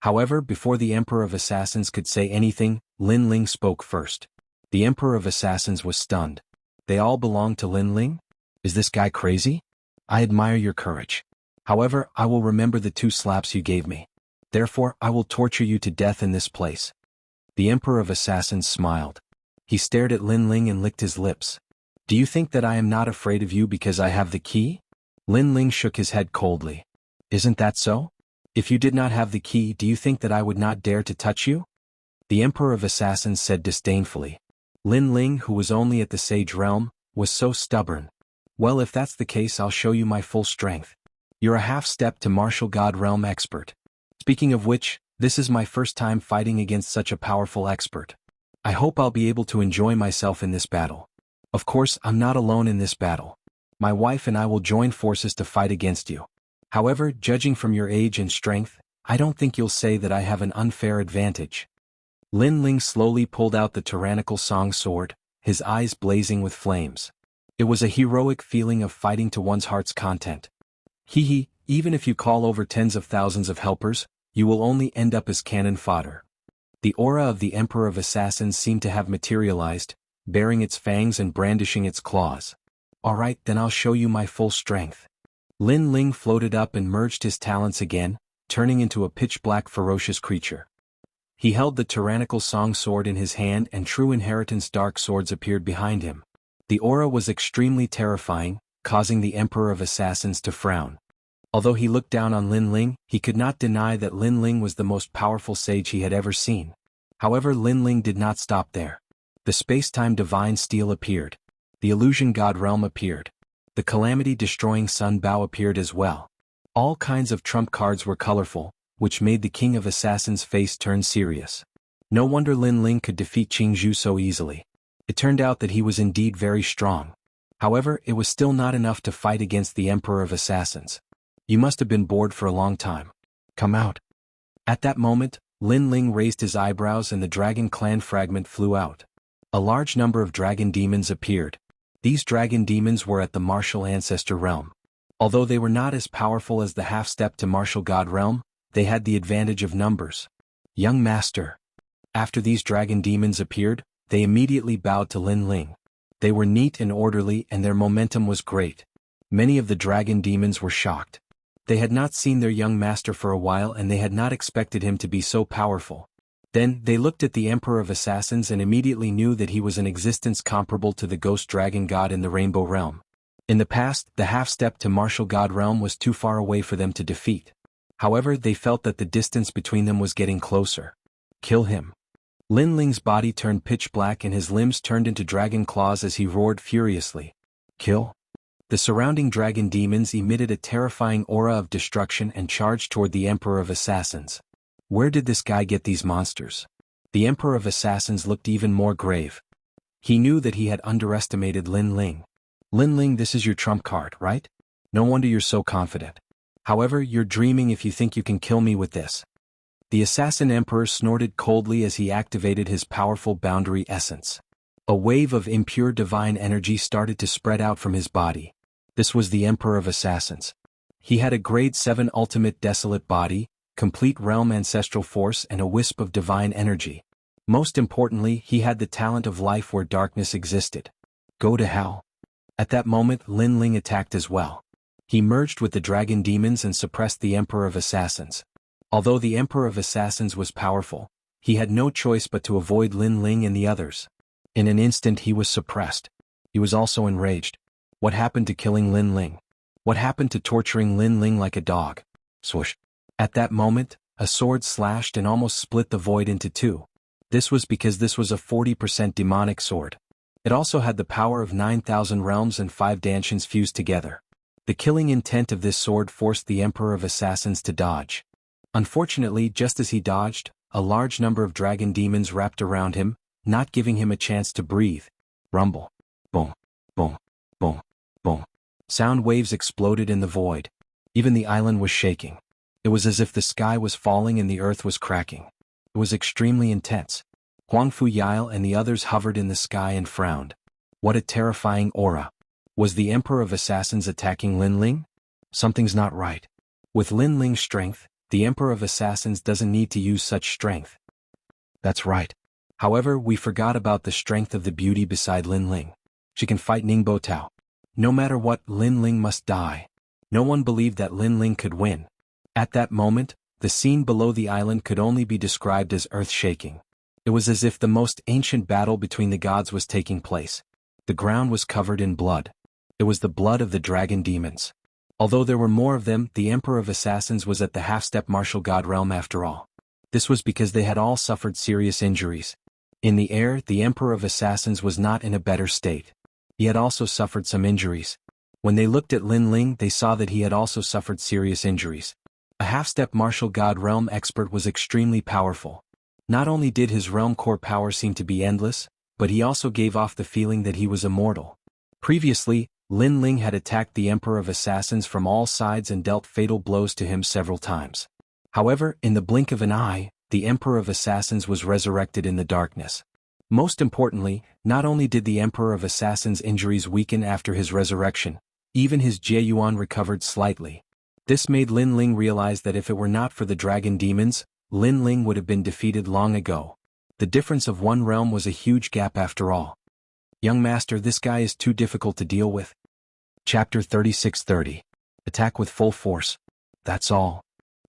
However, before the Emperor of Assassins could say anything, Lin Ling spoke first. The Emperor of Assassins was stunned. They all belong to Lin Ling? Is this guy crazy? I admire your courage. However, I will remember the 2 slaps you gave me. Therefore, I will torture you to death in this place. The Emperor of Assassins smiled. He stared at Lin Ling and licked his lips. Do you think that I am not afraid of you because I have the key? Lin Ling shook his head coldly. Isn't that so? If you did not have the key, do you think that I would not dare to touch you? The Emperor of Assassins said disdainfully. Lin Ling, who was only at the Sage Realm, was so stubborn. Well, if that's the case, I'll show you my full strength. You're a half-step to martial god realm expert. Speaking of which, this is my first time fighting against such a powerful expert. I hope I'll be able to enjoy myself in this battle. Of course, I'm not alone in this battle. My wife and I will join forces to fight against you. However, judging from your age and strength, I don't think you'll say that I have an unfair advantage. Lin Ling slowly pulled out the tyrannical song sword, his eyes blazing with flames. It was a heroic feeling of fighting to one's heart's content. Even if you call over tens of thousands of helpers, you will only end up as cannon fodder. The aura of the Emperor of Assassins seemed to have materialized, baring its fangs and brandishing its claws. Alright, then I'll show you my full strength. Lin Ling floated up and merged his talents again, turning into a pitch-black ferocious creature. He held the tyrannical song sword in his hand and True Inheritance dark swords appeared behind him. The aura was extremely terrifying, causing the Emperor of Assassins to frown. Although he looked down on Lin Ling, he could not deny that Lin Ling was the most powerful sage he had ever seen. However, Lin Ling did not stop there. The space-time divine steel appeared. The illusion god realm appeared. The calamity-destroying sun bow appeared as well. All kinds of trump cards were colorful, which made the King of Assassins' face turn serious. No wonder Lin Ling could defeat Jianghu so easily. It turned out that he was indeed very strong. However, it was still not enough to fight against the Emperor of Assassins. You must have been bored for a long time. Come out. At that moment, Lin Ling raised his eyebrows and the Dragon Clan fragment flew out. A large number of dragon demons appeared. These dragon demons were at the martial ancestor realm. Although they were not as powerful as the half-step to martial god realm, they had the advantage of numbers. Young master. After these dragon demons appeared, they immediately bowed to Lin Ling. They were neat and orderly and their momentum was great. Many of the dragon demons were shocked. They had not seen their young master for a while and they had not expected him to be so powerful. Then, they looked at the Emperor of Assassins and immediately knew that he was an existence comparable to the ghost dragon god in the Rainbow Realm. In the past, the half-step to martial god realm was too far away for them to defeat. However, they felt that the distance between them was getting closer. Kill him. Lin Ling's body turned pitch black and his limbs turned into dragon claws as he roared furiously. Kill. The surrounding dragon demons emitted a terrifying aura of destruction and charged toward the Emperor of Assassins. Where did this guy get these monsters? The Emperor of Assassins looked even more grave. He knew that he had underestimated Lin Ling. Lin Ling, this is your trump card, right? No wonder you're so confident. However, you're dreaming if you think you can kill me with this. The Assassin Emperor snorted coldly as he activated his powerful boundary essence. A wave of impure divine energy started to spread out from his body. This was the Emperor of Assassins. He had a grade 7 ultimate desolate body, complete realm ancestral force and a wisp of divine energy. Most importantly, he had the talent of life where darkness existed. Go to hell. At that moment Lin Ling attacked as well. He merged with the dragon demons and suppressed the Emperor of Assassins. Although the Emperor of Assassins was powerful, he had no choice but to avoid Lin Ling and the others. In an instant he was suppressed. He was also enraged. What happened to killing Lin Ling? What happened to torturing Lin Ling like a dog? Swoosh. At that moment, a sword slashed and almost split the void into two. This was because this was a 40% demonic sword. It also had the power of 9,000 realms and 5 danshians fused together. The killing intent of this sword forced the Emperor of Assassins to dodge. Unfortunately, just as he dodged, a large number of dragon demons wrapped around him, not giving him a chance to breathe. Rumble. Boom. Boom. Boom. Boom. Sound waves exploded in the void. Even the island was shaking. It was as if the sky was falling and the earth was cracking. It was extremely intense. Huangfu Yile and the others hovered in the sky and frowned. What a terrifying aura. Was the Emperor of Assassins attacking Lin Ling? Something's not right. With Lin Ling's strength, the Emperor of Assassins doesn't need to use such strength. That's right. However, we forgot about the strength of the beauty beside Lin Ling. She can fight Ningbo Tao. No matter what, Lin Ling must die. No one believed that Lin Ling could win. At that moment, the scene below the island could only be described as earth-shaking. It was as if the most ancient battle between the gods was taking place. The ground was covered in blood. It was the blood of the dragon demons. Although there were more of them, the Emperor of Assassins was at the half-step martial god realm after all. This was because they had all suffered serious injuries. In the air, the Emperor of Assassins was not in a better state. He had also suffered some injuries. When they looked at Lin Ling, they saw that he had also suffered serious injuries. A half-step martial god realm expert was extremely powerful. Not only did his realm core power seem to be endless, but he also gave off the feeling that he was immortal. Previously, Lin Ling had attacked the Emperor of Assassins from all sides and dealt fatal blows to him several times. However, in the blink of an eye, the Emperor of Assassins was resurrected in the darkness. Most importantly, not only did the Emperor of Assassins' injuries weaken after his resurrection, even his Jieyuan recovered slightly. This made Lin Ling realize that if it were not for the dragon demons, Lin Ling would have been defeated long ago. The difference of one realm was a huge gap after all. Young master, this guy is too difficult to deal with. Chapter 3630. Attack with full force. That's all.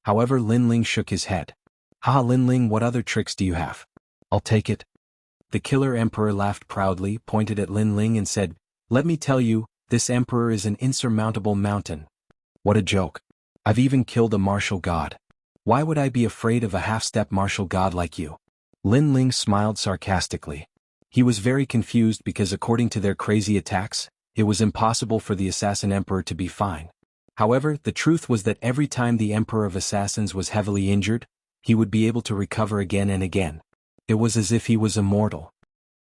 However, Lin Ling shook his head. Haha, Lin Ling, what other tricks do you have? I'll take it. The killer emperor laughed proudly, pointed at Lin Ling and said, "Let me tell you, this emperor is an insurmountable mountain." What a joke. I've even killed a martial god. Why would I be afraid of a half-step martial god like you? Lin Ling smiled sarcastically. He was very confused because according to their crazy attacks, it was impossible for the assassin emperor to be fine. However, the truth was that every time the Emperor of Assassins was heavily injured, he would be able to recover again and again. It was as if he was immortal.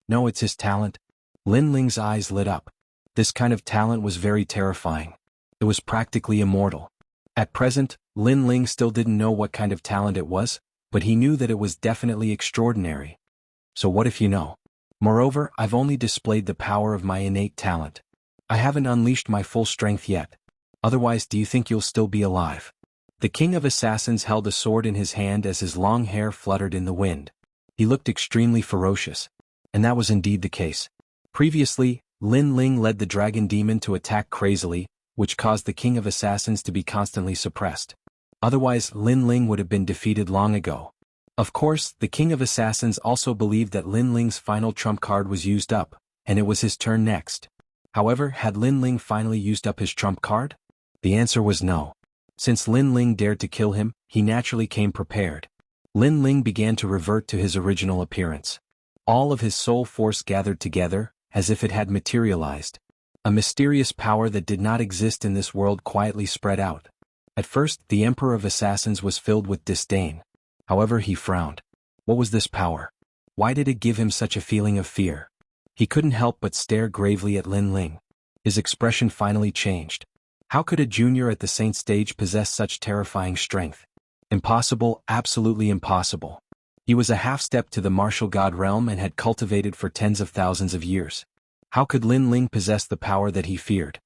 No, it's his talent. Lin Ling's eyes lit up. This kind of talent was very terrifying. It was practically immortal. At present, Lin Ling still didn't know what kind of talent it was, but he knew that it was definitely extraordinary. So what if you know? Moreover, I've only displayed the power of my innate talent. I haven't unleashed my full strength yet. Otherwise, do you think you'll still be alive? The King of Assassins held a sword in his hand as his long hair fluttered in the wind. He looked extremely ferocious. And that was indeed the case. Previously, Lin Ling led the dragon demon to attack crazily, which caused the King of Assassins to be constantly suppressed. Otherwise, Lin Ling would have been defeated long ago. Of course, the King of Assassins also believed that Lin Ling's final trump card was used up, and it was his turn next. However, had Lin Ling finally used up his trump card? The answer was no. Since Lin Ling dared to kill him, he naturally came prepared. Lin Ling began to revert to his original appearance. All of his soul force gathered together, as if it had materialized. A mysterious power that did not exist in this world quietly spread out. At first, the Emperor of Assassins was filled with disdain. However, he frowned. What was this power? Why did it give him such a feeling of fear? He couldn't help but stare gravely at Lin Ling. His expression finally changed. How could a junior at the Saint stage possess such terrifying strength? Impossible, absolutely impossible. He was a half-step to the martial god realm and had cultivated for tens of thousands of years. How could Lin Ling possess the power that he feared?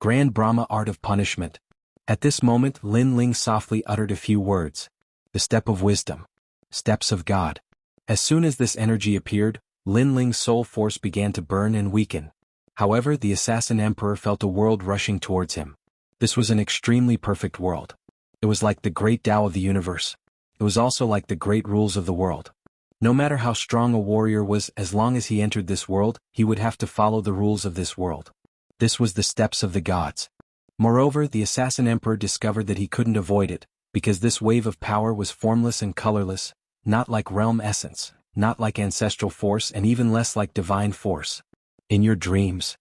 Grand Brahma Art of Punishment. At this moment, Lin Ling softly uttered a few words. The step of wisdom. Steps of God. As soon as this energy appeared, Lin Ling's soul force began to burn and weaken. However, the assassin emperor felt a world rushing towards him. This was an extremely perfect world. It was like the great Tao of the universe. It was also like the great rules of the world. No matter how strong a warrior was, as long as he entered this world, he would have to follow the rules of this world. This was the steps of the gods. Moreover, the assassin emperor discovered that he couldn't avoid it, because this wave of power was formless and colorless, not like realm essence, not like ancestral force, and even less like divine force. In your dreams,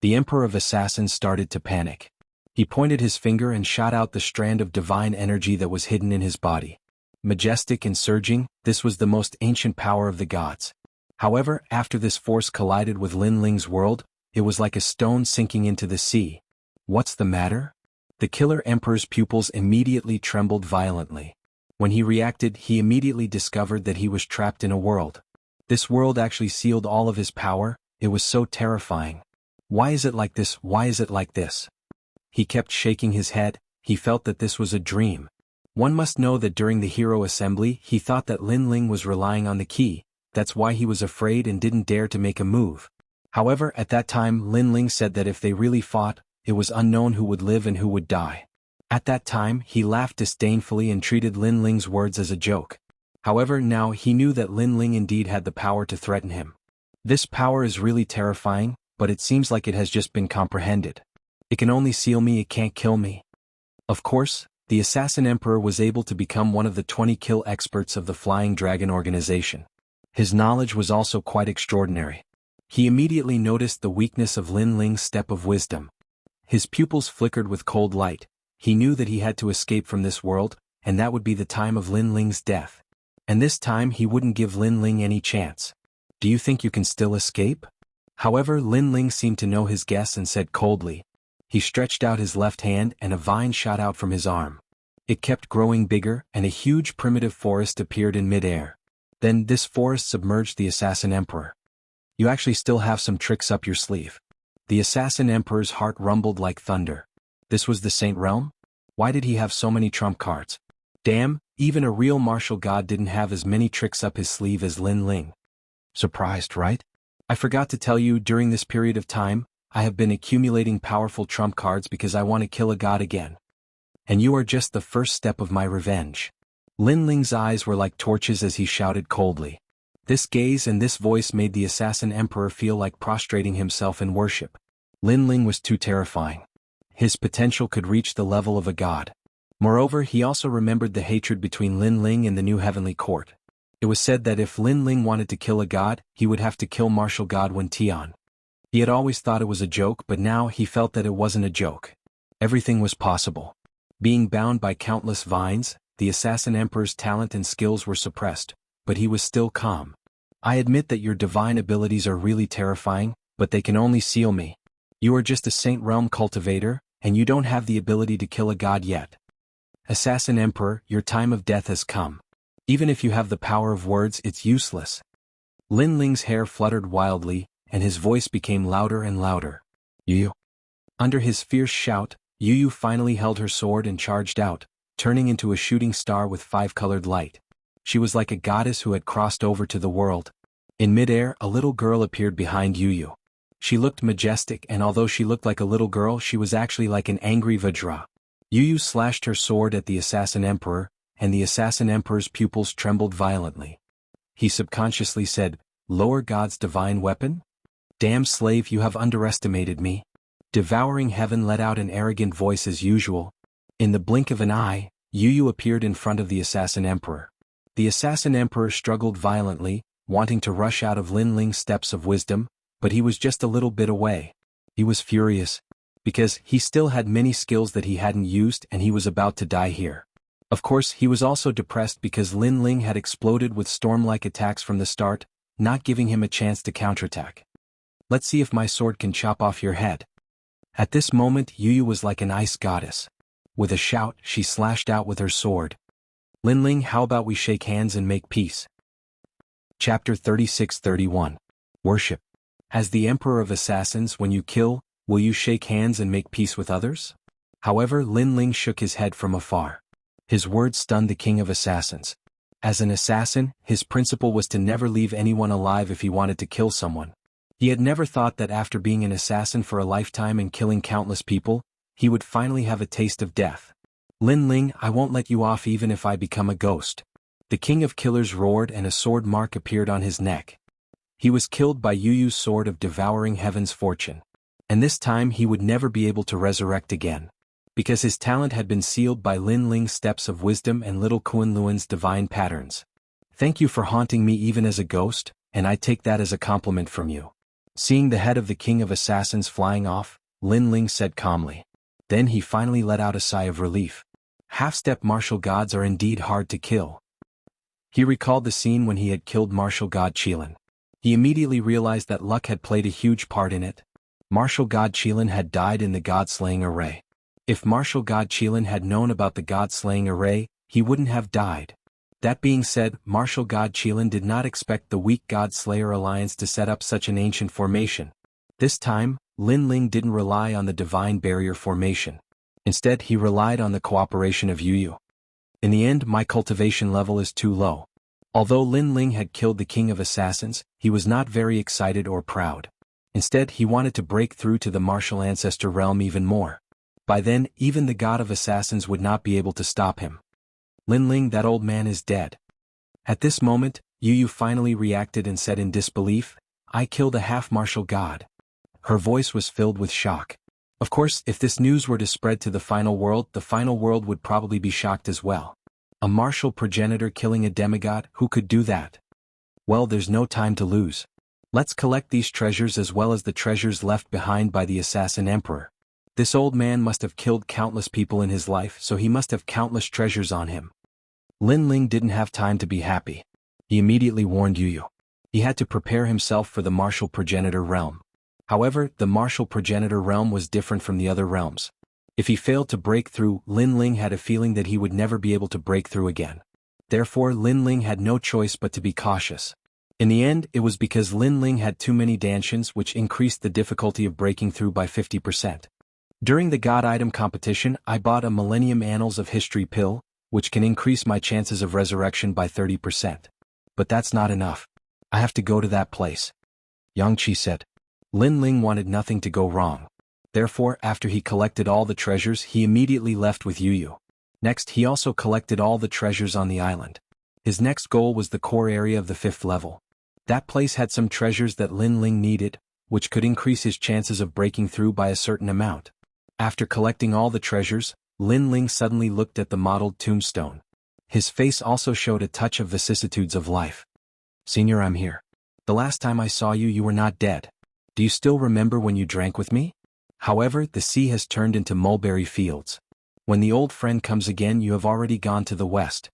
the emperor of assassins started to panic. He pointed his finger and shot out the strand of divine energy that was hidden in his body. Majestic and surging, this was the most ancient power of the gods. However, after this force collided with Lin Ling's world, it was like a stone sinking into the sea. What's the matter? The killer emperor's pupils immediately trembled violently. When he reacted, he immediately discovered that he was trapped in a world. This world actually sealed all of his power. It was so terrifying. Why is it like this? Why is it like this? He kept shaking his head. He felt that this was a dream. One must know that during the hero assembly, he thought that Lin Ling was relying on the key. That's why he was afraid and didn't dare to make a move. However, at that time, Lin Ling said that if they really fought, it was unknown who would live and who would die. At that time, he laughed disdainfully and treated Lin Ling's words as a joke. However, now he knew that Lin Ling indeed had the power to threaten him. This power is really terrifying, but it seems like it has just been comprehended. It can only seal me, it can't kill me. Of course, the assassin emperor was able to become one of the 20 kill experts of the Flying Dragon organization. His knowledge was also quite extraordinary. He immediately noticed the weakness of Lin Ling's step of wisdom. His pupils flickered with cold light. He knew that he had to escape from this world, and that would be the time of Lin Ling's death. And this time he wouldn't give Lin Ling any chance. Do you think you can still escape? However, Lin Ling seemed to know his guess and said coldly. He stretched out his left hand and a vine shot out from his arm. It kept growing bigger, and a huge primitive forest appeared in mid-air. Then this forest submerged the assassin emperor. You actually still have some tricks up your sleeve. The assassin emperor's heart rumbled like thunder. This was the Saint Realm? Why did he have so many trump cards? Damn, even a real martial god didn't have as many tricks up his sleeve as Lin Ling. Surprised, right? I forgot to tell you, during this period of time, I have been accumulating powerful trump cards because I want to kill a god again. And you are just the first step of my revenge. Lin Ling's eyes were like torches as he shouted coldly. This gaze and this voice made the assassin emperor feel like prostrating himself in worship. Lin Ling was too terrifying. His potential could reach the level of a god. Moreover, he also remembered the hatred between Lin Ling and the new heavenly court. It was said that if Lin Ling wanted to kill a god, he would have to kill martial god Wen Tian. He had always thought it was a joke, but now he felt that it wasn't a joke. Everything was possible. Being bound by countless vines, the assassin emperor's talent and skills were suppressed, but he was still calm. I admit that your divine abilities are really terrifying, but they can only seal me. You are just a Saint Realm cultivator, and you don't have the ability to kill a god yet. Assassin Emperor, your time of death has come. Even if you have the power of words, it's useless. Lin Ling's hair fluttered wildly, and his voice became louder and louder. Yu. Under his fierce shout, Yu finally held her sword and charged out, turning into a shooting star with five-colored light. She was like a goddess who had crossed over to the world. In midair, a little girl appeared behind Yu. She looked majestic, and although she looked like a little girl, she was actually like an angry Vajra. Yu slashed her sword at the assassin emperor, and the assassin emperor's pupils trembled violently. He subconsciously said, "Lower God's divine weapon? Damn slave, you have underestimated me." Devouring Heaven let out an arrogant voice as usual. In the blink of an eye, Yu appeared in front of the assassin emperor. The assassin emperor struggled violently, wanting to rush out of Lin Ling's steps of wisdom, but he was just a little bit away. He was furious, because he still had many skills that he hadn't used and he was about to die here. Of course, he was also depressed because Lin Ling had exploded with storm-like attacks from the start, not giving him a chance to counterattack. Let's see if my sword can chop off your head. At this moment, Yu was like an ice goddess. With a shout, she slashed out with her sword. Lin Ling, how about we shake hands and make peace? Chapter 36-31. Worship. As the Emperor of Assassins, when you kill, will you shake hands and make peace with others? However, Lin Ling shook his head from afar. His words stunned the King of Assassins. As an assassin, his principle was to never leave anyone alive if he wanted to kill someone. He had never thought that after being an assassin for a lifetime and killing countless people, he would finally have a taste of death. Lin Ling, I won't let you off even if I become a ghost. The king of killers roared and a sword mark appeared on his neck. He was killed by Yu Yu's sword of devouring heaven's fortune. And this time he would never be able to resurrect again. Because his talent had been sealed by Lin Ling's steps of wisdom and little Kunluan's divine patterns. Thank you for haunting me even as a ghost, and I take that as a compliment from you. Seeing the head of the king of assassins flying off, Lin Ling said calmly. Then he finally let out a sigh of relief. Half-step martial gods are indeed hard to kill. He recalled the scene when he had killed martial god Qilin. He immediately realized that luck had played a huge part in it. Martial god Qilin had died in the god-slaying array. If martial god Qilin had known about the god-slaying array, he wouldn't have died. That being said, martial god Qilin did not expect the weak god-slayer alliance to set up such an ancient formation. This time, Lin Ling didn't rely on the divine barrier formation. Instead, he relied on the cooperation of Yu Yu. In the end, my cultivation level is too low. Although Lin Ling had killed the king of assassins, he was not very excited or proud. Instead, he wanted to break through to the martial ancestor realm even more. By then, even the god of assassins would not be able to stop him. Lin Ling, that old man is dead. At this moment, Yu Yu finally reacted and said in disbelief, I killed a half-martial god. Her voice was filled with shock. Of course, if this news were to spread to the final world would probably be shocked as well. A martial progenitor killing a demigod, who could do that? Well, there's no time to lose. Let's collect these treasures as well as the treasures left behind by the assassin emperor. This old man must have killed countless people in his life, so he must have countless treasures on him. Lin Ling didn't have time to be happy. He immediately warned Yu Yu. He had to prepare himself for the martial progenitor realm. However, the martial progenitor realm was different from the other realms. If he failed to break through, Lin Ling had a feeling that he would never be able to break through again. Therefore, Lin Ling had no choice but to be cautious. In the end, it was because Lin Ling had too many dantians which increased the difficulty of breaking through by 50%. During the God Item competition, I bought a Millennium Annals of History pill, which can increase my chances of resurrection by 30%. But that's not enough. I have to go to that place. Xianxia said. Lin Ling wanted nothing to go wrong. Therefore, after he collected all the treasures, he immediately left with Yu Yu. Next, he also collected all the treasures on the island. His next goal was the core area of the 5th level. That place had some treasures that Lin Ling needed, which could increase his chances of breaking through by a certain amount. After collecting all the treasures, Lin Ling suddenly looked at the modeled tombstone. His face also showed a touch of vicissitudes of life. Senior, I'm here. The last time I saw you, you were not dead. Do you still remember when you drank with me? However, the sea has turned into mulberry fields. When the old friend comes again, you have already gone to the west.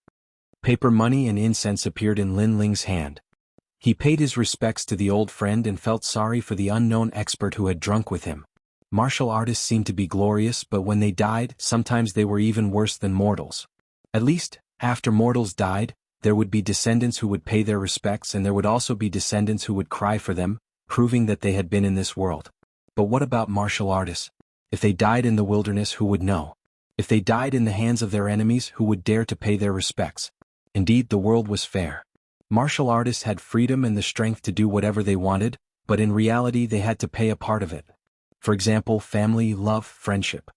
Paper money and incense appeared in Lin Ling's hand. He paid his respects to the old friend and felt sorry for the unknown expert who had drunk with him. Martial artists seemed to be glorious, but when they died, sometimes they were even worse than mortals. At least, after mortals died, there would be descendants who would pay their respects, and there would also be descendants who would cry for them, proving that they had been in this world. But what about martial artists? If they died in the wilderness, who would know? If they died in the hands of their enemies, who would dare to pay their respects? Indeed, the world was fair. Martial artists had freedom and the strength to do whatever they wanted, but in reality they had to pay a part of it. For example, family, love, friendship.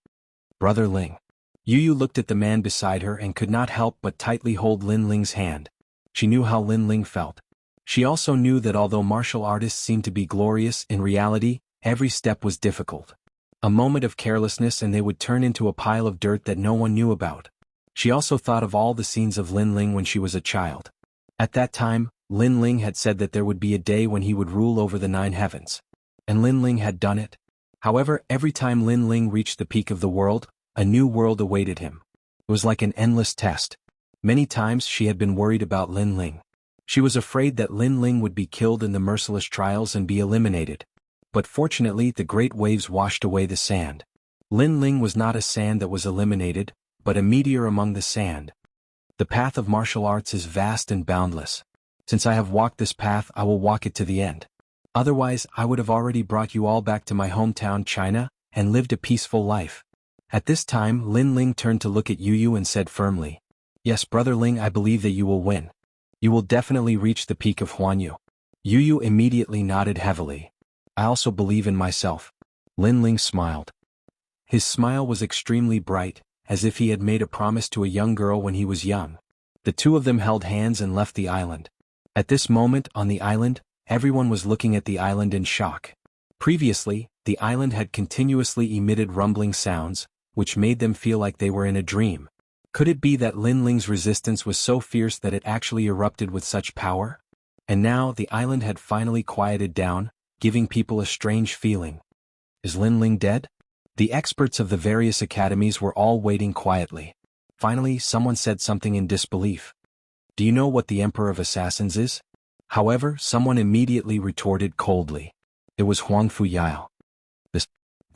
Brother Ling. Yu Yu looked at the man beside her and could not help but tightly hold Lin Ling's hand. She knew how Lin Ling felt. She also knew that although martial artists seemed to be glorious, in reality, every step was difficult. A moment of carelessness and they would turn into a pile of dirt that no one knew about. She also thought of all the scenes of Lin Ling when she was a child. At that time, Lin Ling had said that there would be a day when he would rule over the 9 heavens. And Lin Ling had done it. However, every time Lin Ling reached the peak of the world, a new world awaited him. It was like an endless test. Many times she had been worried about Lin Ling. She was afraid that Lin Ling would be killed in the merciless trials and be eliminated. But fortunately, the great waves washed away the sand. Lin Ling was not a sand that was eliminated, but a meteor among the sand. The path of martial arts is vast and boundless. Since I have walked this path, I will walk it to the end. Otherwise, I would have already brought you all back to my hometown, China, and lived a peaceful life. At this time, Lin Ling turned to look at Yu Yu and said firmly, Yes, Brother Ling, I believe that you will win. You will definitely reach the peak of Huanyu. Yu Yu immediately nodded heavily. I also believe in myself. Lin Ling smiled. His smile was extremely bright, as if he had made a promise to a young girl when he was young. The two of them held hands and left the island. At this moment on the island, everyone was looking at the island in shock. Previously, the island had continuously emitted rumbling sounds, which made them feel like they were in a dream. Could it be that Lin Ling's resistance was so fierce that it actually erupted with such power? And now the island had finally quieted down, giving people a strange feeling. Is Lin Ling dead? The experts of the various academies were all waiting quietly. Finally, someone said something in disbelief. Do you know what the Emperor of Assassins is? However, someone immediately retorted coldly. It was Huang Fuyao.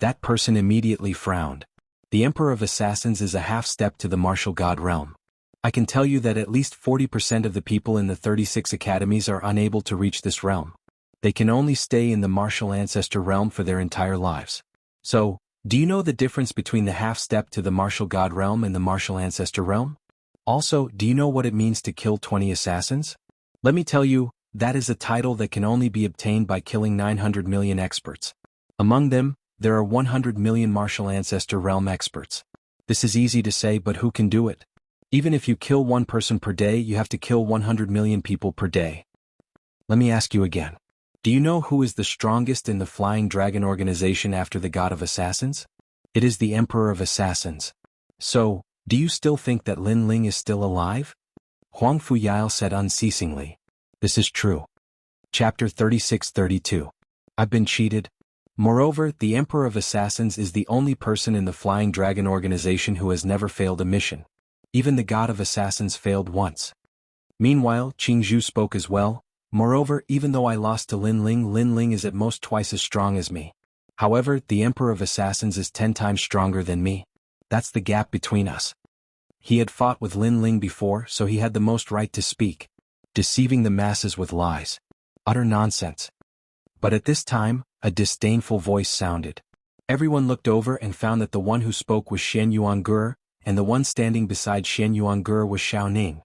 That person immediately frowned. The Emperor of Assassins is a half-step to the martial god realm. I can tell you that at least 40% of the people in the 36 academies are unable to reach this realm. They can only stay in the martial ancestor realm for their entire lives. So, do you know the difference between the half-step to the martial god realm and the martial ancestor realm? Also, do you know what it means to kill 20 assassins? Let me tell you, that is a title that can only be obtained by killing 900 million experts. Among them, there are 100 million martial ancestor realm experts. This is easy to say, but who can do it? Even if you kill one person per day, you have to kill 100 million people per day. Let me ask you again. Do you know who is the strongest in the Flying Dragon organization after the God of Assassins? It is the Emperor of Assassins. So, do you still think that Lin Ling is still alive? Huang Fuyao said unceasingly. This is true. Chapter 36-32. I've been cheated. Moreover, the Emperor of Assassins is the only person in the Flying Dragon organization who has never failed a mission. Even the God of Assassins failed once. Meanwhile, Jianghu spoke as well. Moreover, even though I lost to Lin Ling is at most twice as strong as me. However, the Emperor of Assassins is 10 times stronger than me. That's the gap between us. He had fought with Lin Ling before, so he had the most right to speak. Deceiving the masses with lies. Utter nonsense. But at this time, a disdainful voice sounded. Everyone looked over and found that the one who spoke was Shen Yuange, and the one standing beside Shen Yuange was Xiao Ning.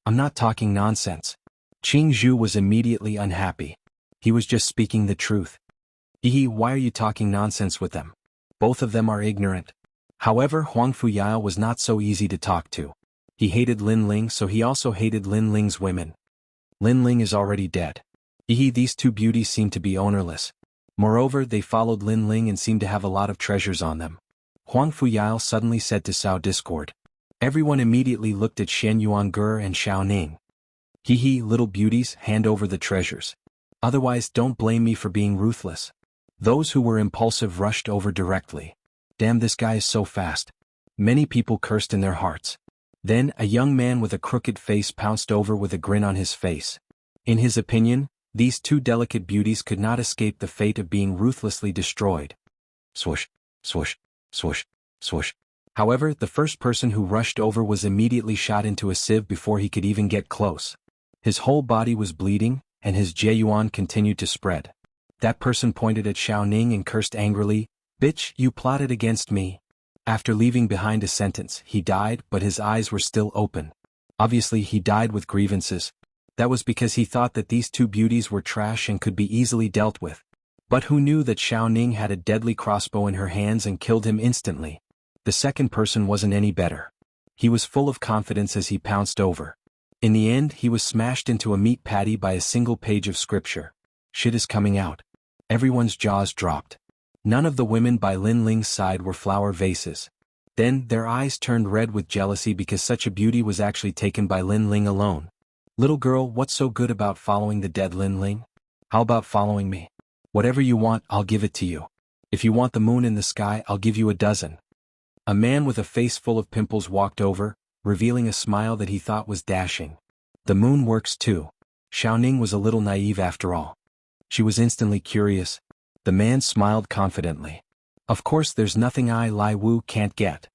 I'm not talking nonsense. Jianghu was immediately unhappy. He was just speaking the truth. Why are you talking nonsense with them? Both of them are ignorant. However, Huang Fuyao was not so easy to talk to. He hated Lin Ling, so he also hated Lin Ling's women. Lin Ling is already dead. These two beauties seem to be ownerless. Moreover, they followed Lin Ling and seemed to have a lot of treasures on them. Huang Fuyao suddenly said to Cao Discord. Everyone immediately looked at Shen Yuange and Xiao Ning. Little beauties, hand over the treasures. Otherwise, don't blame me for being ruthless. Those who were impulsive rushed over directly. Damn, this guy is so fast. Many people cursed in their hearts. Then, a young man with a crooked face pounced over with a grin on his face. In his opinion, these two delicate beauties could not escape the fate of being ruthlessly destroyed. Swoosh, swoosh, swoosh, swoosh. However, the first person who rushed over was immediately shot into a sieve before he could even get close. His whole body was bleeding, and his Jeyuan continued to spread. That person pointed at Xiao Ning and cursed angrily, "Bitch, you plotted against me." After leaving behind a sentence, he died, but his eyes were still open. Obviously, he died with grievances. That was because he thought that these two beauties were trash and could be easily dealt with. But who knew that Xiao Ning had a deadly crossbow in her hands and killed him instantly? The second person wasn't any better. He was full of confidence as he pounced over. In the end, he was smashed into a meat patty by a single page of scripture. Shit is coming out. Everyone's jaws dropped. None of the women by Lin Ling's side were flower vases. Then, their eyes turned red with jealousy because such a beauty was actually taken by Lin Ling alone. Little girl, what's so good about following the dead Lin Ling? How about following me? Whatever you want, I'll give it to you. If you want the moon in the sky, I'll give you a dozen. A man with a face full of pimples walked over, revealing a smile that he thought was dashing. The moon works too. Xiao Ning was a little naive after all. She was instantly curious. The man smiled confidently. Of course, there's nothing Lai Wu can't get.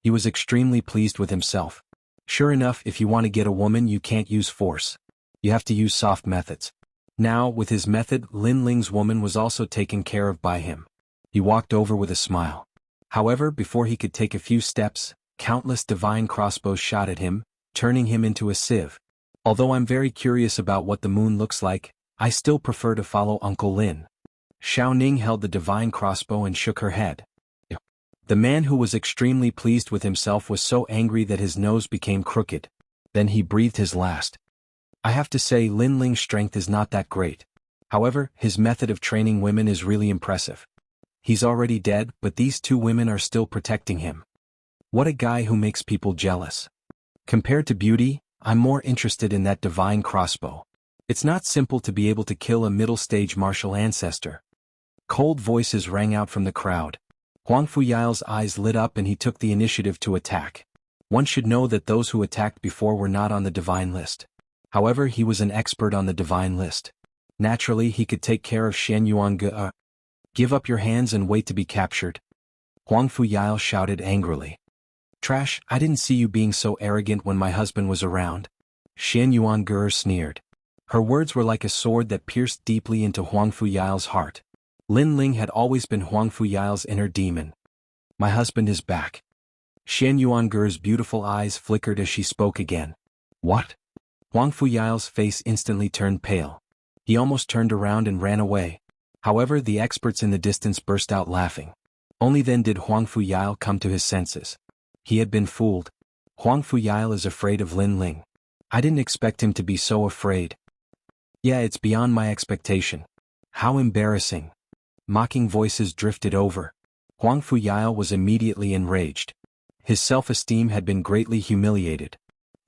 He was extremely pleased with himself. Sure enough, if you want to get a woman, you can't use force. You have to use soft methods. Now, with his method, Lin Ling's woman was also taken care of by him. He walked over with a smile. However, before he could take a few steps, countless divine crossbows shot at him, turning him into a sieve. Although I'm very curious about what the moon looks like, I still prefer to follow Uncle Lin. Xiao Ning held the divine crossbow and shook her head. The man who was extremely pleased with himself was so angry that his nose became crooked. Then he breathed his last. I have to say Lin Ling's strength is not that great. However, his method of training women is really impressive. He's already dead, but these two women are still protecting him. What a guy who makes people jealous. Compared to beauty, I'm more interested in that divine crossbow. It's not simple to be able to kill a middle-stage martial ancestor. Cold voices rang out from the crowd. Huang Fuyao's eyes lit up and he took the initiative to attack. One should know that those who attacked before were not on the divine list. However, he was an expert on the divine list. Naturally, he could take care of Shen Yuange. Give up your hands and wait to be captured. Huang Fuyao shouted angrily. Trash, I didn't see you being so arrogant when my husband was around. Shen Yuange sneered. Her words were like a sword that pierced deeply into Huang Fuyao's heart. Lin Ling had always been Huang Fuyao's inner demon. My husband is back. Shen Yuange's beautiful eyes flickered as she spoke again. What? Huang Fuyao's face instantly turned pale. He almost turned around and ran away. However, the experts in the distance burst out laughing. Only then did Huang Fuyao come to his senses. He had been fooled. Huang Fuyao is afraid of Lin Ling. I didn't expect him to be so afraid. Yeah, it's beyond my expectation. How embarrassing. Mocking voices drifted over. Huang Fuyao was immediately enraged. His self-esteem had been greatly humiliated.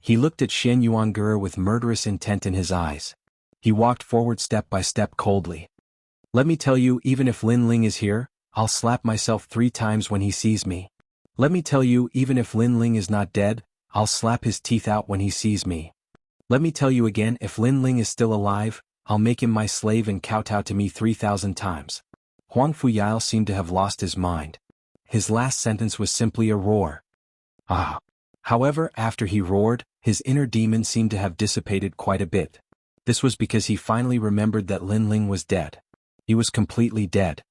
He looked at Shen Yuange with murderous intent in his eyes. He walked forward step by step coldly. Let me tell you, even if Lin Ling is here, I'll slap myself 3 times when he sees me. Let me tell you, even if Lin Ling is not dead, I'll slap his teeth out when he sees me. Let me tell you again, if Lin Ling is still alive, I'll make him my slave and kowtow to me 3,000 times. Huang Fuyao seemed to have lost his mind. His last sentence was simply a roar. Ah! However, after he roared, his inner demon seemed to have dissipated quite a bit. This was because he finally remembered that Lin Ling was dead. He was completely dead.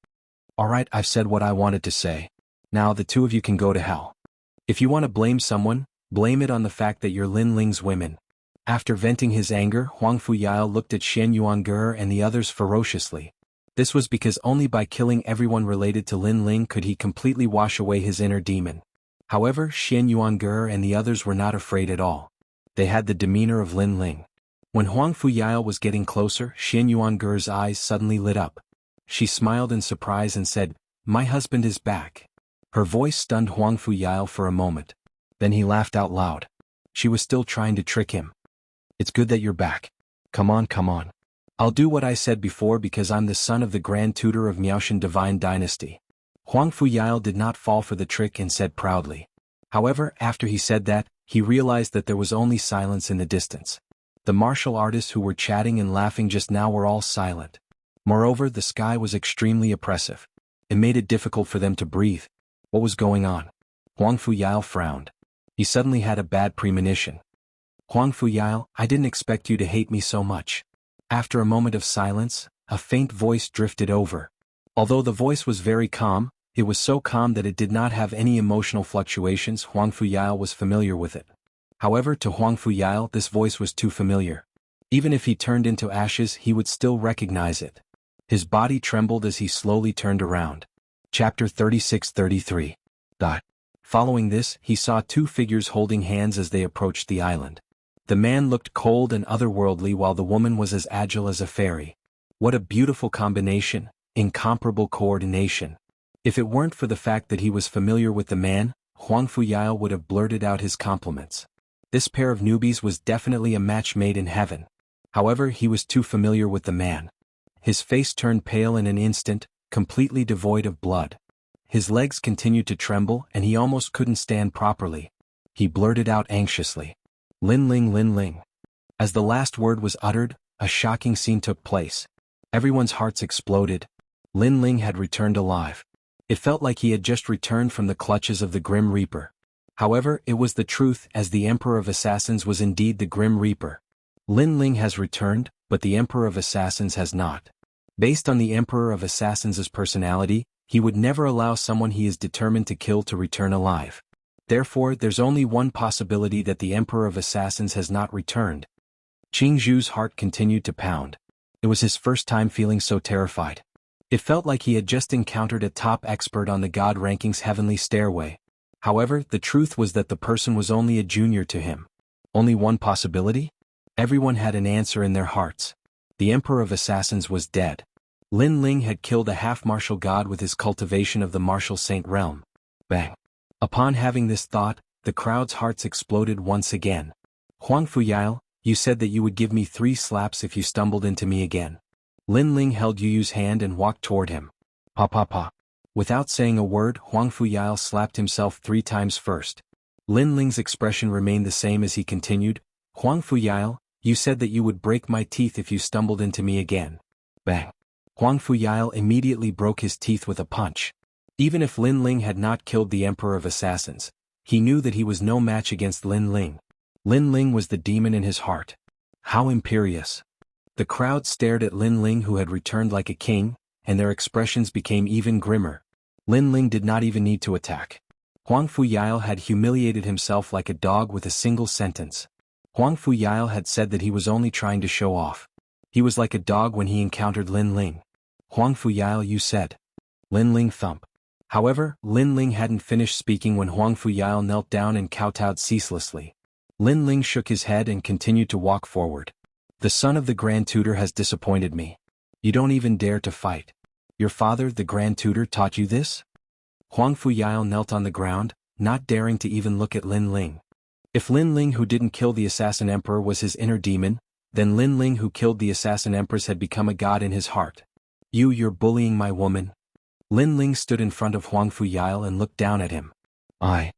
Alright, I've said what I wanted to say. Now the two of you can go to hell. If you want to blame someone, blame it on the fact that you're Lin Ling's women. After venting his anger, Huang Fuyao looked at Shen Yuange and the others ferociously. This was because only by killing everyone related to Lin Ling could he completely wash away his inner demon. However, Shen Yuange and the others were not afraid at all. They had the demeanor of Lin Ling. When Huang Fuyao was getting closer, Shen Yuange's eyes suddenly lit up. She smiled in surprise and said, My husband is back. Her voice stunned Huang Fuyao for a moment. Then he laughed out loud. She was still trying to trick him. It's good that you're back. Come on, come on. I'll do what I said before because I'm the son of the Grand Tutor of Miaoshan Divine Dynasty. Huang Fuyao did not fall for the trick and said proudly. However, after he said that, he realized that there was only silence in the distance. The martial artists who were chatting and laughing just now were all silent. Moreover, the sky was extremely oppressive. It made it difficult for them to breathe. What was going on? Huang Fuyao frowned. He suddenly had a bad premonition. Huang Fuyao, I didn't expect you to hate me so much. After a moment of silence, a faint voice drifted over. Although the voice was very calm, it was so calm that it did not have any emotional fluctuations. Huang Fuyao was familiar with it. However, to Huang Fuyao this voice was too familiar. Even if he turned into ashes he would still recognize it. His body trembled as he slowly turned around. Chapter 36-33. Following this, he saw 2 figures holding hands as they approached the island. The man looked cold and otherworldly while the woman was as agile as a fairy. What a beautiful combination, incomparable coordination. If it weren't for the fact that he was familiar with the man, Huang Fuyao would have blurted out his compliments. This pair of newbies was definitely a match made in heaven. However, he was too familiar with the man. His face turned pale in an instant, completely devoid of blood. His legs continued to tremble and he almost couldn't stand properly. He blurted out anxiously. Lin Ling, Lin Ling. As the last word was uttered, a shocking scene took place. Everyone's hearts exploded. Lin Ling had returned alive. It felt like he had just returned from the clutches of the Grim Reaper. However, it was the truth, as the Emperor of Assassins was indeed the Grim Reaper. Lin Ling has returned, but the Emperor of Assassins has not. Based on the Emperor of Assassins' personality, he would never allow someone he is determined to kill to return alive. Therefore, there's only one possibility that the Emperor of Assassins has not returned. Qingzhu's heart continued to pound. It was his first time feeling so terrified. It felt like he had just encountered a top expert on the God ranking's heavenly stairway. However, the truth was that the person was only a junior to him. Only one possibility? Everyone had an answer in their hearts. The Emperor of Assassins was dead. Lin Ling had killed a half-martial god with his cultivation of the martial saint realm. Bang. Upon having this thought, the crowd's hearts exploded once again. Huang Fuyao, you said that you would give me 3 slaps if you stumbled into me again. Lin Ling held Yu Yu's hand and walked toward him. Pa pa pa. Without saying a word, Huang Fuyao slapped himself 3 times first. Lin Ling's expression remained the same as he continued, Huang Fuyao, you said that you would break my teeth if you stumbled into me again. Bang. Huang Fuyao immediately broke his teeth with a punch. Even if Lin Ling had not killed the Emperor of Assassins, he knew that he was no match against Lin Ling. Lin Ling was the demon in his heart. How imperious. The crowd stared at Lin Ling, who had returned like a king, and their expressions became even grimmer. Lin Ling did not even need to attack. Huang Fuyao had humiliated himself like a dog with a single sentence. Huang Fuyao had said that he was only trying to show off. He was like a dog when he encountered Lin Ling. Huang Fuyao, you said. Lin Ling thump. However, Lin Ling hadn't finished speaking when Huang Fuyao knelt down and kowtowed ceaselessly. Lin Ling shook his head and continued to walk forward. The son of the Grand Tutor has disappointed me. You don't even dare to fight. Your father, the Grand Tutor, taught you this? Huang Fuyao knelt on the ground, not daring to even look at Lin Ling. If Lin Ling who didn't kill the Assassin Emperor was his inner demon, then Lin Ling who killed the Assassin Empress had become a god in his heart. You're bullying my woman? Lin Ling stood in front of Huang Fuyao and looked down at him. Huang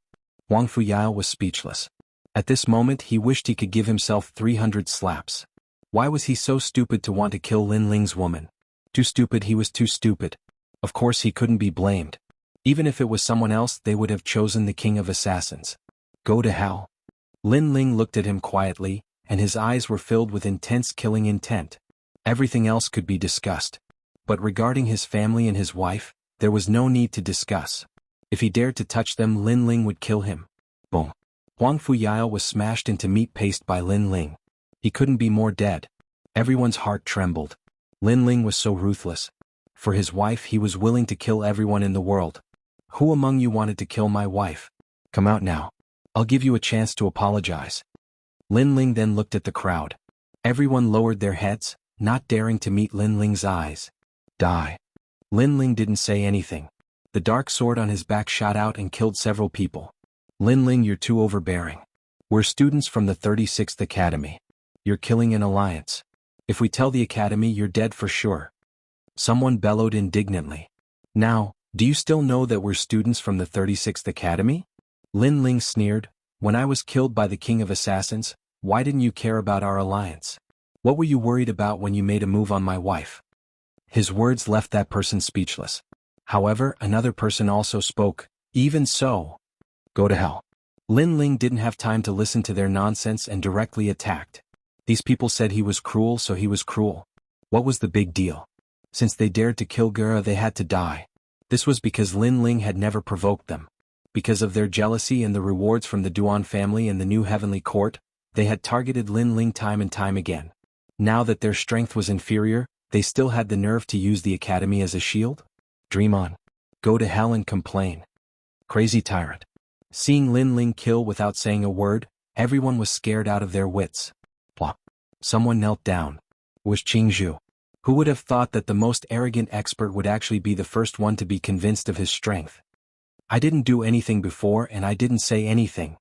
Fuyao was speechless. At this moment he wished he could give himself 300 slaps. Why was he so stupid to want to kill Lin Ling's woman? Too stupid, he was too stupid. Of course he couldn't be blamed. Even if it was someone else, they would have chosen the King of Assassins. Go to hell. Lin Ling looked at him quietly, and his eyes were filled with intense killing intent. Everything else could be discussed. But regarding his family and his wife, there was no need to discuss. If he dared to touch them, Lin Ling would kill him. Boom. Huang Fuyao was smashed into meat paste by Lin Ling. He couldn't be more dead. Everyone's heart trembled. Lin Ling was so ruthless. For his wife he was willing to kill everyone in the world. Who among you wanted to kill my wife? Come out now. I'll give you a chance to apologize. Lin Ling then looked at the crowd. Everyone lowered their heads, not daring to meet Lin Ling's eyes. Die. Lin Ling didn't say anything. The dark sword on his back shot out and killed several people. Lin Ling, you're too overbearing. We're students from the 36th Academy. You're killing an alliance. If we tell the Academy, you're dead for sure. Someone bellowed indignantly. Now, do you still know that we're students from the 36th Academy? Lin Ling sneered. When I was killed by the King of Assassins, why didn't you care about our alliance? What were you worried about when you made a move on my wife? His words left that person speechless. However, another person also spoke. Even so. Go to hell. Lin Ling didn't have time to listen to their nonsense and directly attacked. These people said he was cruel, so he was cruel. What was the big deal? Since they dared to kill Gura, they had to die. This was because Lin Ling had never provoked them. Because of their jealousy and the rewards from the Duan family and the new heavenly court, they had targeted Lin Ling time and time again. Now that their strength was inferior, they still had the nerve to use the academy as a shield? Dream on. Go to hell and complain. Crazy tyrant. Seeing Lin Ling kill without saying a word, everyone was scared out of their wits. Plop. Someone knelt down. It was Jianghu. Who would have thought that the most arrogant expert would actually be the first one to be convinced of his strength? I didn't do anything before and I didn't say anything.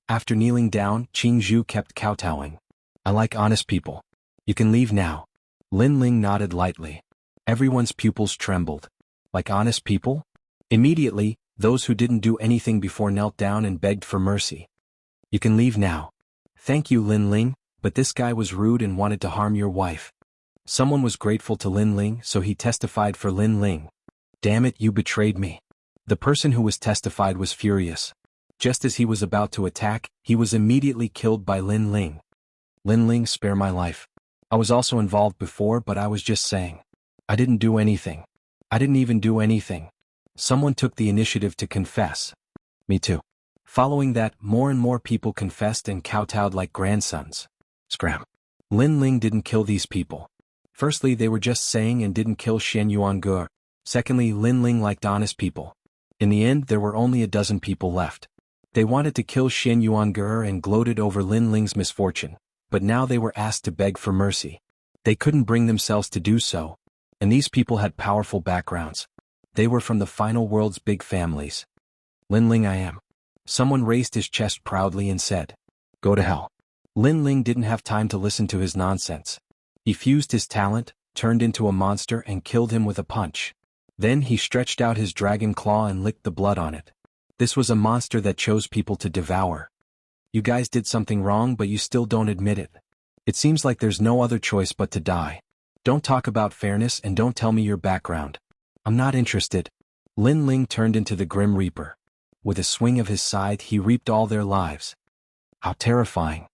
After kneeling down, Jianghu kept kowtowing. I like honest people. You can leave now. Lin Ling nodded lightly. Everyone's pupils trembled. Like honest people? Immediately, those who didn't do anything before knelt down and begged for mercy. You can leave now. Thank you, Lin Ling, but this guy was rude and wanted to harm your wife. Someone was grateful to Lin Ling, so he testified for Lin Ling. Damn it, you betrayed me. The person who was testified was furious. Just as he was about to attack, he was immediately killed by Lin Ling. Lin Ling, spare my life. I was also involved before, but I was just saying. I didn't do anything. I didn't even do anything. Someone took the initiative to confess. Me too. Following that, more and more people confessed and kowtowed like grandsons. Scram. Lin Ling didn't kill these people. Firstly, they were just saying and didn't kill Shen Yuangur. Secondly, Lin Ling liked honest people. In the end, there were only a dozen people left. They wanted to kill Xianxia and gloated over Lin Ling's misfortune, but now they were asked to beg for mercy. They couldn't bring themselves to do so, and these people had powerful backgrounds. They were from the final world's big families. Lin Ling I am. Someone raised his chest proudly and said, "Go to hell." Lin Ling didn't have time to listen to his nonsense. He fused his talent, turned into a monster and killed him with a punch. Then he stretched out his dragon claw and licked the blood on it. This was a monster that chose people to devour. You guys did something wrong, but you still don't admit it. It seems like there's no other choice but to die. Don't talk about fairness and don't tell me your background. I'm not interested. Lin Ling turned into the Grim Reaper. With a swing of his scythe he reaped all their lives. How terrifying.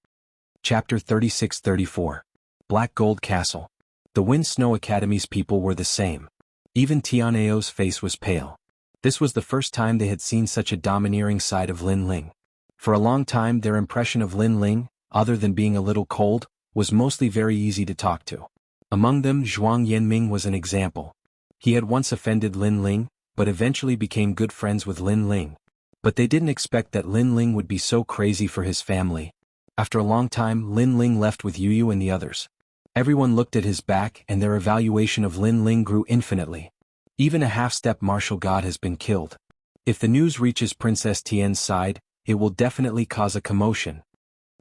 Chapter 36-34. Black Gold Castle. The Wind Snow Academy's people were the same. Even Tianao's face was pale. This was the first time they had seen such a domineering side of Lin Ling. For a long time their impression of Lin Ling, other than being a little cold, was mostly very easy to talk to. Among them Zhuang Yanming was an example. He had once offended Lin Ling, but eventually became good friends with Lin Ling. But they didn't expect that Lin Ling would be so crazy for his family. After a long time Lin Ling left with Yu and the others. Everyone looked at his back and their evaluation of Lin Ling grew infinitely. Even a half-step martial god has been killed. If the news reaches Princess Tian's side, it will definitely cause a commotion.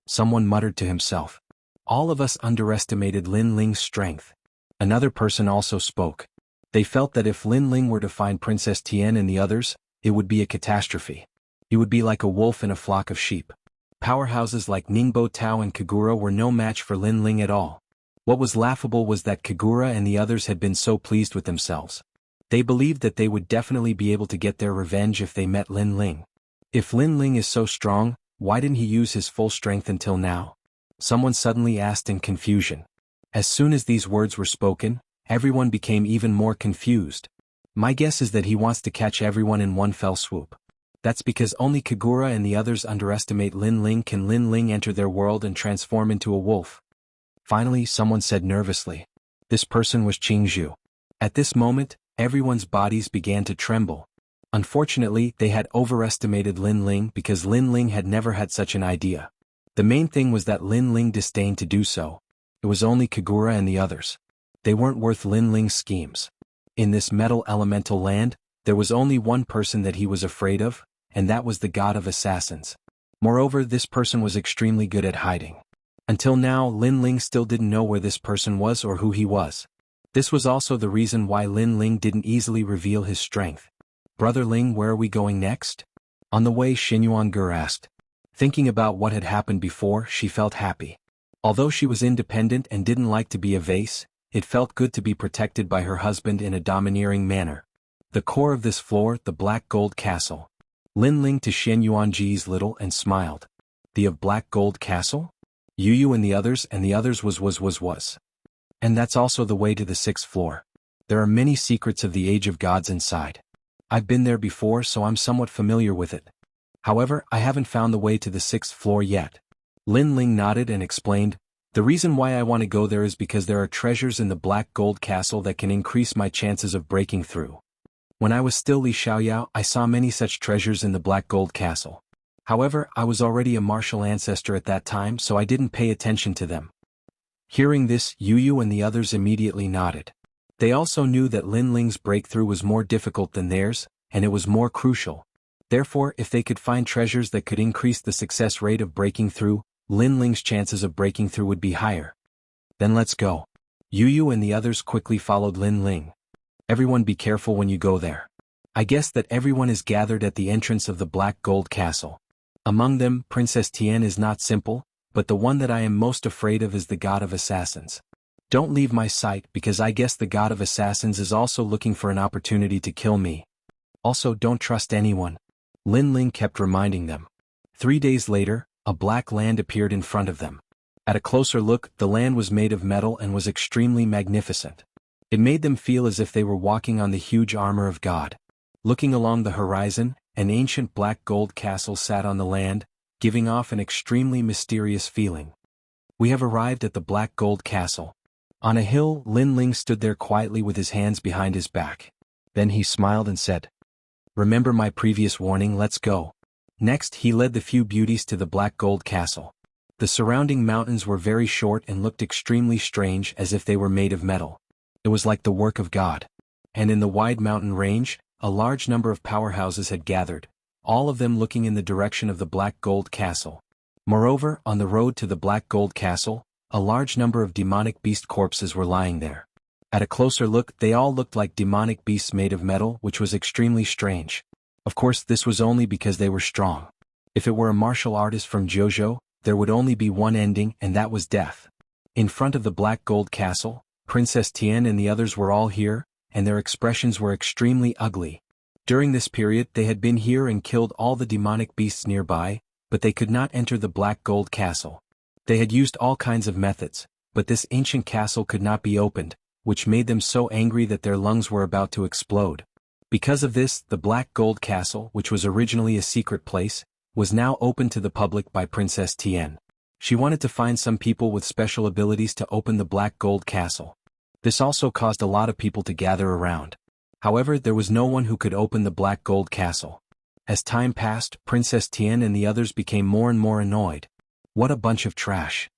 Someone muttered to himself. All of us underestimated Lin Ling's strength. Another person also spoke. They felt that if Lin Ling were to find Princess Tian and the others, it would be a catastrophe. He would be like a wolf in a flock of sheep. Powerhouses like Ningbo Tao and Kagura were no match for Lin Ling at all. What was laughable was that Kagura and the others had been so pleased with themselves. They believed that they would definitely be able to get their revenge if they met Lin Ling. If Lin Ling is so strong, why didn't he use his full strength until now? Someone suddenly asked in confusion. As soon as these words were spoken, everyone became even more confused. My guess is that he wants to catch everyone in one fell swoop. That's because only Kagura and the others underestimate Lin Ling. Can Lin Ling enter their world and transform into a wolf? Finally, someone said nervously. This person was Jianghu. At this moment, everyone's bodies began to tremble. Unfortunately, they had overestimated Lin Ling because Lin Ling had never had such an idea. The main thing was that Lin Ling disdained to do so. It was only Kagura and the others. They weren't worth Lin Ling's schemes. In this metal elemental land, there was only one person that he was afraid of, and that was the god of assassins. Moreover, this person was extremely good at hiding. Until now, Lin Ling still didn't know where this person was or who he was. This was also the reason why Lin Ling didn't easily reveal his strength. Brother Ling, where are we going next? On the way, Xianxia asked. Thinking about what had happened before, she felt happy. Although she was independent and didn't like to be a vase, it felt good to be protected by her husband in a domineering manner. The core of this floor, the Black Gold Castle. Lin Ling to Xianxuanji's little and smiled. The of Black Gold Castle? Yu and the others was. And that's also the way to the 6th floor. There are many secrets of the Age of Gods inside. I've been there before, so I'm somewhat familiar with it. However, I haven't found the way to the 6th floor yet. Lin Ling nodded and explained, the reason why I want to go there is because there are treasures in the Black Gold Castle that can increase my chances of breaking through. When I was still Li Xiaoyao, I saw many such treasures in the Black Gold Castle. However, I was already a martial ancestor at that time, so I didn't pay attention to them. Hearing this, Yu and the others immediately nodded. They also knew that Lin Ling's breakthrough was more difficult than theirs, and it was more crucial. Therefore, if they could find treasures that could increase the success rate of breaking through, Lin Ling's chances of breaking through would be higher. Then let's go. Yu and the others quickly followed Lin Ling. Everyone be careful when you go there. I guess that everyone is gathered at the entrance of the Black Gold Castle. Among them, Princess Tian is not simple, but the one that I am most afraid of is the god of assassins. Don't leave my sight because I guess the god of assassins is also looking for an opportunity to kill me. Also, don't trust anyone. Lin Ling kept reminding them. 3 days later, a black land appeared in front of them. At a closer look, the land was made of metal and was extremely magnificent. It made them feel as if they were walking on the huge armor of God. Looking along the horizon, an ancient black gold castle sat on the land, giving off an extremely mysterious feeling. We have arrived at the Black Gold Castle. On a hill, Lin Ling stood there quietly with his hands behind his back. Then he smiled and said, "Remember my previous warning, let's go." Next he led the few beauties to the Black Gold Castle. The surrounding mountains were very short and looked extremely strange, as if they were made of metal. It was like the work of God. And in the wide mountain range, a large number of powerhouses had gathered, all of them looking in the direction of the Black Gold Castle. Moreover, on the road to the Black Gold Castle, a large number of demonic beast corpses were lying there. At a closer look, they all looked like demonic beasts made of metal, which was extremely strange. Of course, this was only because they were strong. If it were a martial artist from JoJo, there would only be one ending, and that was death. In front of the Black Gold Castle, Princess Tian and the others were all here, and their expressions were extremely ugly. During this period they had been here and killed all the demonic beasts nearby, but they could not enter the Black Gold Castle. They had used all kinds of methods, but this ancient castle could not be opened, which made them so angry that their lungs were about to explode. Because of this, the Black Gold Castle, which was originally a secret place, was now open to the public by Princess Tian. She wanted to find some people with special abilities to open the Black Gold Castle. This also caused a lot of people to gather around. However, there was no one who could open the Black Gold Castle. As time passed, Princess Tian and the others became more and more annoyed. What a bunch of trash.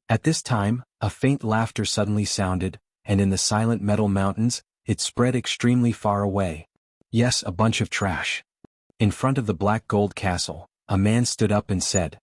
At this time, a faint laughter suddenly sounded, and in the silent metal mountains, it spread extremely far away. Yes, a bunch of trash. In front of the Black Gold Castle, a man stood up and said.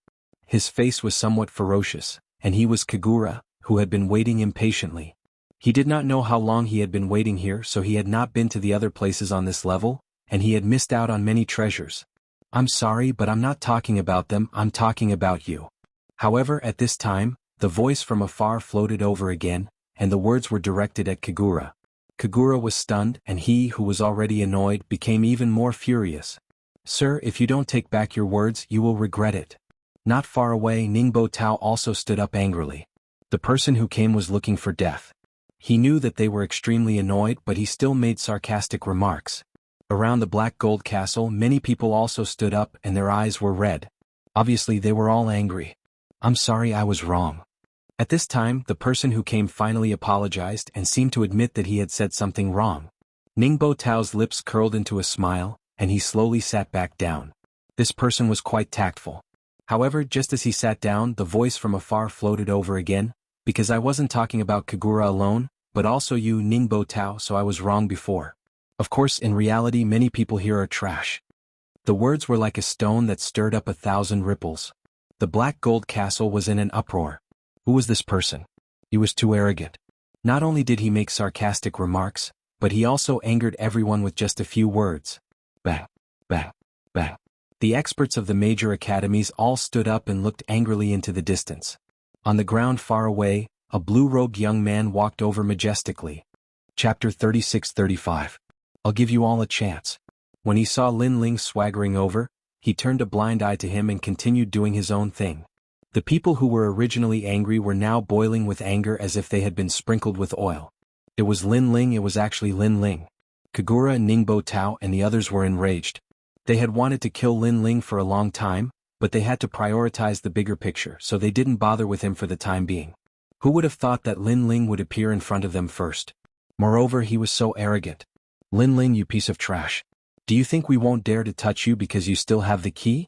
His face was somewhat ferocious, and he was Kagura, who had been waiting impatiently. He did not know how long he had been waiting here, so he had not been to the other places on this level, and he had missed out on many treasures. I'm sorry, but I'm not talking about them, I'm talking about you. However, at this time, the voice from afar floated over again, and the words were directed at Kagura. Kagura was stunned, and he, who was already annoyed, became even more furious. Sir, if you don't take back your words, you will regret it. Not far away, Ningbo Tao also stood up angrily. The person who came was looking for death. He knew that they were extremely annoyed, but he still made sarcastic remarks. Around the Black Gold Castle, many people also stood up, and their eyes were red. Obviously, they were all angry. I'm sorry, I was wrong. At this time, the person who came finally apologized and seemed to admit that he had said something wrong. Ningbo Tao's lips curled into a smile, and he slowly sat back down. This person was quite tactful. However, just as he sat down, the voice from afar floated over again, because I wasn't talking about Kagura alone, but also you, Ningbo Tao, so I was wrong before. Of course, in reality, many people here are trash. The words were like a stone that stirred up 1,000 ripples. The Black Gold Castle was in an uproar. Who was this person? He was too arrogant. Not only did he make sarcastic remarks, but he also angered everyone with just a few words. Bang, bang, bang. The experts of the major academies all stood up and looked angrily into the distance. On the ground far away, a blue-robed young man walked over majestically. Chapter 36-35. I'll give you all a chance. When he saw Lin Ling swaggering over, he turned a blind eye to him and continued doing his own thing. The people who were originally angry were now boiling with anger as if they had been sprinkled with oil. It was Lin Ling, it was actually Lin Ling. Kagura, Ningbo Tao, and the others were enraged. They had wanted to kill Lin Ling for a long time, but they had to prioritize the bigger picture, so they didn't bother with him for the time being. Who would have thought that Lin Ling would appear in front of them first? Moreover, he was so arrogant. Lin Ling, you piece of trash. Do you think we won't dare to touch you because you still have the key?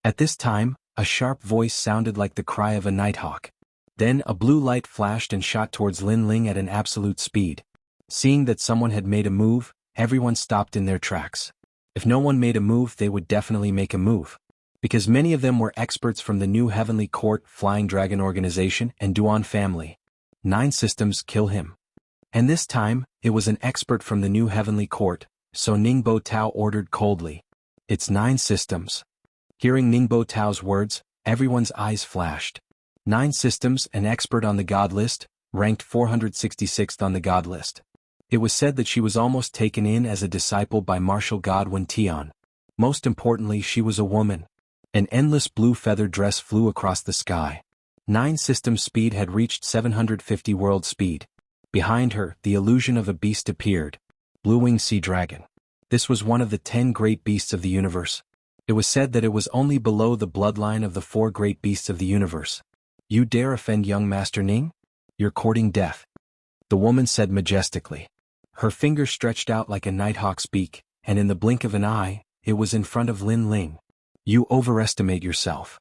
At this time, a sharp voice sounded like the cry of a nighthawk. Then a blue light flashed and shot towards Lin Ling at an absolute speed. Seeing that someone had made a move, everyone stopped in their tracks. If no one made a move, they would definitely make a move. Because many of them were experts from the new Heavenly Court, Flying Dragon Organization, and Duan family. 9 systems, kill him. And this time, it was an expert from the new Heavenly Court, so Ningbo Tao ordered coldly. It's 9 systems. Hearing Ningbo Tao's words, everyone's eyes flashed. 9 systems, an expert on the God list, ranked 466th on the God list. It was said that she was almost taken in as a disciple by martial god Wen Tian. Most importantly, she was a woman. An endless blue feather dress flew across the sky. 9 system speed had reached 750 world speed. Behind her, the illusion of a beast appeared. Blue-winged sea dragon. This was one of the 10 great beasts of the universe. It was said that it was only below the bloodline of the 4 great beasts of the universe. You dare offend young Master Ning? You're courting death. The woman said majestically. Her finger stretched out like a nighthawk's beak, and in the blink of an eye, it was in front of Lin Ling. You overestimate yourself.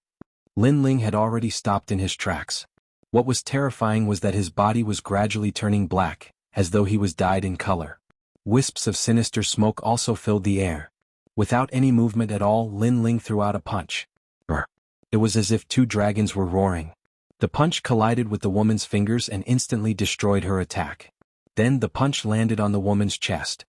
Lin Ling had already stopped in his tracks. What was terrifying was that his body was gradually turning black, as though he was dyed in color. Wisps of sinister smoke also filled the air. Without any movement at all, Lin Ling threw out a punch. Brr. It was as if two dragons were roaring. The punch collided with the woman's fingers and instantly destroyed her attack. Then the punch landed on the woman's chest.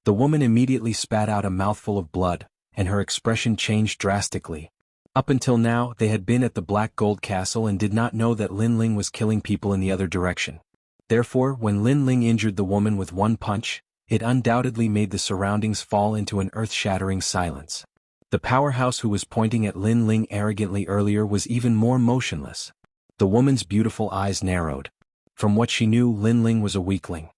The woman immediately spat out a mouthful of blood, and her expression changed drastically. Up until now, they had been at the Black Gold Castle and did not know that Lin Ling was killing people in the other direction. Therefore, when Lin Ling injured the woman with one punch, it undoubtedly made the surroundings fall into an earth-shattering silence. The powerhouse who was pointing at Lin Ling arrogantly earlier was even more motionless. The woman's beautiful eyes narrowed. From what she knew, Lin Ling was a weakling.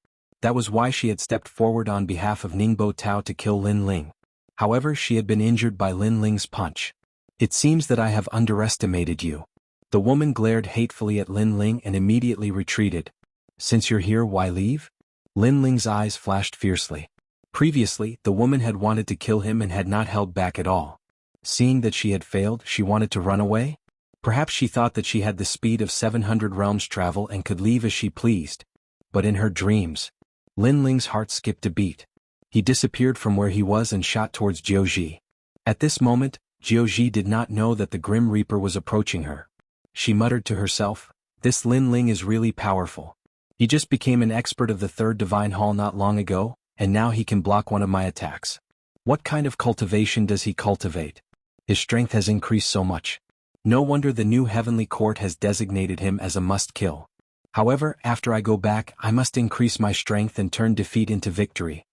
That was why she had stepped forward on behalf of Ningbo Tao to kill Lin Ling. However, she had been injured by Lin Ling's punch. It seems that I have underestimated you. The woman glared hatefully at Lin Ling and immediately retreated. Since you're here, why leave? Lin Ling's eyes flashed fiercely. Previously, the woman had wanted to kill him and had not held back at all. Seeing that she had failed, she wanted to run away? Perhaps she thought that she had the speed of 700 realms travel and could leave as she pleased. But in her dreams, Lin Ling's heart skipped a beat. He disappeared from where he was and shot towards Jianghu. At this moment, Jianghu did not know that the Grim Reaper was approaching her. She muttered to herself, "This Lin Ling is really powerful. He just became an expert of the Third Divine Hall not long ago, and now he can block one of my attacks. What kind of cultivation does he cultivate? His strength has increased so much. No wonder the new Heavenly Court has designated him as a must-kill. However, after I go back, I must increase my strength and turn defeat into victory.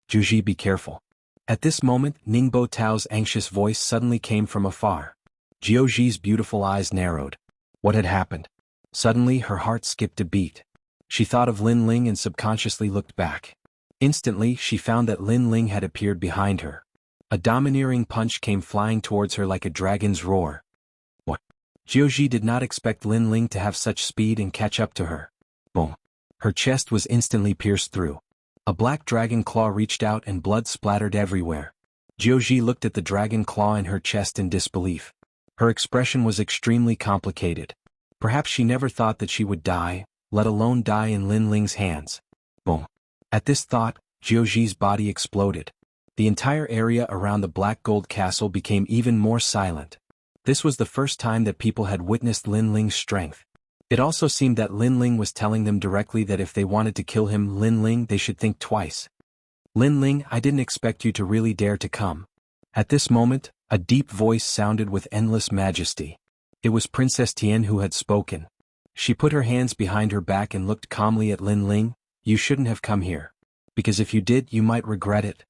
Jianghu, be careful." At this moment, Ningbo Tao's anxious voice suddenly came from afar. Jianghu's beautiful eyes narrowed. What had happened? Suddenly, her heart skipped a beat. She thought of Lin Ling and subconsciously looked back. Instantly, she found that Lin Ling had appeared behind her. A domineering punch came flying towards her like a dragon's roar. What? Jianghu did not expect Lin Ling to have such speed and catch up to her. Boom. Her chest was instantly pierced through. A black dragon claw reached out and blood splattered everywhere. Jianghu looked at the dragon claw in her chest in disbelief. Her expression was extremely complicated. Perhaps she never thought that she would die, let alone die in Lin Ling's hands. Boom. At this thought, Jianghu's body exploded. The entire area around the Black Gold Castle became even more silent. This was the first time that people had witnessed Lin Ling's strength. It also seemed that Lin Ling was telling them directly that if they wanted to kill him, Lin Ling, they should think twice. Lin Ling, I didn't expect you to really dare to come. At this moment, a deep voice sounded with endless majesty. It was Princess Tian who had spoken. She put her hands behind her back and looked calmly at Lin Ling. You shouldn't have come here. Because if you did, you might regret it.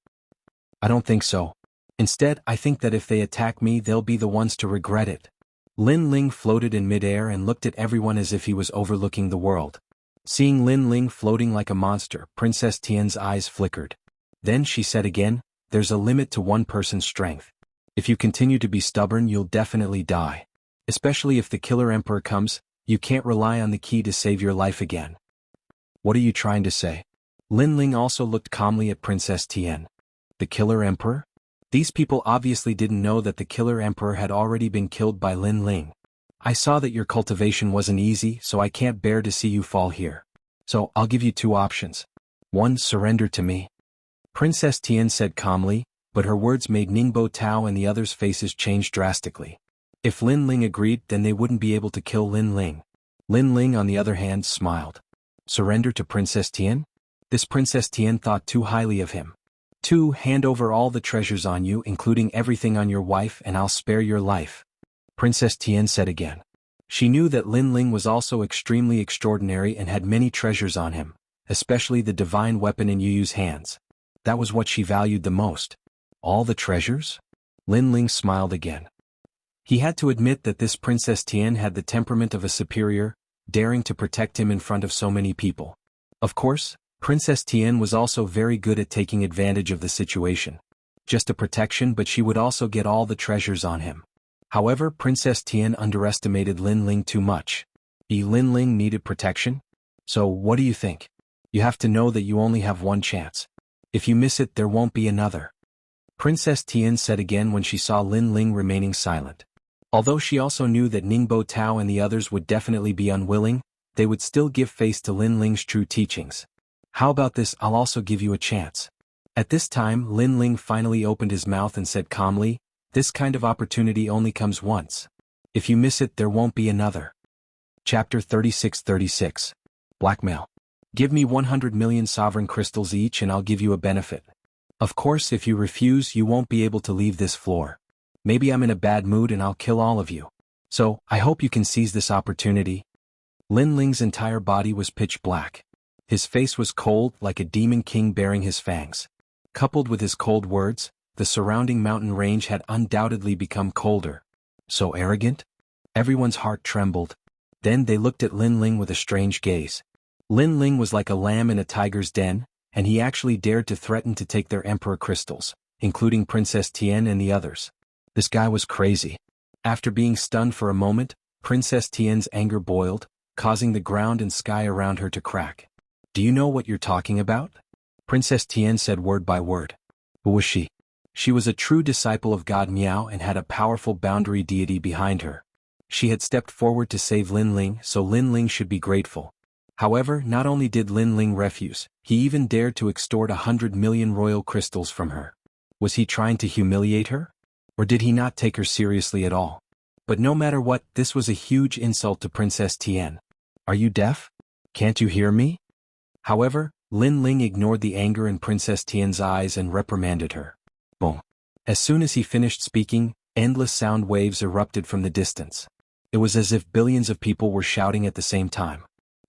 I don't think so. Instead, I think that if they attack me, they'll be the ones to regret it. Lin Ling floated in midair and looked at everyone as if he was overlooking the world. Seeing Lin Ling floating like a monster, Princess Tian's eyes flickered. Then she said again, there's a limit to one person's strength. If you continue to be stubborn, you'll definitely die. Especially if the Killer Emperor comes, you can't rely on the key to save your life again. What are you trying to say? Lin Ling also looked calmly at Princess Tian. The Killer Emperor? These people obviously didn't know that the Killer Emperor had already been killed by Lin Ling. I saw that your cultivation wasn't easy, so I can't bear to see you fall here. So, I'll give you two options. 1. Surrender to me. Princess Tian said calmly, but her words made Ningbo Tao and the others' faces change drastically. If Lin Ling agreed, then they wouldn't be able to kill Lin Ling. Lin Ling, on the other hand, smiled. Surrender to Princess Tian? This Princess Tian thought too highly of him. 2. Hand over all the treasures on you, including everything on your wife, and I'll spare your life. Princess Tian said again. She knew that Lin Ling was also extremely extraordinary and had many treasures on him, especially the divine weapon in Yu Yu's hands. That was what she valued the most. All the treasures? Lin Ling smiled again. He had to admit that this Princess Tian had the temperament of a superior, daring to protect him in front of so many people. Of course, Princess Tian was also very good at taking advantage of the situation. Just a protection, but she would also get all the treasures on him. However, Princess Tian underestimated Lin Ling too much. Lin Ling needed protection? So what do you think? You have to know that you only have one chance. If you miss it, there won't be another. Princess Tian said again when she saw Lin Ling remaining silent. Although she also knew that Ningbo Tao and the others would definitely be unwilling, they would still give face to Lin Ling's true teachings. How about this? I'll also give you a chance. At this time, Lin Ling finally opened his mouth and said calmly, this kind of opportunity only comes once. If you miss it, there won't be another. Chapter 36:36. Blackmail. Give me 100 million sovereign crystals each and I'll give you a benefit. Of course, if you refuse, you won't be able to leave this floor. Maybe I'm in a bad mood and I'll kill all of you. So, I hope you can seize this opportunity. Lin Ling's entire body was pitch black. His face was cold like a demon king baring his fangs. Coupled with his cold words, the surrounding mountain range had undoubtedly become colder. So arrogant? Everyone's heart trembled. Then they looked at Lin Ling with a strange gaze. Lin Ling was like a lamb in a tiger's den, and he actually dared to threaten to take their emperor crystals, including Princess Tian and the others. This guy was crazy. After being stunned for a moment, Princess Tian's anger boiled, causing the ground and sky around her to crack. Do you know what you're talking about? Princess Tian said word by word. Who was she? She was a true disciple of God Miao and had a powerful boundary deity behind her. She had stepped forward to save Lin Ling, so Lin Ling should be grateful. However, not only did Lin Ling refuse, he even dared to extort 100 million royal crystals from her. Was he trying to humiliate her? Or did he not take her seriously at all? But no matter what, this was a huge insult to Princess Tian. Are you deaf? Can't you hear me? However, Lin Ling ignored the anger in Princess Tian's eyes and reprimanded her. Boom. As soon as he finished speaking, endless sound waves erupted from the distance. It was as if billions of people were shouting at the same time.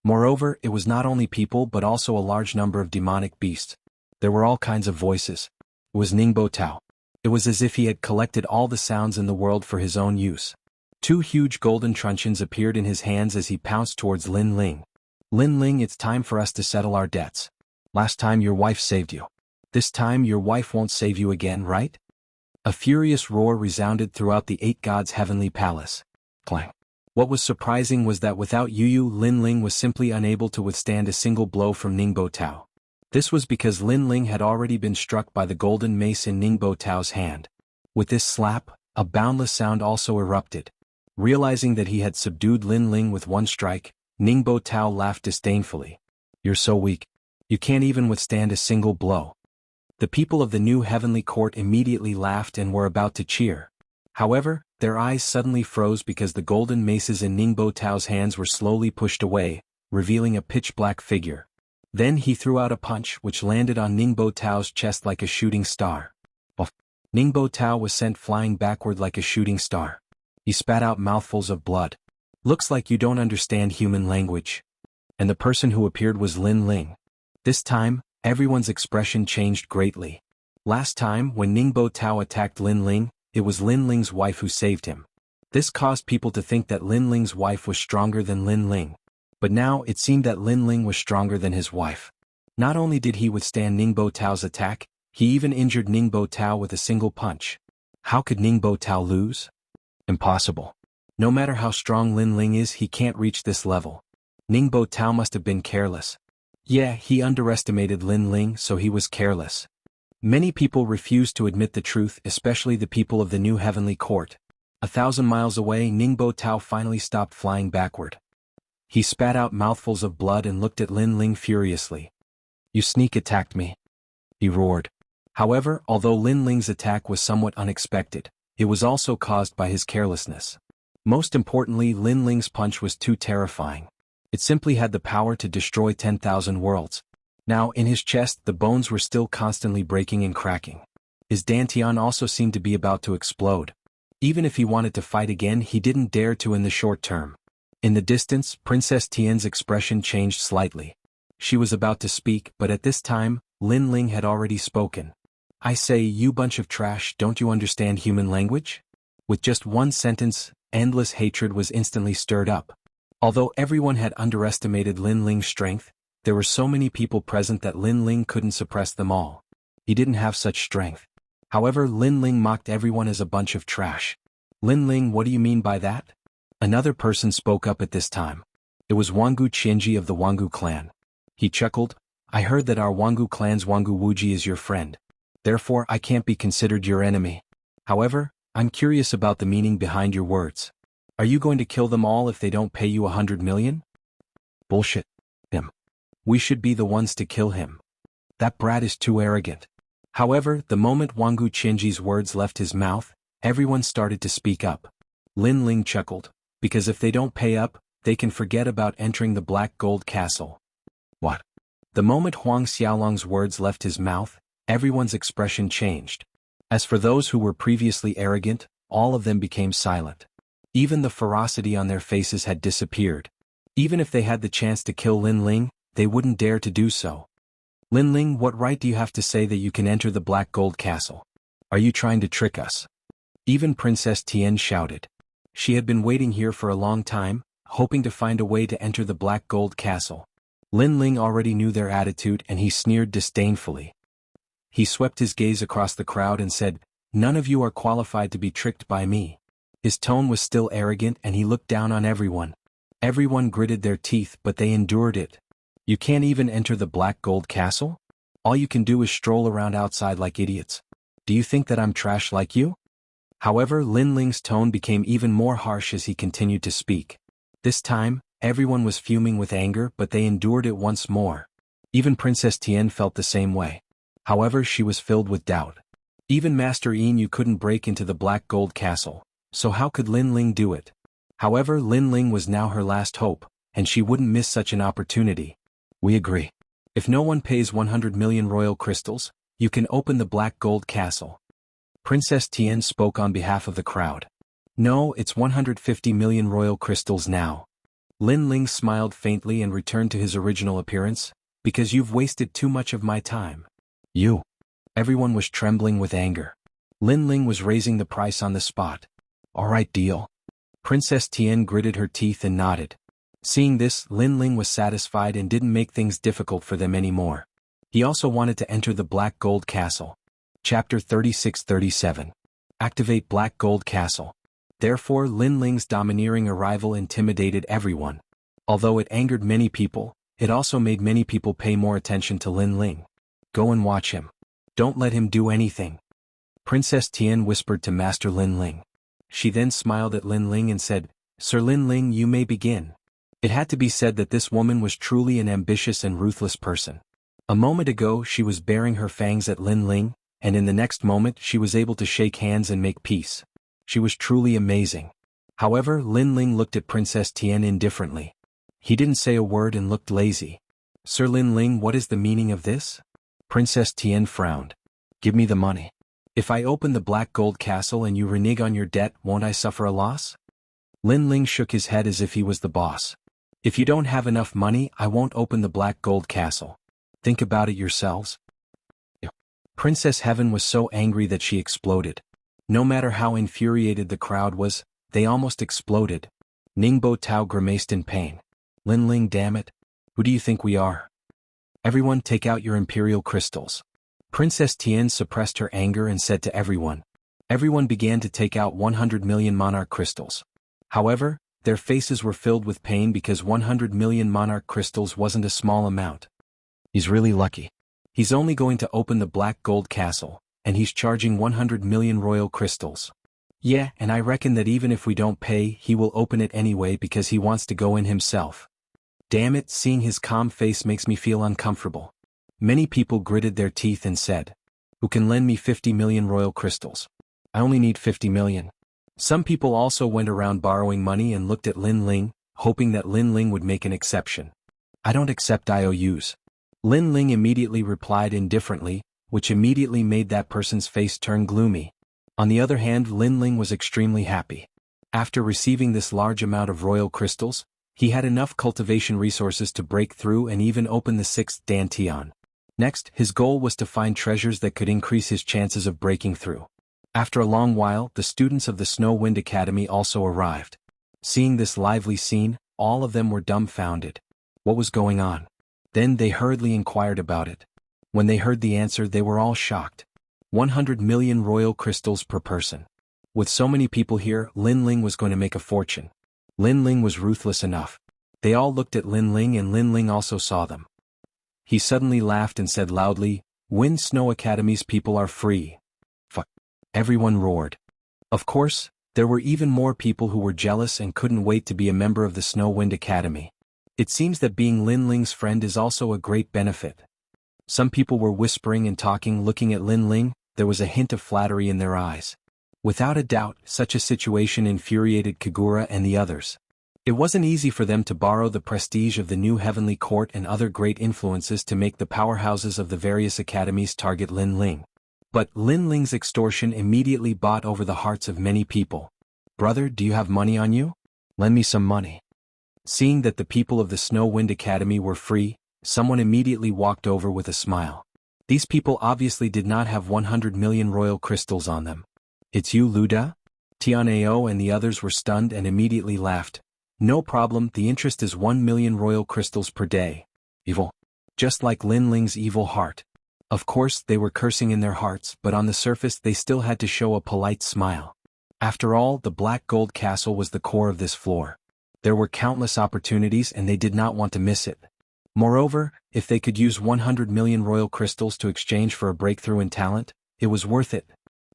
Moreover, it was not only people but also a large number of demonic beasts. There were all kinds of voices. It was Ningbo Tao. It was as if he had collected all the sounds in the world for his own use. Two huge golden truncheons appeared in his hands as he pounced towards Lin Ling. Lin Ling, it's time for us to settle our debts. Last time your wife saved you. This time your wife won't save you again, right? A furious roar resounded throughout the 8 gods' heavenly palace. Clang. What was surprising was that without Yu, Lin Ling was simply unable to withstand a single blow from Ningbo Tao. This was because Lin Ling had already been struck by the golden mace in Ningbo Tao's hand. With this slap, a boundless sound also erupted. Realizing that he had subdued Lin Ling with one strike, Ningbo Tao laughed disdainfully. You're so weak. You can't even withstand a single blow. The people of the new heavenly court immediately laughed and were about to cheer. However, their eyes suddenly froze because the golden maces in Ningbo Tao's hands were slowly pushed away, revealing a pitch-black figure. Then he threw out a punch which landed on Ningbo Tao's chest like a shooting star. Ningbo Tao was sent flying backward like a shooting star. He spat out mouthfuls of blood. Looks like you don't understand human language. And the person who appeared was Lin Ling. This time, everyone's expression changed greatly. Last time, when Ningbo Tao attacked Lin Ling, it was Lin Ling's wife who saved him. This caused people to think that Lin Ling's wife was stronger than Lin Ling. But now it seemed that Lin Ling was stronger than his wife. Not only did he withstand Ningbo Tao's attack, he even injured Ningbo Tao with a single punch. How could Ningbo Tao lose? Impossible. No matter how strong Lin Ling is, he can't reach this level. Ningbo Tao must have been careless. Yeah, he underestimated Lin Ling, so he was careless. Many people refused to admit the truth, especially the people of the new heavenly court. 1,000 miles away, Ningbo Tao finally stopped flying backward. He spat out mouthfuls of blood and looked at Lin Ling furiously. You sneak attacked me. He roared. However, although Lin Ling's attack was somewhat unexpected, it was also caused by his carelessness. Most importantly, Lin Ling's punch was too terrifying. It simply had the power to destroy 10,000 worlds. Now, in his chest, the bones were still constantly breaking and cracking. His dantian also seemed to be about to explode. Even if he wanted to fight again, he didn't dare to in the short term. In the distance, Princess Tian's expression changed slightly. She was about to speak, but at this time, Lin Ling had already spoken. I say, you bunch of trash, don't you understand human language? With just one sentence, endless hatred was instantly stirred up. Although everyone had underestimated Lin Ling's strength, there were so many people present that Lin Ling couldn't suppress them all. He didn't have such strength. However, Lin Ling mocked everyone as a bunch of trash. Lin Ling, what do you mean by that? Another person spoke up at this time. It was Wangu Qianji of the Wangu clan. He chuckled, I heard that our Wangu clan's Wangu Wuji is your friend. Therefore I can't be considered your enemy. However, I'm curious about the meaning behind your words. Are you going to kill them all if they don't pay you 100 million? Bullshit. Him. We should be the ones to kill him. That brat is too arrogant. However, the moment Wangu Qinji's words left his mouth, everyone started to speak up. Lin Ling chuckled, because if they don't pay up, they can forget about entering the Black Gold Castle. What? The moment Huang Xiaolong's words left his mouth, everyone's expression changed. As for those who were previously arrogant, all of them became silent. Even the ferocity on their faces had disappeared. Even if they had the chance to kill Lin Ling, they wouldn't dare to do so. Lin Ling, what right do you have to say that you can enter the Black Gold Castle? Are you trying to trick us? Even Princess Tian shouted. She had been waiting here for a long time, hoping to find a way to enter the Black Gold Castle. Lin Ling already knew their attitude and he sneered disdainfully. He swept his gaze across the crowd and said, "None of you are qualified to be tricked by me." His tone was still arrogant and he looked down on everyone. Everyone gritted their teeth but they endured it. You can't even enter the Black Gold Castle? All you can do is stroll around outside like idiots. Do you think that I'm trash like you? However, Lin Ling's tone became even more harsh as he continued to speak. This time, everyone was fuming with anger but they endured it once more. Even Princess Tian felt the same way. However, she was filled with doubt. Even Master Yin Yu couldn't break into the Black Gold Castle, so how could Lin Ling do it? However, Lin Ling was now her last hope, and she wouldn't miss such an opportunity. We agree. If no one pays 100 million royal crystals, you can open the Black Gold Castle. Princess Tian spoke on behalf of the crowd. No, it's 150 million royal crystals now. Lin Ling smiled faintly and returned to his original appearance, because you've wasted too much of my time. You. Everyone was trembling with anger. Lin Ling was raising the price on the spot. All right, deal. Princess Tian gritted her teeth and nodded. Seeing this, Lin Ling was satisfied and didn't make things difficult for them anymore. He also wanted to enter the Black Gold Castle. Chapter 36-37. Activate Black Gold Castle. Therefore, Lin Ling's domineering arrival intimidated everyone. Although it angered many people, it also made many people pay more attention to Lin Ling. Go and watch him. Don't let him do anything. Princess Tian whispered to Master Lin Ling. She then smiled at Lin Ling and said, Sir Lin Ling, you may begin. It had to be said that this woman was truly an ambitious and ruthless person. A moment ago she was baring her fangs at Lin Ling, and in the next moment she was able to shake hands and make peace. She was truly amazing. However, Lin Ling looked at Princess Tian indifferently. He didn't say a word and looked lazy. Sir Lin Ling, what is the meaning of this? Princess Tian frowned. Give me the money. If I open the Black Gold Castle and you renege on your debt, won't I suffer a loss? Lin Ling shook his head as if he was the boss. If you don't have enough money, I won't open the Black Gold Castle. Think about it yourselves. Princess Heaven was so angry that she exploded. No matter how infuriated the crowd was, they almost exploded. Ningbo Tao grimaced in pain. Lin Ling, damn it. Who do you think we are? Everyone take out your imperial crystals. Princess Tian suppressed her anger and said to everyone. Everyone began to take out 100 million monarch crystals. However, their faces were filled with pain because 100 million monarch crystals wasn't a small amount. He's really lucky. He's only going to open the Black Gold Castle, and he's charging 100 million royal crystals. Yeah, and I reckon that even if we don't pay, he will open it anyway because he wants to go in himself. Damn it, seeing his calm face makes me feel uncomfortable. Many people gritted their teeth and said, Who can lend me 50 million royal crystals? I only need 50 million. Some people also went around borrowing money and looked at Lin Ling, hoping that Lin Ling would make an exception. I don't accept IOUs. Lin Ling immediately replied indifferently, which immediately made that person's face turn gloomy. On the other hand, Lin Ling was extremely happy. After receiving this large amount of royal crystals, he had enough cultivation resources to break through and even open the 6th Dantian. Next, his goal was to find treasures that could increase his chances of breaking through. After a long while, the students of the Snow Wind Academy also arrived. Seeing this lively scene, all of them were dumbfounded. What was going on? Then they hurriedly inquired about it. When they heard the answer, they were all shocked. 100 million royal crystals per person. With so many people here, Lin Ling was going to make a fortune. Lin Ling was ruthless enough. They all looked at Lin Ling and Lin Ling also saw them. He suddenly laughed and said loudly, "Wind Snow Academy's people are free." Fuck. Everyone roared. Of course, there were even more people who were jealous and couldn't wait to be a member of the Snow Wind Academy. It seems that being Lin Ling's friend is also a great benefit. Some people were whispering and talking, looking at Lin Ling. There was a hint of flattery in their eyes. Without a doubt, such a situation infuriated Kagura and the others. It wasn't easy for them to borrow the prestige of the new Heavenly Court and other great influences to make the powerhouses of the various academies target Lin Ling. But Lin Ling's extortion immediately bought over the hearts of many people. "Brother, do you have money on you? Lend me some money." Seeing that the people of the Snow Wind Academy were free, someone immediately walked over with a smile. These people obviously did not have 100 million royal crystals on them. "It's you, Luda?" Tianao and the others were stunned and immediately laughed. "No problem, the interest is 1 million royal crystals per day." Evil. Just like Lin Ling's evil heart. Of course, they were cursing in their hearts, but on the surface they still had to show a polite smile. After all, the Black Gold Castle was the core of this floor. There were countless opportunities and they did not want to miss it. Moreover, if they could use 100 million royal crystals to exchange for a breakthrough in talent, it was worth it.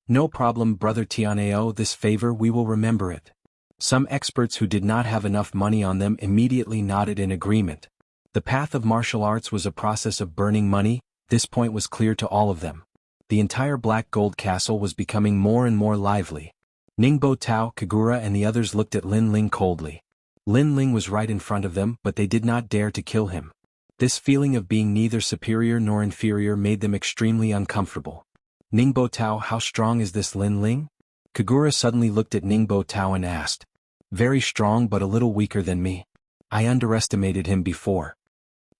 "No problem, Brother Tianao, this favor we will remember it." Some experts who did not have enough money on them immediately nodded in agreement. The path of martial arts was a process of burning money. This point was clear to all of them. The entire Black Gold Castle was becoming more and more lively. Ningbo Tao, Kagura and the others looked at Lin Ling coldly. Lin Ling was right in front of them, but they did not dare to kill him. This feeling of being neither superior nor inferior made them extremely uncomfortable. "Ningbo Tao, how strong is this Lin Ling?" Kagura suddenly looked at Ningbo Tao and asked. "Very strong but a little weaker than me. I underestimated him before."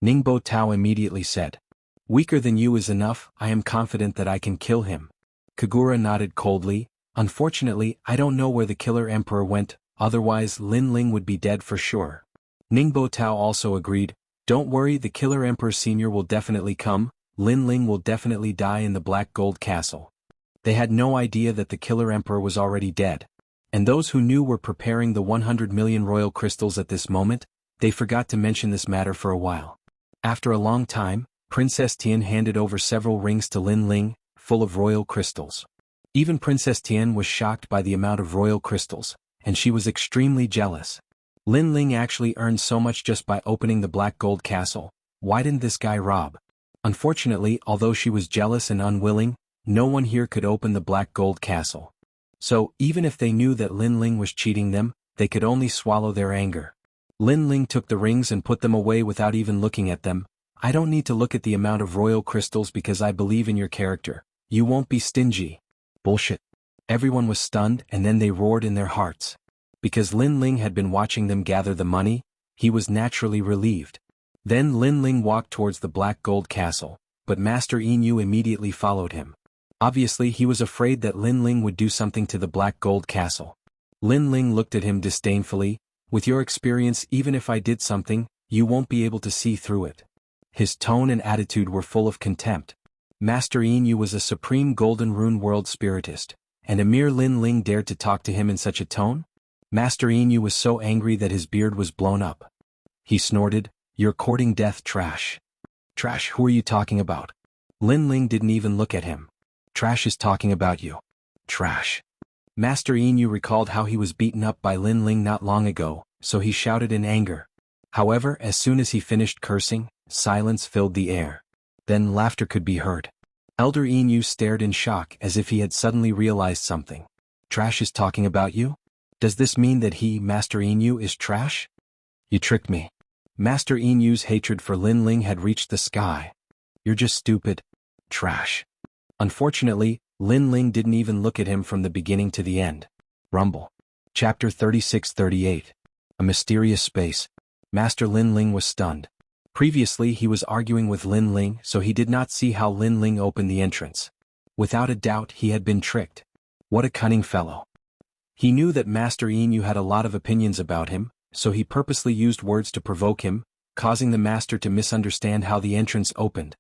Ningbo Tao immediately said. "Weaker than you is enough, I am confident that I can kill him." Kagura nodded coldly. "Unfortunately, I don't know where the Killer Emperor went, otherwise Lin Ling would be dead for sure." Ningbo Tao also agreed. "Don't worry, the Killer Emperor Senior will definitely come. Lin Ling will definitely die in the Black Gold Castle." They had no idea that the Killer Emperor was already dead. And those who knew were preparing the 100 million royal crystals at this moment. They forgot to mention this matter for a while. After a long time, Princess Tian handed over several rings to Lin Ling, full of royal crystals. Even Princess Tian was shocked by the amount of royal crystals, and she was extremely jealous. Lin Ling actually earned so much just by opening the Black Gold Castle. Why didn't this guy rob? Unfortunately, although she was jealous and unwilling, no one here could open the Black Gold Castle. So, even if they knew that Lin Ling was cheating them, they could only swallow their anger. Lin Ling took the rings and put them away without even looking at them. "I don't need to look at the amount of royal crystals because I believe in your character. You won't be stingy." Bullshit. Everyone was stunned and then they roared in their hearts. Because Lin Ling had been watching them gather the money, he was naturally relieved. Then Lin Ling walked towards the Black Gold Castle, but Master Inu immediately followed him. Obviously he was afraid that Lin Ling would do something to the Black Gold Castle. Lin Ling looked at him disdainfully. "With your experience, even if I did something, you won't be able to see through it." His tone and attitude were full of contempt. Master Inu was a supreme Golden Rune World Spiritist, and a mere Lin Ling dared to talk to him in such a tone? Master Inu was so angry that his beard was blown up. He snorted, "You're courting death, Trash." "Trash, who are you talking about?" Lin Ling didn't even look at him. "Trash is talking about you." "Trash." Master Inu recalled how he was beaten up by Lin Ling not long ago, so he shouted in anger. However, as soon as he finished cursing, silence filled the air. Then laughter could be heard. Elder Inu stared in shock as if he had suddenly realized something. "Trash is talking about you? Does this mean that he, Master Inu, is trash?" "You tricked me." Master Inu's hatred for Lin Ling had reached the sky. "You're just stupid. Trash." Unfortunately, Lin Ling didn't even look at him from the beginning to the end. Rumble. Chapter 36-38. A mysterious space. Master Lin Ling was stunned. Previously he was arguing with Lin Ling, so he did not see how Lin Ling opened the entrance. Without a doubt he had been tricked. What a cunning fellow. He knew that Master Inu had a lot of opinions about him, so he purposely used words to provoke him, causing the master to misunderstand how the entrance opened.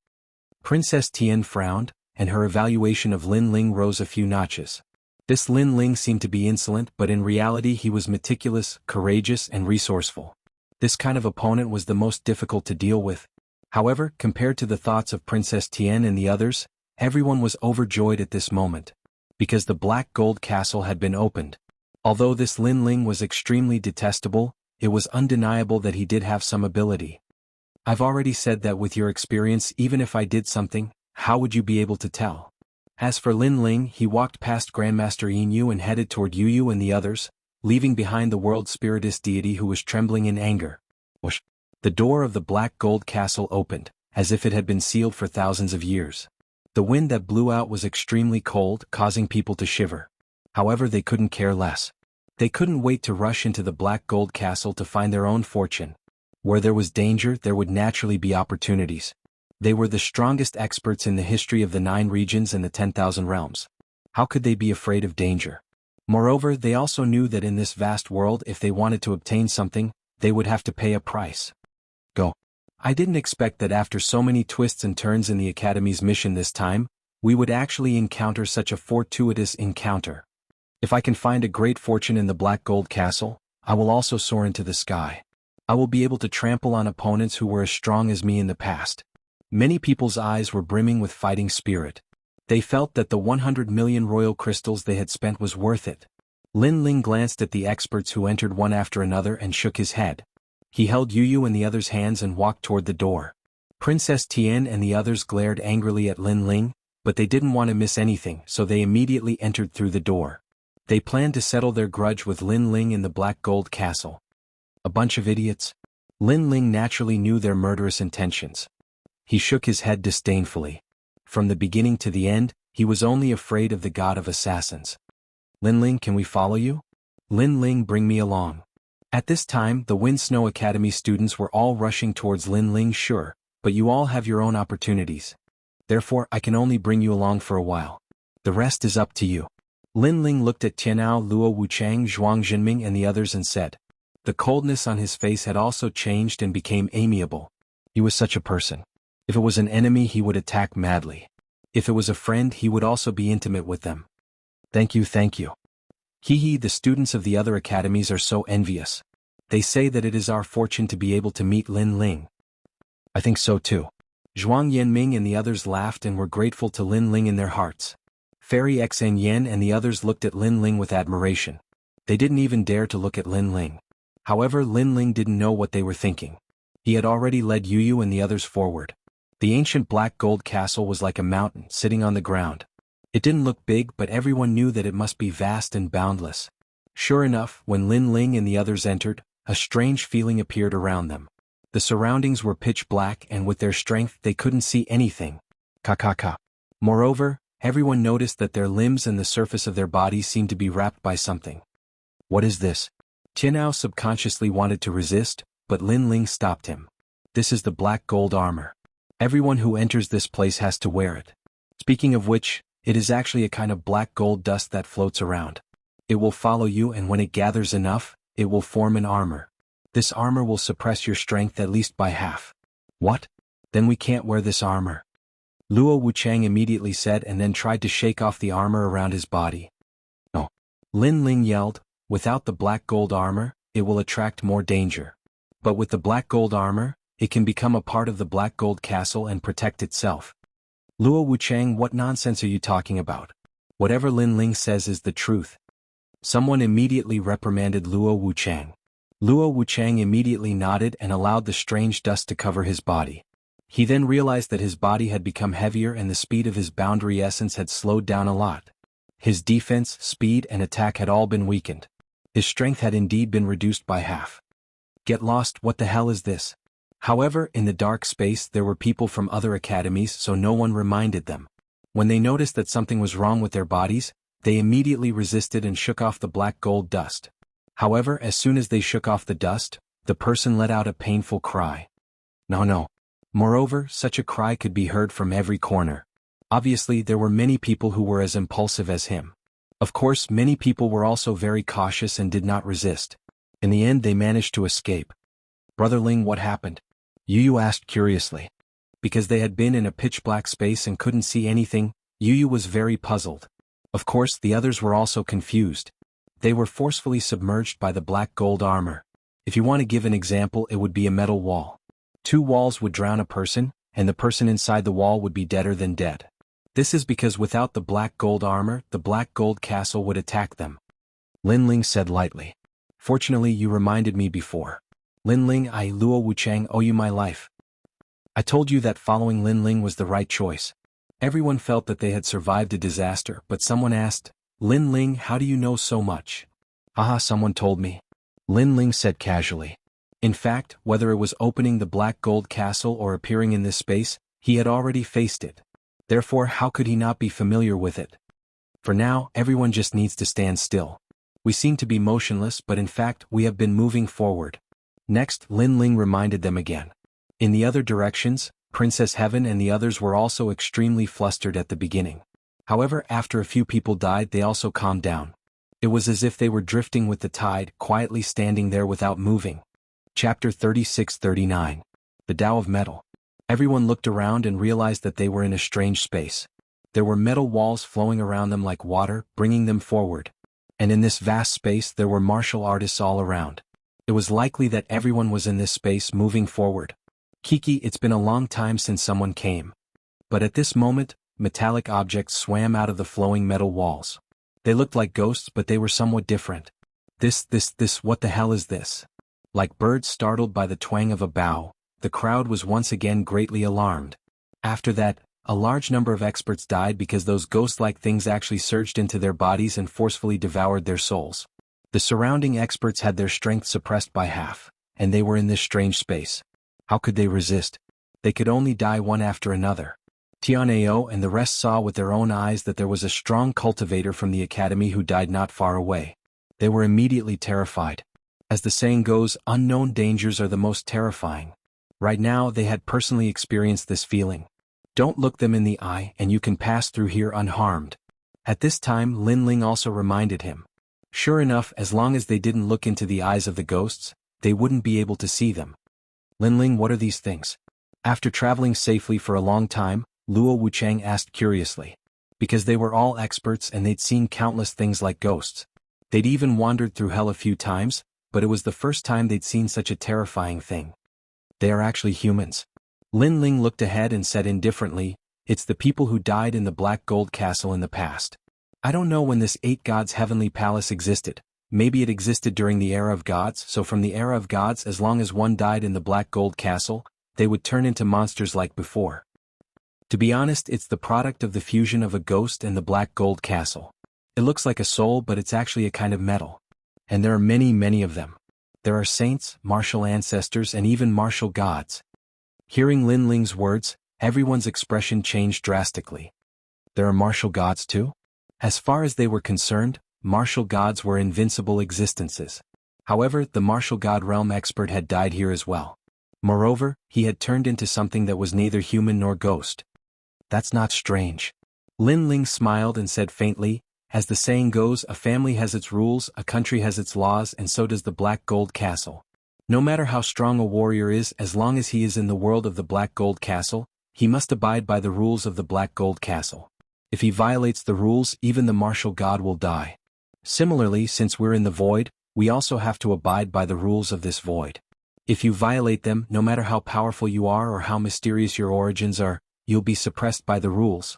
Princess Tian frowned, and her evaluation of Lin Ling rose a few notches. This Lin Ling seemed to be insolent, but in reality he was meticulous, courageous and resourceful. This kind of opponent was the most difficult to deal with. However, compared to the thoughts of Princess Tian and the others, everyone was overjoyed at this moment. Because the black gold castle had been opened. Although this Lin Ling was extremely detestable, it was undeniable that he did have some ability. I've already said that with your experience, even if I did something, how would you be able to tell? As for Lin Ling, he walked past Grandmaster Yin Yu and headed toward Yu Yu and the others, leaving behind the world spiritist deity who was trembling in anger. Whoosh! The door of the black gold castle opened, as if it had been sealed for thousands of years. The wind that blew out was extremely cold, causing people to shiver. However, they couldn't care less. They couldn't wait to rush into the black gold castle to find their own fortune. Where there was danger, there would naturally be opportunities. They were the strongest experts in the history of the 9 regions and the 10,000 realms. How could they be afraid of danger? Moreover, they also knew that in this vast world, if they wanted to obtain something, they would have to pay a price. Go. I didn't expect that after so many twists and turns in the Academy's mission this time, we would actually encounter such a fortuitous encounter. If I can find a great fortune in the Black Gold Castle, I will also soar into the sky. I will be able to trample on opponents who were as strong as me in the past. Many people's eyes were brimming with fighting spirit. They felt that the 100 million royal crystals they had spent was worth it. Lin Ling glanced at the experts who entered one after another and shook his head. He held Yu Yu and the others' hands and walked toward the door. Princess Tian and the others glared angrily at Lin Ling, but they didn't want to miss anything, so they immediately entered through the door. They planned to settle their grudge with Lin Ling in the Black Gold Castle. A bunch of idiots. Lin Ling naturally knew their murderous intentions. He shook his head disdainfully. From the beginning to the end, he was only afraid of the god of assassins. Lin Ling, can we follow you? Lin Ling, bring me along. At this time, the Wind Snow Academy students were all rushing towards Lin Ling. Sure, but you all have your own opportunities. Therefore, I can only bring you along for a while. The rest is up to you. Lin Ling looked at Tianao, Luo Wuchang, Zhuang Jinming and the others and said. The coldness on his face had also changed and became amiable. He was such a person. If it was an enemy, he would attack madly. If it was a friend, he would also be intimate with them. Thank you, thank you. Hee, the students of the other academies are so envious. They say that it is our fortune to be able to meet Lin Ling. I think so too. Zhuang Yanming and the others laughed and were grateful to Lin Ling in their hearts. Fairy Xan Yan and the others looked at Lin Ling with admiration. They didn't even dare to look at Lin Ling. However, Lin Ling didn't know what they were thinking. He had already led Yu Yu and the others forward. The ancient black gold castle was like a mountain sitting on the ground. It didn't look big, but everyone knew that it must be vast and boundless. Sure enough, when Lin Ling and the others entered, a strange feeling appeared around them. The surroundings were pitch black and with their strength they couldn't see anything. Ka. Moreover, everyone noticed that their limbs and the surface of their bodies seemed to be wrapped by something. What is this? Tianao subconsciously wanted to resist, but Lin Ling stopped him. This is the black gold armor. Everyone who enters this place has to wear it. Speaking of which, it is actually a kind of black gold dust that floats around. It will follow you, and when it gathers enough, it will form an armor. This armor will suppress your strength at least by half. What? Then we can't wear this armor. Luo Wuchang immediately said and then tried to shake off the armor around his body. No. Lin Ling yelled, without the black gold armor, it will attract more danger. But with the black gold armor, it can become a part of the black gold castle and protect itself. Luo Wuchang, what nonsense are you talking about? Whatever Lin Ling says is the truth. Someone immediately reprimanded Luo Wuchang. Luo Wuchang immediately nodded and allowed the strange dust to cover his body. He then realized that his body had become heavier and the speed of his boundary essence had slowed down a lot. His defense, speed and attack had all been weakened. His strength had indeed been reduced by half. Get lost, what the hell is this? However, in the dark space there were people from other academies, so no one reminded them. When they noticed that something was wrong with their bodies, they immediately resisted and shook off the black gold dust. However, as soon as they shook off the dust, the person let out a painful cry. No. Moreover, such a cry could be heard from every corner. Obviously, there were many people who were as impulsive as him. Of course, many people were also very cautious and did not resist. In the end, they managed to escape. Brother Ling, what happened? Yu Yu asked curiously. Because they had been in a pitch-black space and couldn't see anything, Yu Yu was very puzzled. Of course, the others were also confused. They were forcefully submerged by the black gold armor. If you want to give an example, it would be a metal wall. 2 walls would drown a person, and the person inside the wall would be deader than dead. This is because without the black gold armor, the black gold castle would attack them. Lin Ling said lightly. Fortunately you reminded me before. Lin Ling, I Luo Wuchang owe you my life. I told you that following Lin Ling was the right choice. Everyone felt that they had survived a disaster, but someone asked, Lin Ling, how do you know so much? Haha, someone told me. Lin Ling said casually. In fact, whether it was opening the black gold castle or appearing in this space, he had already faced it. Therefore, how could he not be familiar with it? For now, everyone just needs to stand still. We seem to be motionless, but in fact, we have been moving forward. Next, Lin Ling reminded them again. In the other directions, Princess Heaven and the others were also extremely flustered at the beginning. However, after a few people died, they also calmed down. It was as if they were drifting with the tide, quietly standing there without moving. Chapter 36-39. The Tao of Metal. Everyone looked around and realized that they were in a strange space. There were metal walls flowing around them like water, bringing them forward. And in this vast space there were martial artists all around. It was likely that everyone was in this space moving forward. Kiki, it's been a long time since someone came. But at this moment, metallic objects swam out of the flowing metal walls. They looked like ghosts, but they were somewhat different. This, what the hell is this? Like birds startled by the twang of a bow, the crowd was once again greatly alarmed. After that, a large number of experts died because those ghost-like things actually surged into their bodies and forcefully devoured their souls. The surrounding experts had their strength suppressed by half, and they were in this strange space. How could they resist? They could only die one after another. Tianao and the rest saw with their own eyes that there was a strong cultivator from the academy who died not far away. They were immediately terrified. As the saying goes, unknown dangers are the most terrifying. Right now they had personally experienced this feeling. Don't look them in the eye and you can pass through here unharmed. At this time Lin Ling also reminded him. Sure enough, as long as they didn't look into the eyes of the ghosts, they wouldn't be able to see them. Lin Ling, what are these things? After traveling safely for a long time, Luo Wuchang asked curiously. Because they were all experts and they'd seen countless things like ghosts. They'd even wandered through hell a few times, but it was the first time they'd seen such a terrifying thing. They are actually humans. Lin Ling looked ahead and said indifferently, it's the people who died in the Black Gold Castle in the past. I don't know when this 8 gods heavenly palace existed. Maybe it existed during the era of gods, so from the era of gods, as long as one died in the Black Gold Castle, they would turn into monsters like before. To be honest, it's the product of the fusion of a ghost and the Black Gold Castle. It looks like a soul, but it's actually a kind of metal. And there are many of them. There are saints, martial ancestors, and even martial gods. Hearing Lin Ling's words, everyone's expression changed drastically. There are martial gods too? As far as they were concerned, martial gods were invincible existences. However, the martial god realm expert had died here as well. Moreover, he had turned into something that was neither human nor ghost. That's not strange. Lin Ling smiled and said faintly, as the saying goes, a family has its rules, a country has its laws, and so does the Black Gold Castle. No matter how strong a warrior is, as long as he is in the world of the Black Gold Castle, he must abide by the rules of the Black Gold Castle. If he violates the rules, even the martial god will die. Similarly, since we're in the void, we also have to abide by the rules of this void. If you violate them, no matter how powerful you are or how mysterious your origins are, you'll be suppressed by the rules.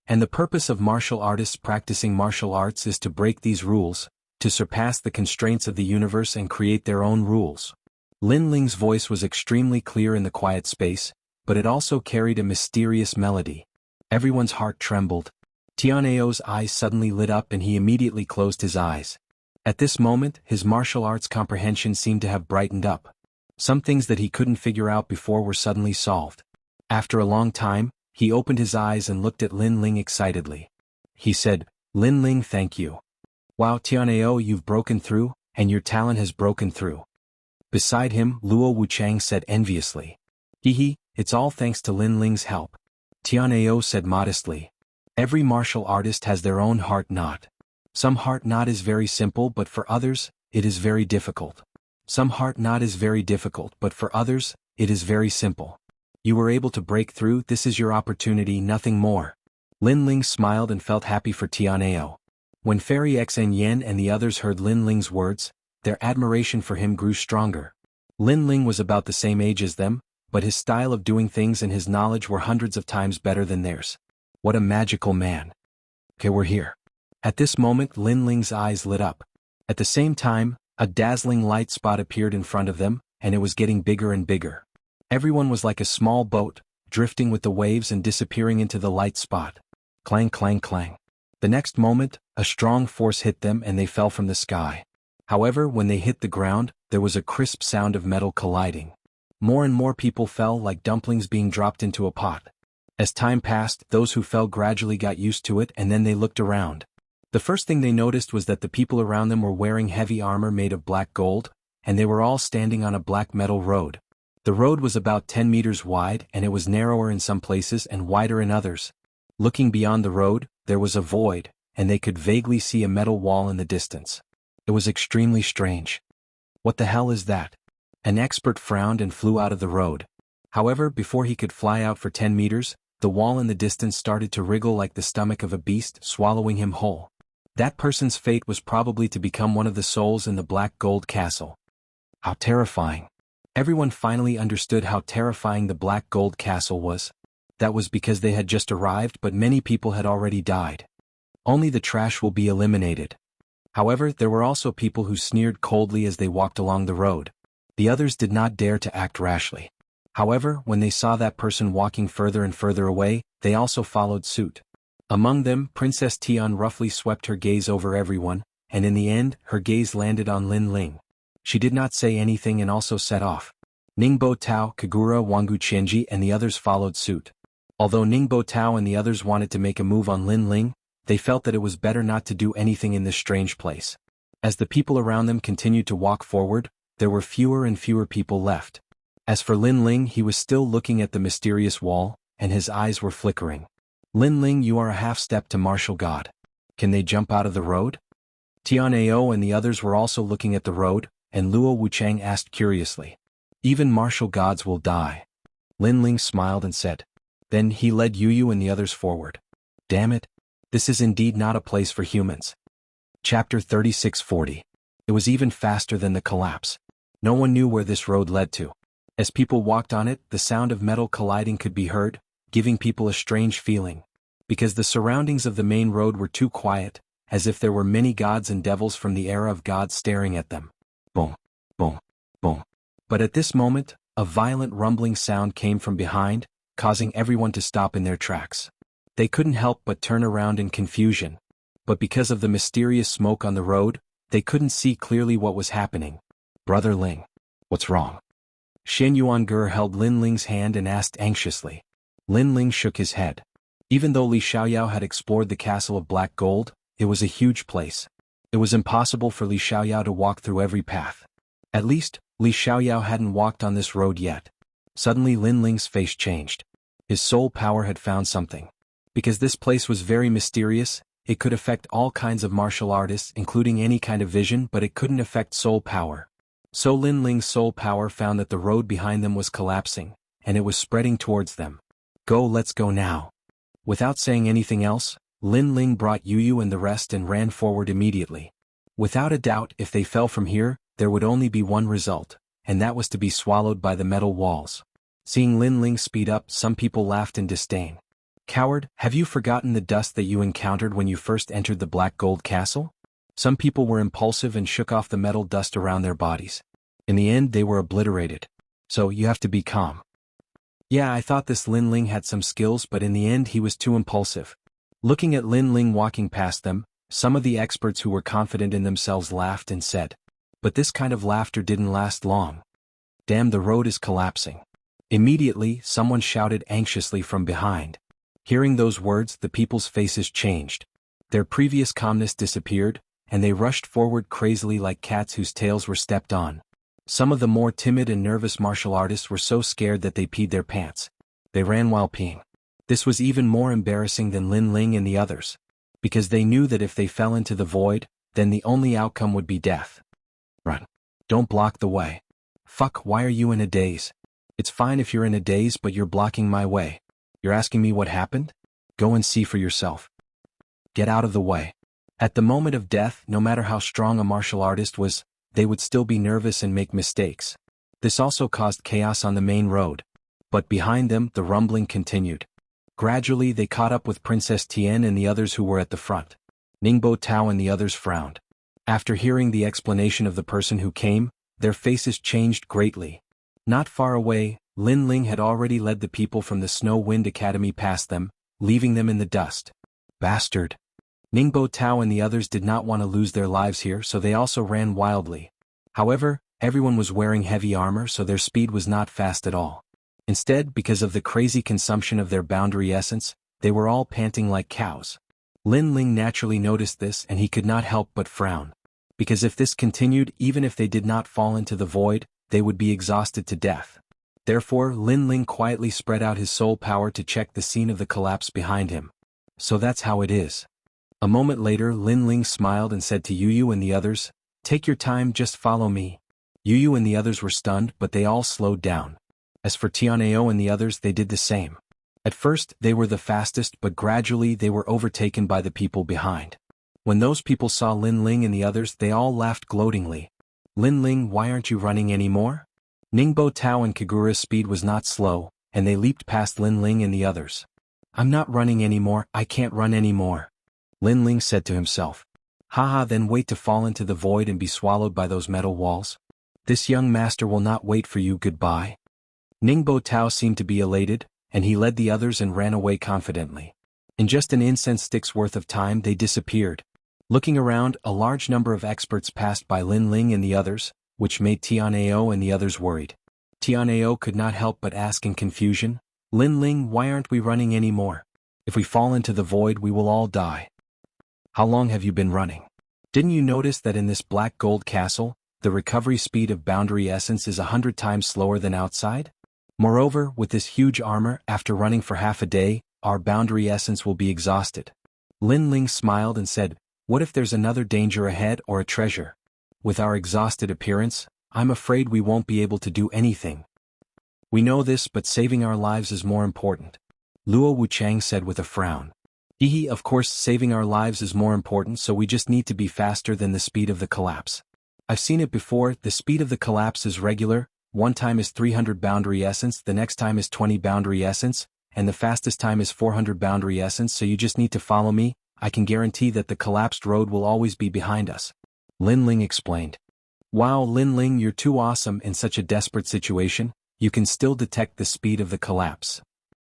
And the purpose of martial artists practicing martial arts is to break these rules, to surpass the constraints of the universe and create their own rules. Lin Ling's voice was extremely clear in the quiet space, but it also carried a mysterious melody. Everyone's heart trembled. Tianao's eyes suddenly lit up and he immediately closed his eyes. At this moment, his martial arts comprehension seemed to have brightened up. Some things that he couldn't figure out before were suddenly solved. After a long time, he opened his eyes and looked at Lin Ling excitedly. He said, Lin Ling, thank you. Wow, Tianao, you've broken through, and your talent has broken through. Beside him, Luo Wuchang said enviously. Hehe, it's all thanks to Lin Ling's help. Tianao said modestly. Every martial artist has their own heart knot. Some heart knot is very simple, but for others, it is very difficult. Some heart knot is very difficult, but for others, it is very simple. You were able to break through, this is your opportunity, nothing more. Lin Ling smiled and felt happy for Tianao. When Fairy Xen Yen and the others heard Lin Ling's words, their admiration for him grew stronger. Lin Ling was about the same age as them, but his style of doing things and his knowledge were hundreds of times better than theirs. What a magical man. Okay, we're here. At this moment, Lin Ling's eyes lit up. At the same time, a dazzling light spot appeared in front of them, and it was getting bigger and bigger. Everyone was like a small boat, drifting with the waves and disappearing into the light spot. Clang, clang, clang. The next moment, a strong force hit them and they fell from the sky. However, when they hit the ground, there was a crisp sound of metal colliding. More and more people fell like dumplings being dropped into a pot. As time passed, those who fell gradually got used to it and then they looked around. The first thing they noticed was that the people around them were wearing heavy armor made of black gold, and they were all standing on a black metal road. The road was about 10 meters wide and it was narrower in some places and wider in others. Looking beyond the road, there was a void, and they could vaguely see a metal wall in the distance. It was extremely strange. What the hell is that? An expert frowned and flew out of the road. However, before he could fly out for 10 meters, the wall in the distance started to wriggle like the stomach of a beast, swallowing him whole. That person's fate was probably to become one of the souls in the black gold castle. How terrifying. Everyone finally understood how terrifying the black gold castle was. That was because they had just arrived, but many people had already died. Only the trash will be eliminated. However, there were also people who sneered coldly as they walked along the road. The others did not dare to act rashly. However, when they saw that person walking further and further away, they also followed suit. Among them, Princess Tian roughly swept her gaze over everyone, and in the end, her gaze landed on Lin Ling. She did not say anything and also set off. Ningbo Tao, Kagura, Wangu Qianji and the others followed suit. Although Ningbo Tao and the others wanted to make a move on Lin Ling, they felt that it was better not to do anything in this strange place. As the people around them continued to walk forward, there were fewer and fewer people left. As for Lin Ling, he was still looking at the mysterious wall, and his eyes were flickering. Lin Ling, you are a half-step to martial god. Can they jump out of the road? Tian Ao and the others were also looking at the road, and Luo Wuchang asked curiously. Even martial gods will die. Lin Ling smiled and said. Then he led Yu and the others forward. Damn it. This is indeed not a place for humans. Chapter 3640. It was even faster than the collapse. No one knew where this road led to. As people walked on it, the sound of metal colliding could be heard, giving people a strange feeling. Because the surroundings of the main road were too quiet, as if there were many gods and devils from the era of gods staring at them. Boom, boom, boom. But at this moment, a violent rumbling sound came from behind, causing everyone to stop in their tracks. They couldn't help but turn around in confusion. But because of the mysterious smoke on the road, they couldn't see clearly what was happening. Brother Ling. What's wrong? Shen Yuangur held Lin Ling's hand and asked anxiously. Lin Ling shook his head. Even though Li Xiaoyao had explored the castle of black gold, it was a huge place. It was impossible for Li Xiaoyao to walk through every path. At least, Li Xiaoyao hadn't walked on this road yet. Suddenly Lin Ling's face changed. His soul power had found something. Because this place was very mysterious, it could affect all kinds of martial artists including any kind of vision, but it couldn't affect soul power. So Lin Ling's soul power found that the road behind them was collapsing, and it was spreading towards them. Go, let's go now. Without saying anything else, Lin Ling brought Yu and the rest and ran forward immediately. Without a doubt, if they fell from here, there would only be one result, and that was to be swallowed by the metal walls. Seeing Lin Ling speed up, some people laughed in disdain. Coward, have you forgotten the dust that you encountered when you first entered the Black Gold Castle? Some people were impulsive and shook off the metal dust around their bodies. In the end, they were obliterated. So you have to be calm. Yeah, I thought this Lin Ling had some skills, but in the end he was too impulsive. Looking at Lin Ling walking past them, some of the experts who were confident in themselves laughed and said. But this kind of laughter didn't last long. Damn, the road is collapsing. Immediately, someone shouted anxiously from behind. Hearing those words, the people's faces changed. Their previous calmness disappeared, and they rushed forward crazily like cats whose tails were stepped on. Some of the more timid and nervous martial artists were so scared that they peed their pants. They ran while peeing. This was even more embarrassing than Lin Ling and the others. Because they knew that if they fell into the void, then the only outcome would be death. Run. Don't block the way. Fuck, why are you in a daze? It's fine if you're in a daze, but you're blocking my way. You're asking me what happened? Go and see for yourself. Get out of the way. At the moment of death, no matter how strong a martial artist was, they would still be nervous and make mistakes. This also caused chaos on the main road. But behind them, the rumbling continued. Gradually they caught up with Princess Tian and the others who were at the front. Ningbo Tao and the others frowned. After hearing the explanation of the person who came, their faces changed greatly. Not far away, Lin Ling had already led the people from the Snow Wind Academy past them, leaving them in the dust. Bastard! Ningbo Tao and the others did not want to lose their lives here, so they also ran wildly. However, everyone was wearing heavy armor, so their speed was not fast at all. Instead, because of the crazy consumption of their boundary essence, they were all panting like cows. Lin Ling naturally noticed this and he could not help but frown. Because if this continued, even if they did not fall into the void, they would be exhausted to death. Therefore, Lin Ling quietly spread out his soul power to check the scene of the collapse behind him. So that's how it is. A moment later, Lin Ling smiled and said to Yu and the others, "Take your time, just follow me." Yu and the others were stunned, but they all slowed down. As for Tianao and the others, they did the same. At first, they were the fastest, but gradually they were overtaken by the people behind. When those people saw Lin Ling and the others, they all laughed gloatingly. "Lin Ling, why aren't you running anymore?" Ningbo Tao and Kagura's speed was not slow, and they leaped past Lin Ling and the others. "I'm not running anymore, I can't run anymore," Lin Ling said to himself. "Haha, then wait to fall into the void and be swallowed by those metal walls. This young master will not wait for you, goodbye." Ningbo Tao seemed to be elated, and he led the others and ran away confidently. In just an incense stick's worth of time they disappeared. Looking around, a large number of experts passed by Lin Ling and the others, which made Tianao and the others worried. Tianao could not help but ask in confusion, "Lin Ling, why aren't we running anymore? If we fall into the void we will all die." "How long have you been running? Didn't you notice that in this black gold castle, the recovery speed of boundary essence is 100 times slower than outside? Moreover, with this huge armor, after running for half a day, our boundary essence will be exhausted." Lin Ling smiled and said, "What if there's another danger ahead or a treasure? With our exhausted appearance, I'm afraid we won't be able to do anything." "We know this, but saving our lives is more important," Luo Wuchang said with a frown. Of course saving our lives is more important, so we just need to be faster than the speed of the collapse. I've seen it before, the speed of the collapse is regular, one time is 300 boundary essence, the next time is 20 boundary essence, and the fastest time is 400 boundary essence, so you just need to follow me, I can guarantee that the collapsed road will always be behind us," Lin Ling explained. "Wow, Lin Ling, you're too awesome. In such a desperate situation, you can still detect the speed of the collapse.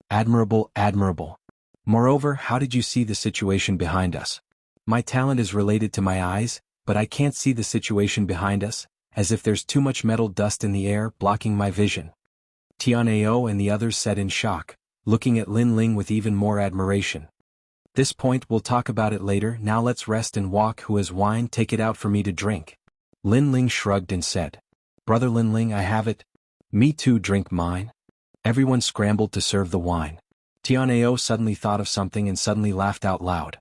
Admirable, admirable. Moreover, how did you see the situation behind us? My talent is related to my eyes, but I can't see the situation behind us, as if there's too much metal dust in the air blocking my vision." Tianao and the others said in shock, looking at Lin Ling with even more admiration. "This point we'll talk about it later, now let's rest and walk. Who has wine, take it out for me to drink." Lin Ling shrugged and said, "Brother Lin Ling, I have it." "Me too, drink mine." Everyone scrambled to serve the wine. Tianao suddenly thought of something and suddenly laughed out loud.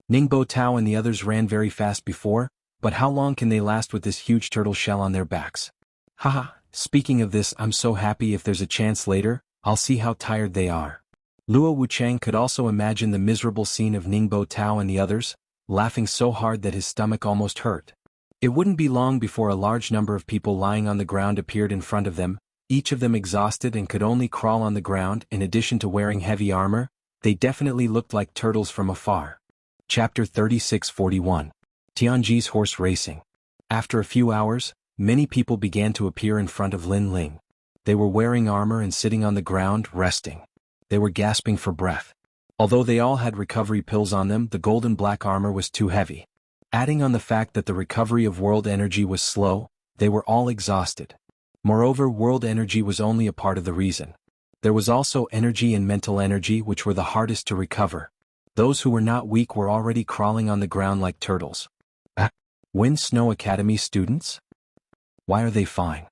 Ningbo Tao and the others ran very fast before, but how long can they last with this huge turtle shell on their backs? Haha, speaking of this, I'm so happy. If there's a chance later, I'll see how tired they are. Luo Wuchang could also imagine the miserable scene of Ningbo Tao and the others, laughing so hard that his stomach almost hurt. It wouldn't be long before a large number of people lying on the ground appeared in front of them, each of them exhausted and could only crawl on the ground. In addition to wearing heavy armor, they definitely looked like turtles from afar. Chapter 3641. Tianji's Horse Racing. After a few hours, many people began to appear in front of Lin Ling. They were wearing armor and sitting on the ground, resting. They were gasping for breath. Although they all had recovery pills on them, the golden black armor was too heavy. Adding on the fact that the recovery of world energy was slow, they were all exhausted. Moreover, world energy was only a part of the reason. There was also energy and mental energy, which were the hardest to recover. Those who were not weak were already crawling on the ground like turtles. Wind Snow Academy students? Why are they fine?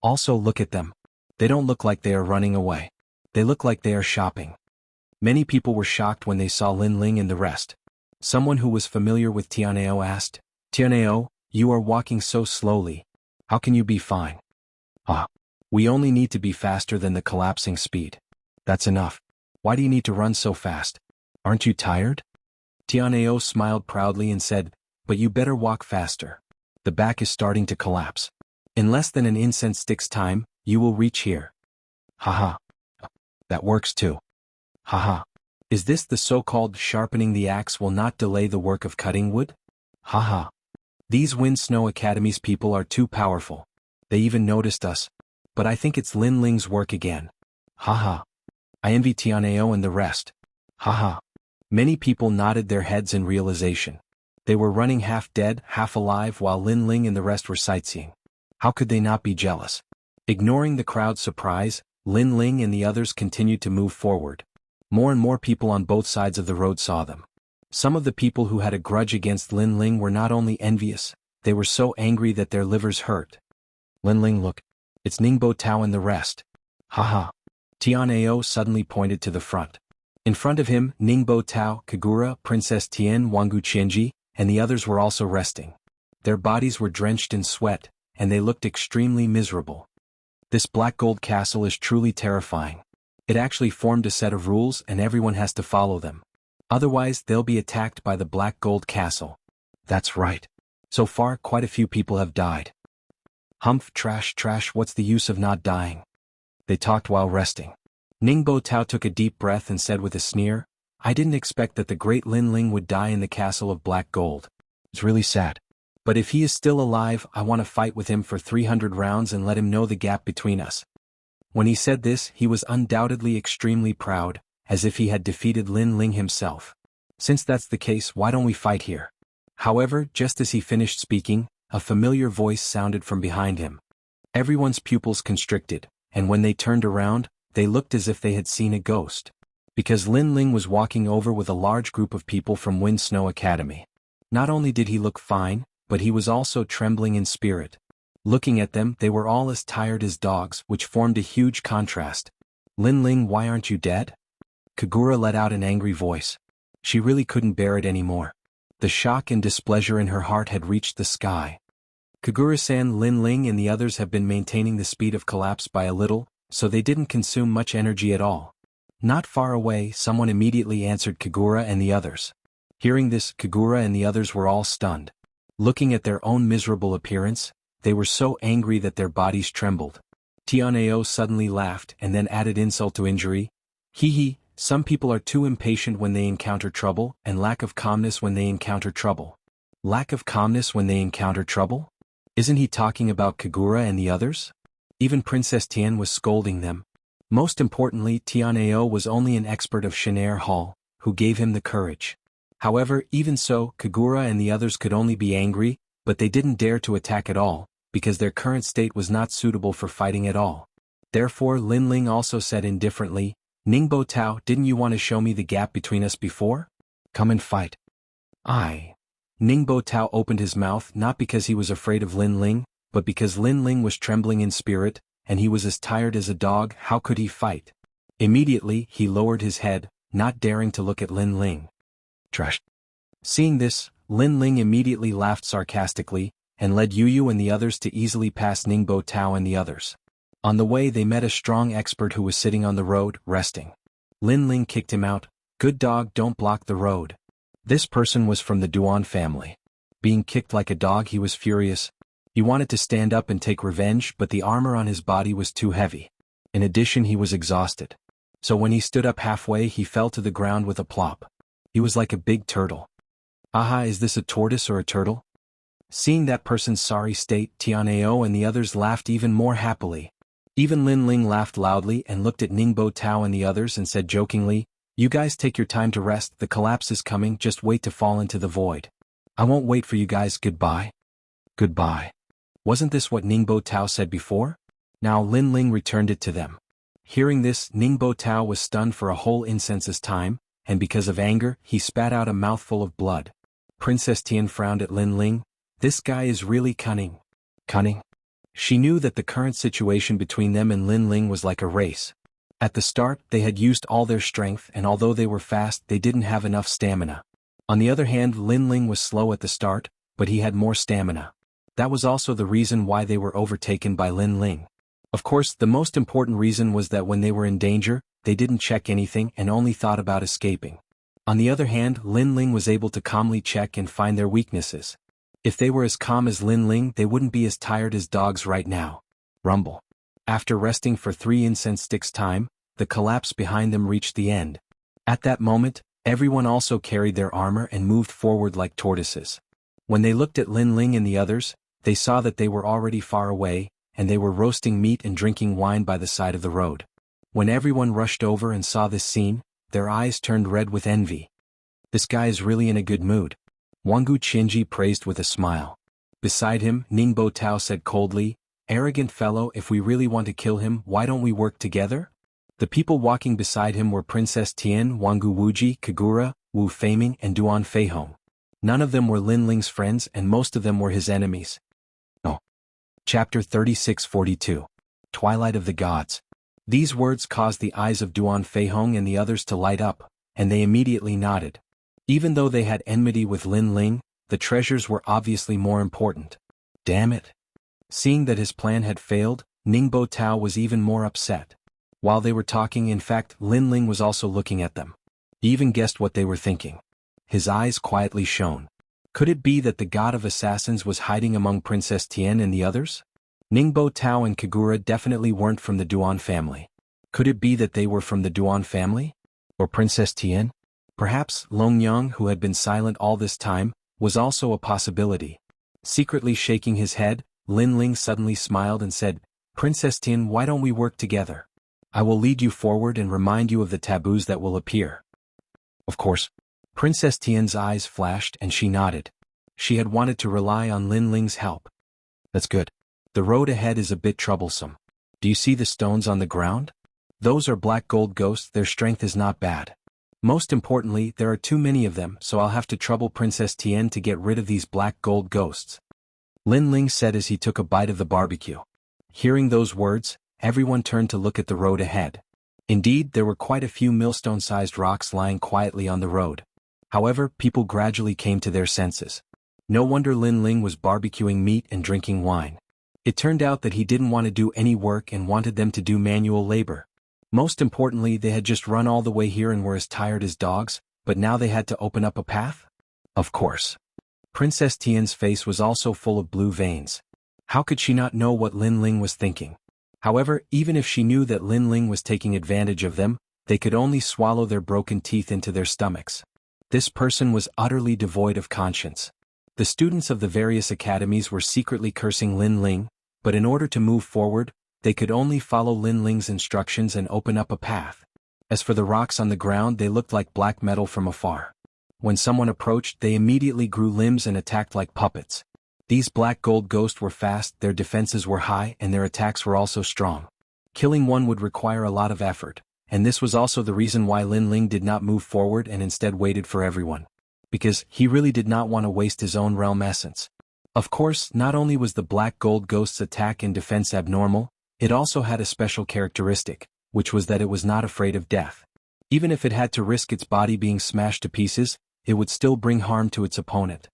Also look at them. They don't look like they are running away. They look like they are shopping. Many people were shocked when they saw Lin Ling and the rest. Someone who was familiar with Tianao asked, "Tianao, you are walking so slowly. How can you be fine?" We only need to be faster than the collapsing speed. That's enough. Why do you need to run so fast? Aren't you tired? Tianao smiled proudly and said, "But you better walk faster. The back is starting to collapse. In less than an incense stick's time, you will reach here." Haha. That works too. Haha. Is this the so-called sharpening the axe will not delay the work of cutting wood? Haha. These Wind Snow Academy's people are too powerful. They even noticed us. But I think it's Lin Ling's work again. Haha. I envy Tianao and the rest. Haha. Many people nodded their heads in realization. They were running half dead, half alive while Lin Ling and the rest were sightseeing. How could they not be jealous? Ignoring the crowd's surprise, Lin Ling and the others continued to move forward. More and more people on both sides of the road saw them. Some of the people who had a grudge against Lin Ling were not only envious, they were so angry that their livers hurt. Lin Ling, look. It's Ningbo Tao and the rest. Haha. Tianao suddenly pointed to the front. In front of him, Ningbo Tao, Kagura, Princess Tian, Wangu Qianji, and the others were also resting. Their bodies were drenched in sweat, and they looked extremely miserable. This black gold castle is truly terrifying. It actually formed a set of rules and everyone has to follow them. Otherwise they'll be attacked by the black gold castle. That's right. So far quite a few people have died. Humph, trash, what's the use of not dying? They talked while resting. Ningbo Tao took a deep breath and said with a sneer, I didn't expect that the great Lin Ling would die in the castle of black gold. It's really sad. But if he is still alive, I want to fight with him for 300 rounds and let him know the gap between us. When he said this, he was undoubtedly extremely proud, as if he had defeated Lin Ling himself. Since that's the case, why don't we fight here? However, just as he finished speaking, a familiar voice sounded from behind him. Everyone's pupils constricted, and when they turned around, they looked as if they had seen a ghost. Because Lin Ling was walking over with a large group of people from Wind Snow Academy. Not only did he look fine, but he was also trembling in spirit. Looking at them, they were all as tired as dogs, which formed a huge contrast. Lin Ling, why aren't you dead? Kagura let out an angry voice. She really couldn't bear it anymore. The shock and displeasure in her heart had reached the sky. Kagura-san, Lin Ling and the others have been maintaining the speed of collapse by a little, so they didn't consume much energy at all. Not far away, someone immediately answered Kagura and the others. Hearing this, Kagura and the others were all stunned. Looking at their own miserable appearance, they were so angry that their bodies trembled. Tianao suddenly laughed and then added insult to injury. Hee, some people are too impatient when they encounter trouble and lack of calmness when they encounter trouble. Lack of calmness when they encounter trouble? Isn't he talking about Kagura and the others? Even Princess Tian was scolding them. Most importantly, Tianao was only an expert of Shanair Hall, who gave him the courage. However, even so, Kagura and the others could only be angry, but they didn't dare to attack at all, because their current state was not suitable for fighting at all. Therefore Lin Ling also said indifferently, Ningbo Tao, didn't you want to show me the gap between us before? Come and fight. Ningbo Tao opened his mouth not because he was afraid of Lin Ling, but because Lin Ling was trembling in spirit, and he was as tired as a dog. How could he fight? Immediately, he lowered his head, not daring to look at Lin Ling. Trash. Seeing this, Lin Ling immediately laughed sarcastically, and led Yu and the others to easily pass Ningbo Tao and the others. On the way they met a strong expert who was sitting on the road, resting. Lin Ling kicked him out. Good dog, don't block the road. This person was from the Duan family. Being kicked like a dog, he was furious. He wanted to stand up and take revenge, but the armor on his body was too heavy. In addition, he was exhausted. So when he stood up halfway, he fell to the ground with a plop. He was like a big turtle. Aha, is this a tortoise or a turtle? Seeing that person's sorry state, Tianao and the others laughed even more happily. Even Lin Ling laughed loudly and looked at Ningbo Tao and the others and said jokingly, You guys take your time to rest, the collapse is coming, just wait to fall into the void. I won't wait for you guys, goodbye. Goodbye. Wasn't this what Ningbo Tao said before? Now Lin Ling returned it to them. Hearing this, Ningbo Tao was stunned for a whole instant's time, and because of anger, he spat out a mouthful of blood. Princess Tian frowned at Lin Ling. This guy is really cunning. Cunning? She knew that the current situation between them and Lin Ling was like a race. At the start, they had used all their strength, and although they were fast, they didn't have enough stamina. On the other hand, Lin Ling was slow at the start, but he had more stamina. That was also the reason why they were overtaken by Lin Ling. Of course, the most important reason was that when they were in danger, they didn't check anything and only thought about escaping. On the other hand, Lin Ling was able to calmly check and find their weaknesses. If they were as calm as Lin Ling, they wouldn't be as tired as dogs right now. Rumble. After resting for 3 incense sticks time, the collapse behind them reached the end. At that moment, everyone also carried their armor and moved forward like tortoises. When they looked at Lin Ling and the others, they saw that they were already far away, and they were roasting meat and drinking wine by the side of the road. When everyone rushed over and saw this scene, their eyes turned red with envy. "This guy is really in a good mood," Wangu Qinji praised with a smile. Beside him, Ningbo Tao said coldly, "Arrogant fellow, if we really want to kill him, why don't we work together?" The people walking beside him were Princess Tian, Wangu Wuji, Kagura, Wu Feiming, and Duan Feihong. None of them were Lin Ling's friends and most of them were his enemies. Oh. Chapter 3642. Twilight of the Gods. These words caused the eyes of Duan Feihong and the others to light up, and they immediately nodded. Even though they had enmity with Lin Ling, the treasures were obviously more important. Damn it. Seeing that his plan had failed, Ningbo Tao was even more upset. While they were talking, in fact, Lin Ling was also looking at them. He even guessed what they were thinking. His eyes quietly shone. Could it be that the god of assassins was hiding among Princess Tian and the others? Ningbo Tao and Kagura definitely weren't from the Duan family. Could it be that they were from the Duan family? Or Princess Tian? Perhaps Longyang, who had been silent all this time, was also a possibility. Secretly shaking his head, Lin Ling suddenly smiled and said, "Princess Tian, why don't we work together? I will lead you forward and remind you of the taboos that will appear." Of course. Princess Tian's eyes flashed and she nodded. She had wanted to rely on Lin Ling's help. "That's good. The road ahead is a bit troublesome. Do you see the stones on the ground? Those are black gold ghosts, their strength is not bad. Most importantly, there are too many of them, so I'll have to trouble Princess Tian to get rid of these black gold ghosts," Lin Ling said as he took a bite of the barbecue. Hearing those words, everyone turned to look at the road ahead. Indeed, there were quite a few millstone-sized rocks lying quietly on the road. However, people gradually came to their senses. No wonder Lin Ling was barbecuing meat and drinking wine. It turned out that he didn't want to do any work and wanted them to do manual labor. Most importantly, they had just run all the way here and were as tired as dogs, but now they had to open up a path? Of course. Princess Tian's face was also full of blue veins. How could she not know what Lin Ling was thinking? However, even if she knew that Lin Ling was taking advantage of them, they could only swallow their broken teeth into their stomachs. This person was utterly devoid of conscience. The students of the various academies were secretly cursing Lin Ling, but in order to move forward, they could only follow Lin Ling's instructions and open up a path. As for the rocks on the ground, they looked like black metal from afar. When someone approached, they immediately grew limbs and attacked like puppets. These black gold ghosts were fast, their defenses were high, and their attacks were also strong. Killing one would require a lot of effort, and this was also the reason why Lin Ling did not move forward and instead waited for everyone. Because he really did not want to waste his own realm essence. Of course, not only was the black gold ghost's attack and defense abnormal, it also had a special characteristic, which was that it was not afraid of death. Even if it had to risk its body being smashed to pieces, it would still bring harm to its opponent.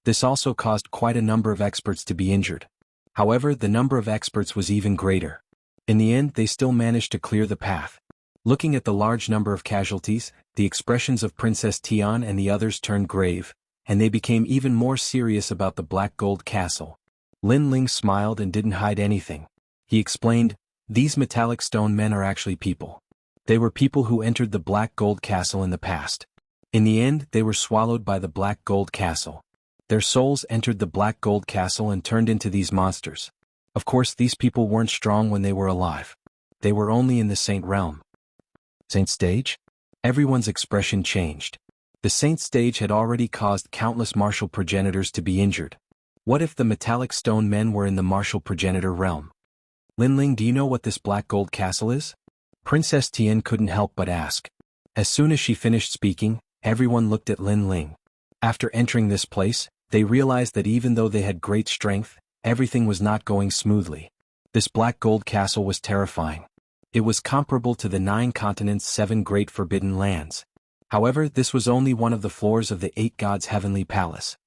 This also caused quite a number of experts to be injured. However, the number of experts was even greater. In the end, they still managed to clear the path. Looking at the large number of casualties, the expressions of Princess Tian and the others turned grave, and they became even more serious about the Black Gold Castle. Lin Ling smiled and didn't hide anything. He explained, "These metallic stone men are actually people. They were people who entered the Black Gold Castle in the past. In the end, they were swallowed by the Black Gold Castle. Their souls entered the Black Gold Castle and turned into these monsters. Of course, these people weren't strong when they were alive. They were only in the Saint realm." Saint stage? Everyone's expression changed. The Saint stage had already caused countless martial progenitors to be injured. What if the metallic stone men were in the martial progenitor realm? "Lin Ling, do you know what this Black Gold Castle is?" Princess Tian couldn't help but ask. As soon as she finished speaking, everyone looked at Lin Ling. After entering this place, they realized that even though they had great strength, everything was not going smoothly. This Black Gold Castle was terrifying. It was comparable to the 9 continents' 7 great forbidden lands. However, this was only one of the floors of the 8 gods' heavenly palace.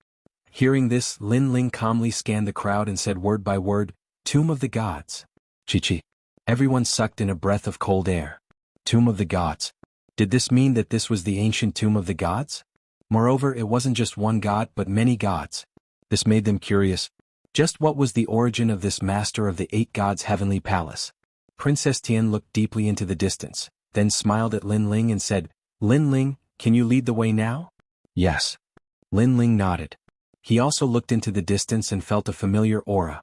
Hearing this, Lin Ling calmly scanned the crowd and said word by word, "Tomb of the Gods." Chi-chi. Everyone sucked in a breath of cold air. Tomb of the Gods. Did this mean that this was the ancient Tomb of the Gods? Moreover, it wasn't just one god but many gods. This made them curious. Just what was the origin of this master of the 8 gods' heavenly palace? Princess Tian looked deeply into the distance. then smiled at Lin Ling and said, "Lin Ling, can you lead the way now?" "Yes." Lin Ling nodded. He also looked into the distance and felt a familiar aura.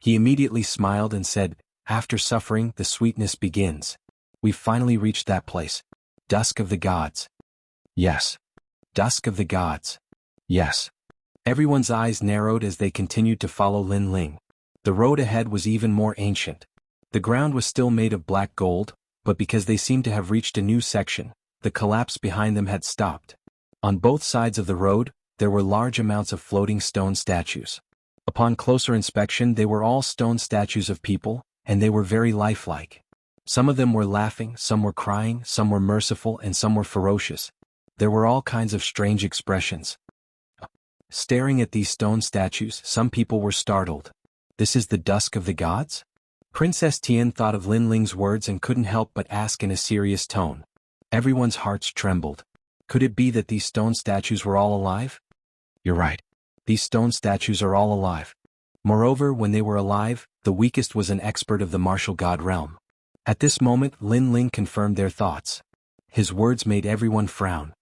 He immediately smiled and said, "After suffering, the sweetness begins. We've finally reached that place. Dusk of the Gods." "Yes." "Dusk of the Gods." "Yes." Everyone's eyes narrowed as they continued to follow Lin Ling. The road ahead was even more ancient. The ground was still made of black gold, but because they seemed to have reached a new section, the collapse behind them had stopped. On both sides of the road, there were large amounts of floating stone statues. Upon closer inspection, they were all stone statues of people, and they were very lifelike. Some of them were laughing, some were crying, some were merciful, and some were ferocious. There were all kinds of strange expressions. Staring at these stone statues, some people were startled. "This is the dusk of the gods?" Princess Tian thought of Lin Ling's words and couldn't help but ask in a serious tone. Everyone's hearts trembled. Could it be that these stone statues were all alive? "You're right. These stone statues are all alive." Moreover, when they were alive, the weakest was an expert of the martial god realm. At this moment, Lin Ling confirmed their thoughts. His words made everyone frown.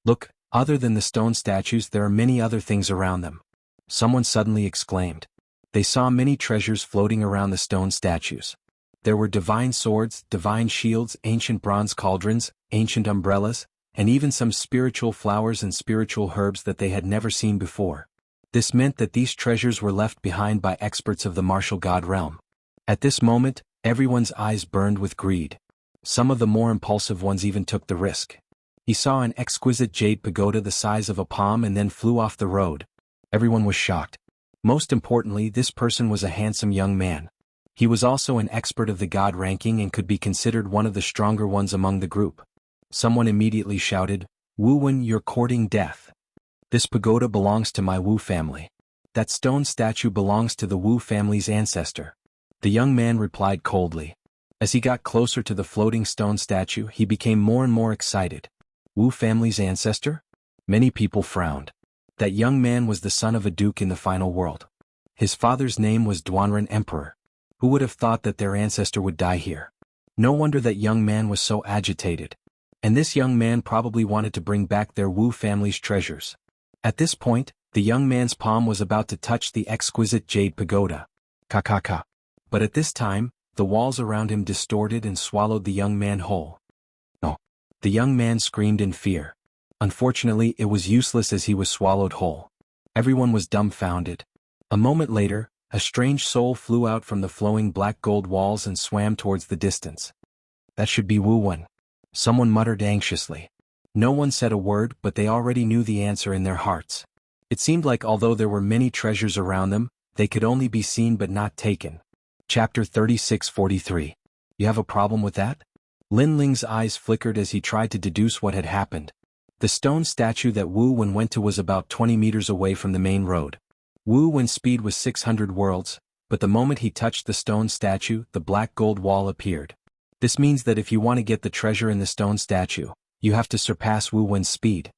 "Look, other than the stone statues, there are many other things around them," someone suddenly exclaimed. They saw many treasures floating around the stone statues. There were divine swords, divine shields, ancient bronze cauldrons, ancient umbrellas, and even some spiritual flowers and spiritual herbs that they had never seen before. This meant that these treasures were left behind by experts of the martial god realm. At this moment, everyone's eyes burned with greed. Some of the more impulsive ones even took the risk. He saw an exquisite jade pagoda the size of a palm and then flew off the road. Everyone was shocked. Most importantly, this person was a handsome young man. He was also an expert of the god ranking and could be considered one of the stronger ones among the group. Someone immediately shouted, "Wu Wen, you're courting death. This pagoda belongs to my Wu family. That stone statue belongs to the Wu family's ancestor." The young man replied coldly. As he got closer to the floating stone statue, he became more and more excited. Wu family's ancestor? Many people frowned. That young man was the son of a duke in the final world. His father's name was Duanren Emperor. Who would have thought that their ancestor would die here? No wonder that young man was so agitated. And this young man probably wanted to bring back their Wu family's treasures. At this point, the young man's palm was about to touch the exquisite jade pagoda. Ka. But at this time, the walls around him distorted and swallowed the young man whole. No. The young man screamed in fear. Unfortunately, it was useless as he was swallowed whole. Everyone was dumbfounded. A moment later, a strange soul flew out from the flowing black gold walls and swam towards the distance. "That should be Wu Wen," someone muttered anxiously. No one said a word, but they already knew the answer in their hearts. It seemed like although there were many treasures around them, they could only be seen but not taken. Chapter 36-43. You have a problem with that? Lin Ling's eyes flickered as he tried to deduce what had happened. The stone statue that Wu Wen went to was about 20 meters away from the main road. Wu Wen's speed was 600 worlds, but the moment he touched the stone statue, the black gold wall appeared. This means that if you want to get the treasure in the stone statue, you have to surpass Wu Wen's speed.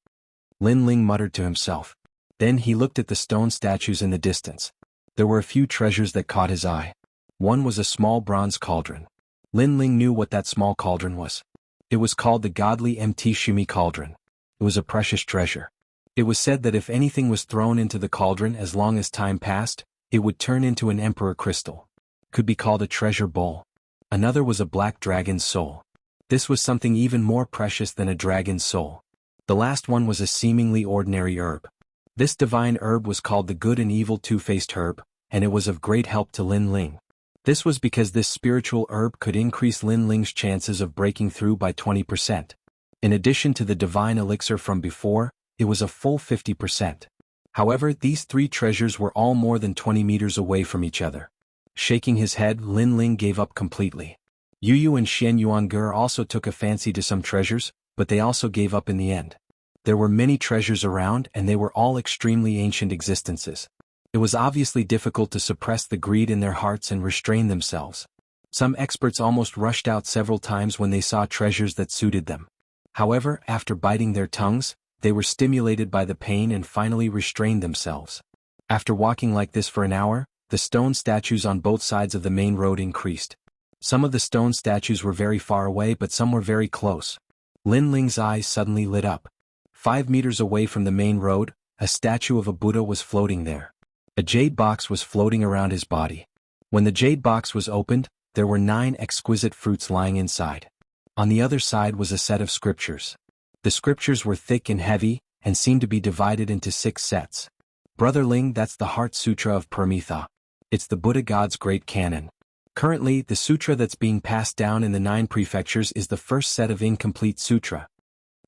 Lin Ling muttered to himself. Then he looked at the stone statues in the distance. There were a few treasures that caught his eye. One was a small bronze cauldron. Lin Ling knew what that small cauldron was. It was called the Godly Mt Shumi Cauldron. It was a precious treasure. It was said that if anything was thrown into the cauldron as long as time passed, it would turn into an emperor crystal. Could be called a treasure bowl. Another was a black dragon's soul. This was something even more precious than a dragon's soul. The last one was a seemingly ordinary herb. This divine herb was called the good and evil two-faced herb, and it was of great help to Lin Ling. This was because this spiritual herb could increase Lin Ling's chances of breaking through by 20%. In addition to the divine elixir from before, it was a full 50%. However, these three treasures were all more than 20 meters away from each other. Shaking his head, Lin Ling gave up completely. Yu and Xian Yuange also took a fancy to some treasures, but they also gave up in the end. There were many treasures around and they were all extremely ancient existences. It was obviously difficult to suppress the greed in their hearts and restrain themselves. Some experts almost rushed out several times when they saw treasures that suited them. However, after biting their tongues, they were stimulated by the pain and finally restrained themselves. After walking like this for an hour, the stone statues on both sides of the main road increased. Some of the stone statues were very far away, but some were very close. Lin Ling's eyes suddenly lit up. 5 meters away from the main road, a statue of a Buddha was floating there. A jade box was floating around his body. When the jade box was opened, there were 9 exquisite fruits lying inside. On the other side was a set of scriptures. The scriptures were thick and heavy, and seemed to be divided into 6 sets. Brother Ling, that's the Heart Sutra of Paramitha. It's the Buddha God's great canon. Currently, the sutra that's being passed down in the 9 prefectures is the first set of incomplete sutra.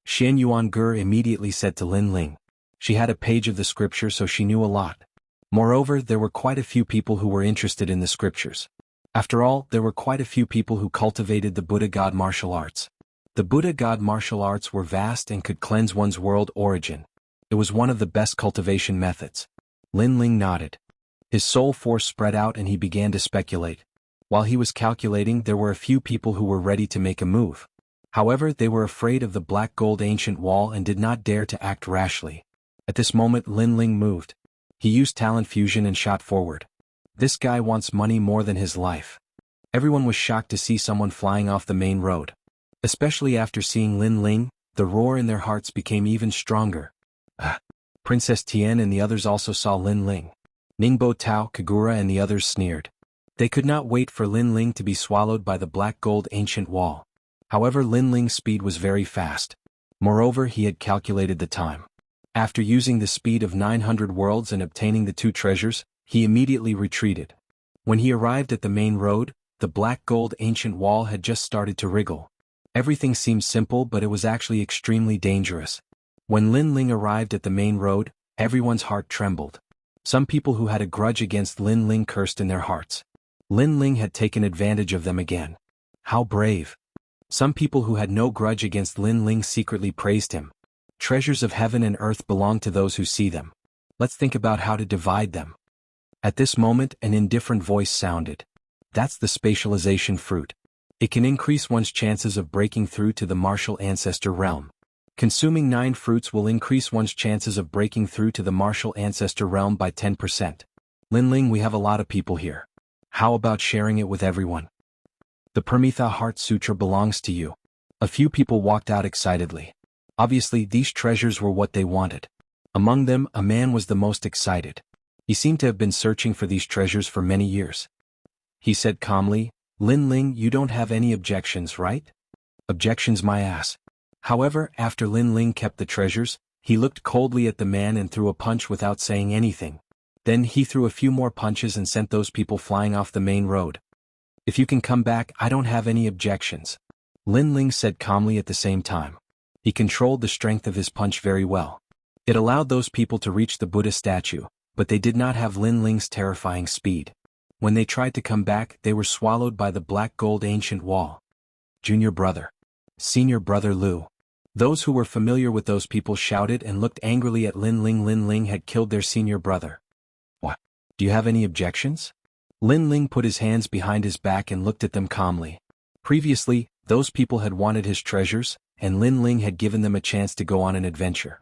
Xianxia immediately said to Lin Ling. She had a page of the scripture, so she knew a lot. Moreover, there were quite a few people who were interested in the scriptures. After all, there were quite a few people who cultivated the Buddha God martial arts. The Buddha God martial arts were vast and could cleanse one's world origin. It was one of the best cultivation methods. Lin Ling nodded. His soul force spread out and he began to speculate. While he was calculating, there were a few people who were ready to make a move. However, they were afraid of the black gold ancient wall and did not dare to act rashly. At this moment, Lin Ling moved. He used talent fusion and shot forward. This guy wants money more than his life. Everyone was shocked to see someone flying off the main road. Especially after seeing Lin Ling, the roar in their hearts became even stronger. Princess Tian and the others also saw Lin Ling. Ningbo Tao, Kagura and the others sneered. They could not wait for Lin Ling to be swallowed by the black gold ancient wall. However, Lin Ling's speed was very fast. Moreover, he had calculated the time. After using the speed of 900 worlds and obtaining the 2 treasures, he immediately retreated. When he arrived at the main road, the black gold ancient wall had just started to wriggle. Everything seemed simple, but it was actually extremely dangerous. When Lin Ling arrived at the main road, everyone's heart trembled. Some people who had a grudge against Lin Ling cursed in their hearts. Lin Ling had taken advantage of them again. How brave. Some people who had no grudge against Lin Ling secretly praised him. Treasures of heaven and earth belong to those who see them. Let's think about how to divide them. At this moment, an indifferent voice sounded. That's the spatialization fruit. It can increase one's chances of breaking through to the martial ancestor realm. Consuming 9 fruits will increase one's chances of breaking through to the martial ancestor realm by 10%. Lin Ling, we have a lot of people here. How about sharing it with everyone? The Paramitha Heart Sutra belongs to you. A few people walked out excitedly. Obviously, these treasures were what they wanted. Among them, a man was the most excited. He seemed to have been searching for these treasures for many years. He said calmly, Lin Ling, you don't have any objections, right? Objections my ass. However, after Lin Ling kept the treasures, he looked coldly at the man and threw a punch without saying anything. Then he threw a few more punches and sent those people flying off the main road. If you can come back, I don't have any objections. Lin Ling said calmly at the same time. He controlled the strength of his punch very well. It allowed those people to reach the Buddha statue, but they did not have Lin Ling's terrifying speed. When they tried to come back, they were swallowed by the black gold ancient wall. Junior brother. Senior brother Lu. Those who were familiar with those people shouted and looked angrily at Lin Ling. Lin Ling had killed their senior brother. What? Do you have any objections? Lin Ling put his hands behind his back and looked at them calmly. Previously, those people had wanted his treasures, and Lin Ling had given them a chance to go on an adventure.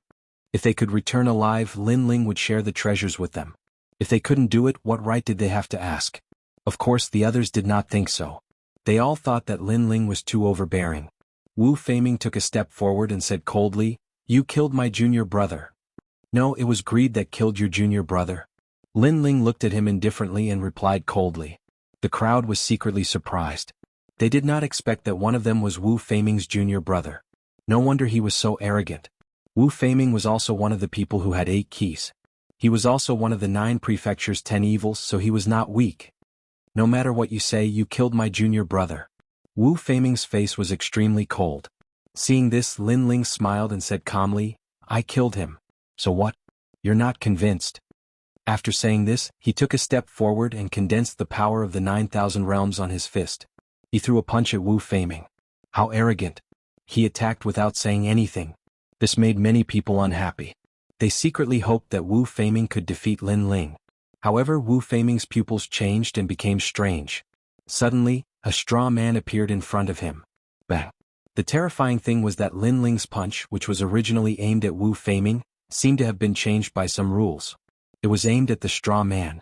If they could return alive, Lin Ling would share the treasures with them. If they couldn't do it, what right did they have to ask? Of course, the others did not think so. They all thought that Lin Ling was too overbearing. Wu Feiming took a step forward and said coldly, You killed my junior brother. No, it was greed that killed your junior brother. Lin Ling looked at him indifferently and replied coldly. The crowd was secretly surprised. They did not expect that one of them was Wu Feiming's junior brother. No wonder he was so arrogant. Wu Feiming was also one of the people who had 8 keys. He was also one of the 9 prefectures' 10 evils, so he was not weak. No matter what you say, you killed my junior brother. Wu Feiming's face was extremely cold. Seeing this, Lin Ling smiled and said calmly, I killed him. So what? You're not convinced. After saying this, he took a step forward and condensed the power of the 9,000 realms on his fist. He threw a punch at Wu Feiming. How arrogant. He attacked without saying anything. This made many people unhappy. They secretly hoped that Wu Feiming could defeat Lin Ling. However, Wu Feiming's pupils changed and became strange. Suddenly, a straw man appeared in front of him. Bang. The terrifying thing was that Lin Ling's punch, which was originally aimed at Wu Feiming, seemed to have been changed by some rules. It was aimed at the straw man.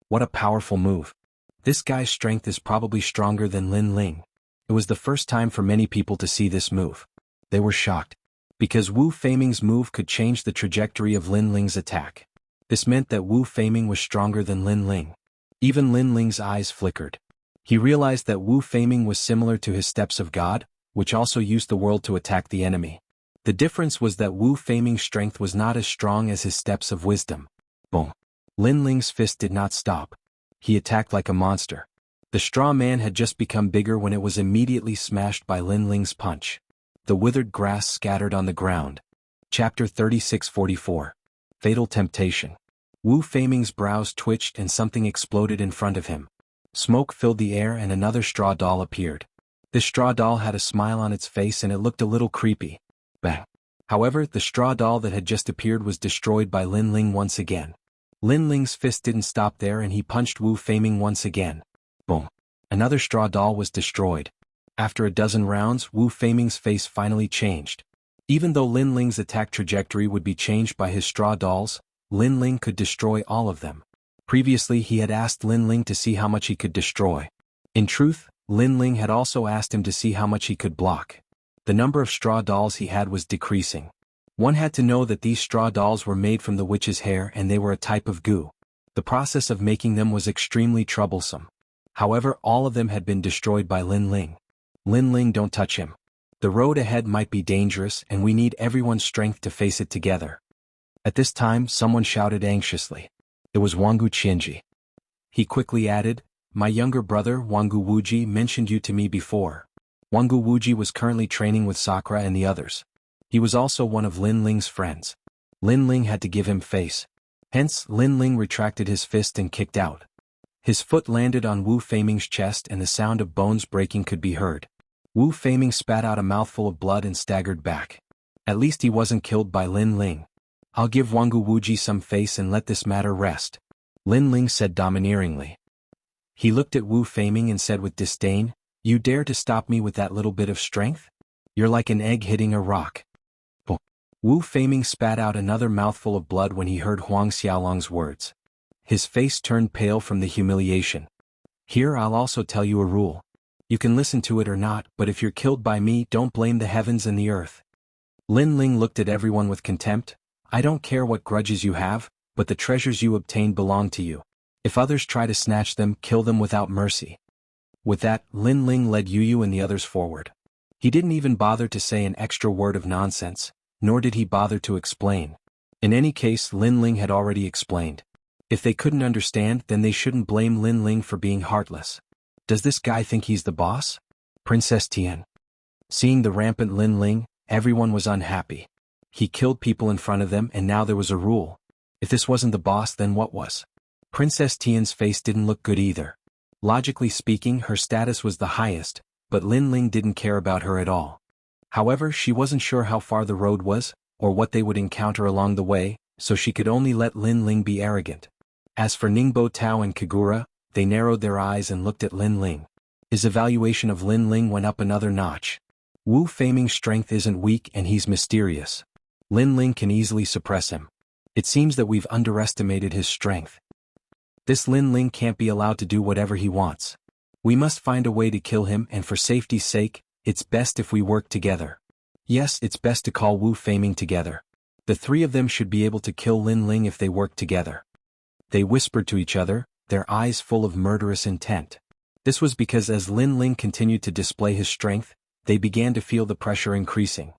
What a powerful move. This guy's strength is probably stronger than Lin Ling. It was the first time for many people to see this move. They were shocked. Because Wu Feiming's move could change the trajectory of Lin Ling's attack. This meant that Wu Feiming was stronger than Lin Ling. Even Lin Ling's eyes flickered. He realized that Wu Feiming was similar to his steps of God, which also used the world to attack the enemy. The difference was that Wu Feiming's strength was not as strong as his steps of wisdom. Boom. Lin Ling's fist did not stop. He attacked like a monster. The straw man had just become bigger when it was immediately smashed by Lin Ling's punch. The withered grass scattered on the ground. Chapter 36-44. Fatal Temptation. Wu Feiming's brows twitched and something exploded in front of him. Smoke filled the air and another straw doll appeared. This straw doll had a smile on its face and it looked a little creepy. Bang. However, the straw doll that had just appeared was destroyed by Lin Ling once again. Lin Ling's fist didn't stop there and he punched Wu Feiming once again. Boom. Another straw doll was destroyed. After a dozen rounds, Wu Feiming's face finally changed. Even though Lin Ling's attack trajectory would be changed by his straw dolls, Lin Ling could destroy all of them. Previously he had asked Lin Ling to see how much he could destroy. In truth, Lin Ling had also asked him to see how much he could block. The number of straw dolls he had was decreasing. One had to know that these straw dolls were made from the witch's hair and they were a type of goo. The process of making them was extremely troublesome. However, all of them had been destroyed by Lin Ling. Lin Ling, don't touch him. The road ahead might be dangerous and we need everyone's strength to face it together. At this time, someone shouted anxiously. It was Jianghu Qianji. He quickly added, "My younger brother Jianghu Wuji mentioned you to me before." Jianghu Wuji was currently training with Sakura and the others. He was also one of Lin Ling's friends. Lin Ling had to give him face. Hence, Lin Ling retracted his fist and kicked out. His foot landed on Wu Feiming's chest and the sound of bones breaking could be heard. Wu Feiming spat out a mouthful of blood and staggered back. At least he wasn't killed by Lin Ling. "I'll give Jianghu Wuji some face and let this matter rest," Lin Ling said domineeringly. He looked at Wu Feiming and said with disdain, "You dare to stop me with that little bit of strength? You're like an egg hitting a rock." Wu Feiming spat out another mouthful of blood when he heard Huang Xiaolong's words. His face turned pale from the humiliation. "Here I'll also tell you a rule. You can listen to it or not, but if you're killed by me, don't blame the heavens and the earth." Lin Ling looked at everyone with contempt. "I don't care what grudges you have, but the treasures you obtained belong to you. If others try to snatch them, kill them without mercy." With that, Lin Ling led Yu and the others forward. He didn't even bother to say an extra word of nonsense, nor did he bother to explain. In any case, Lin Ling had already explained. If they couldn't understand, then they shouldn't blame Lin Ling for being heartless. Does this guy think he's the boss? Princess Tian. Seeing the rampant Lin Ling, everyone was unhappy. He killed people in front of them and now there was a rule. If this wasn't the boss, then what was? Princess Tian's face didn't look good either. Logically speaking, her status was the highest, but Lin Ling didn't care about her at all. However, she wasn't sure how far the road was, or what they would encounter along the way, so she could only let Lin Ling be arrogant. As for Ningbo Tao and Kagura, they narrowed their eyes and looked at Lin Ling. His evaluation of Lin Ling went up another notch. Wu Feiming's strength isn't weak and he's mysterious. Lin Ling can easily suppress him. It seems that we've underestimated his strength. This Lin Ling can't be allowed to do whatever he wants. We must find a way to kill him and for safety's sake, it's best if we work together. Yes, it's best to call Wu Feiming together. The three of them should be able to kill Lin Ling if they work together. They whispered to each other, their eyes full of murderous intent. This was because as Lin Ling continued to display his strength, they began to feel the pressure increasing.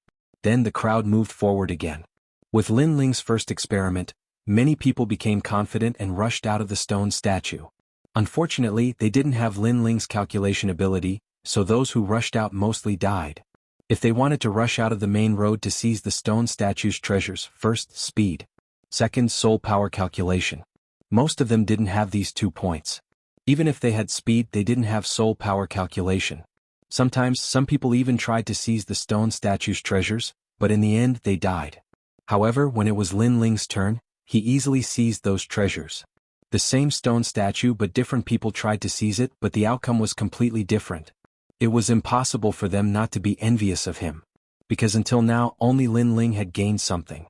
Then the crowd moved forward again. With Lin Ling's first experiment, many people became confident and rushed out of the stone statue. Unfortunately, they didn't have Lin Ling's calculation ability, so those who rushed out mostly died. If they wanted to rush out of the main road to seize the stone statue's treasures, first, speed. Second, soul power calculation. Most of them didn't have these 2 points. Even if they had speed, they didn't have soul power calculation. Sometimes, some people even tried to seize the stone statue's treasures, but in the end they died. However, when it was Lin Ling's turn, he easily seized those treasures. The same stone statue but different people tried to seize it, but the outcome was completely different. It was impossible for them not to be envious of him. Because until now, only Lin Ling had gained something.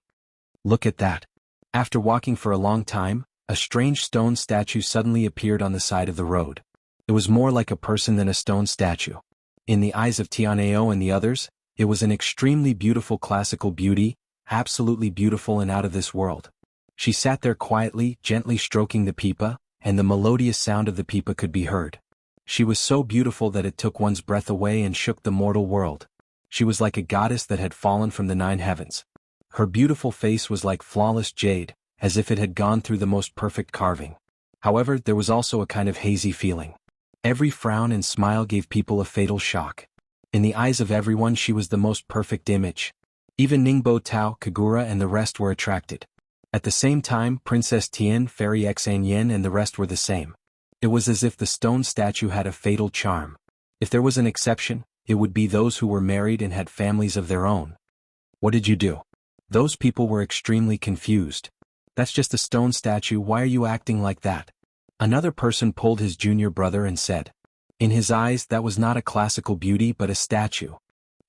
Look at that. After walking for a long time, a strange stone statue suddenly appeared on the side of the road. It was more like a person than a stone statue. In the eyes of Tianao and the others, it was an extremely beautiful classical beauty, absolutely beautiful and out of this world. She sat there quietly, gently stroking the pipa, and the melodious sound of the pipa could be heard. She was so beautiful that it took one's breath away and shook the mortal world. She was like a goddess that had fallen from the 9 heavens. Her beautiful face was like flawless jade, as if it had gone through the most perfect carving. However, there was also a kind of hazy feeling. Every frown and smile gave people a fatal shock. In the eyes of everyone she was the most perfect image. Even Ningbo Tao, Kagura and the rest were attracted. At the same time, Princess Tian, Fairy Xianxia and the rest were the same. It was as if the stone statue had a fatal charm. If there was an exception, it would be those who were married and had families of their own. What did you do? Those people were extremely confused. That's just a stone statue, why are you acting like that? Another person pulled his junior brother and said. In his eyes that was not a classical beauty but a statue.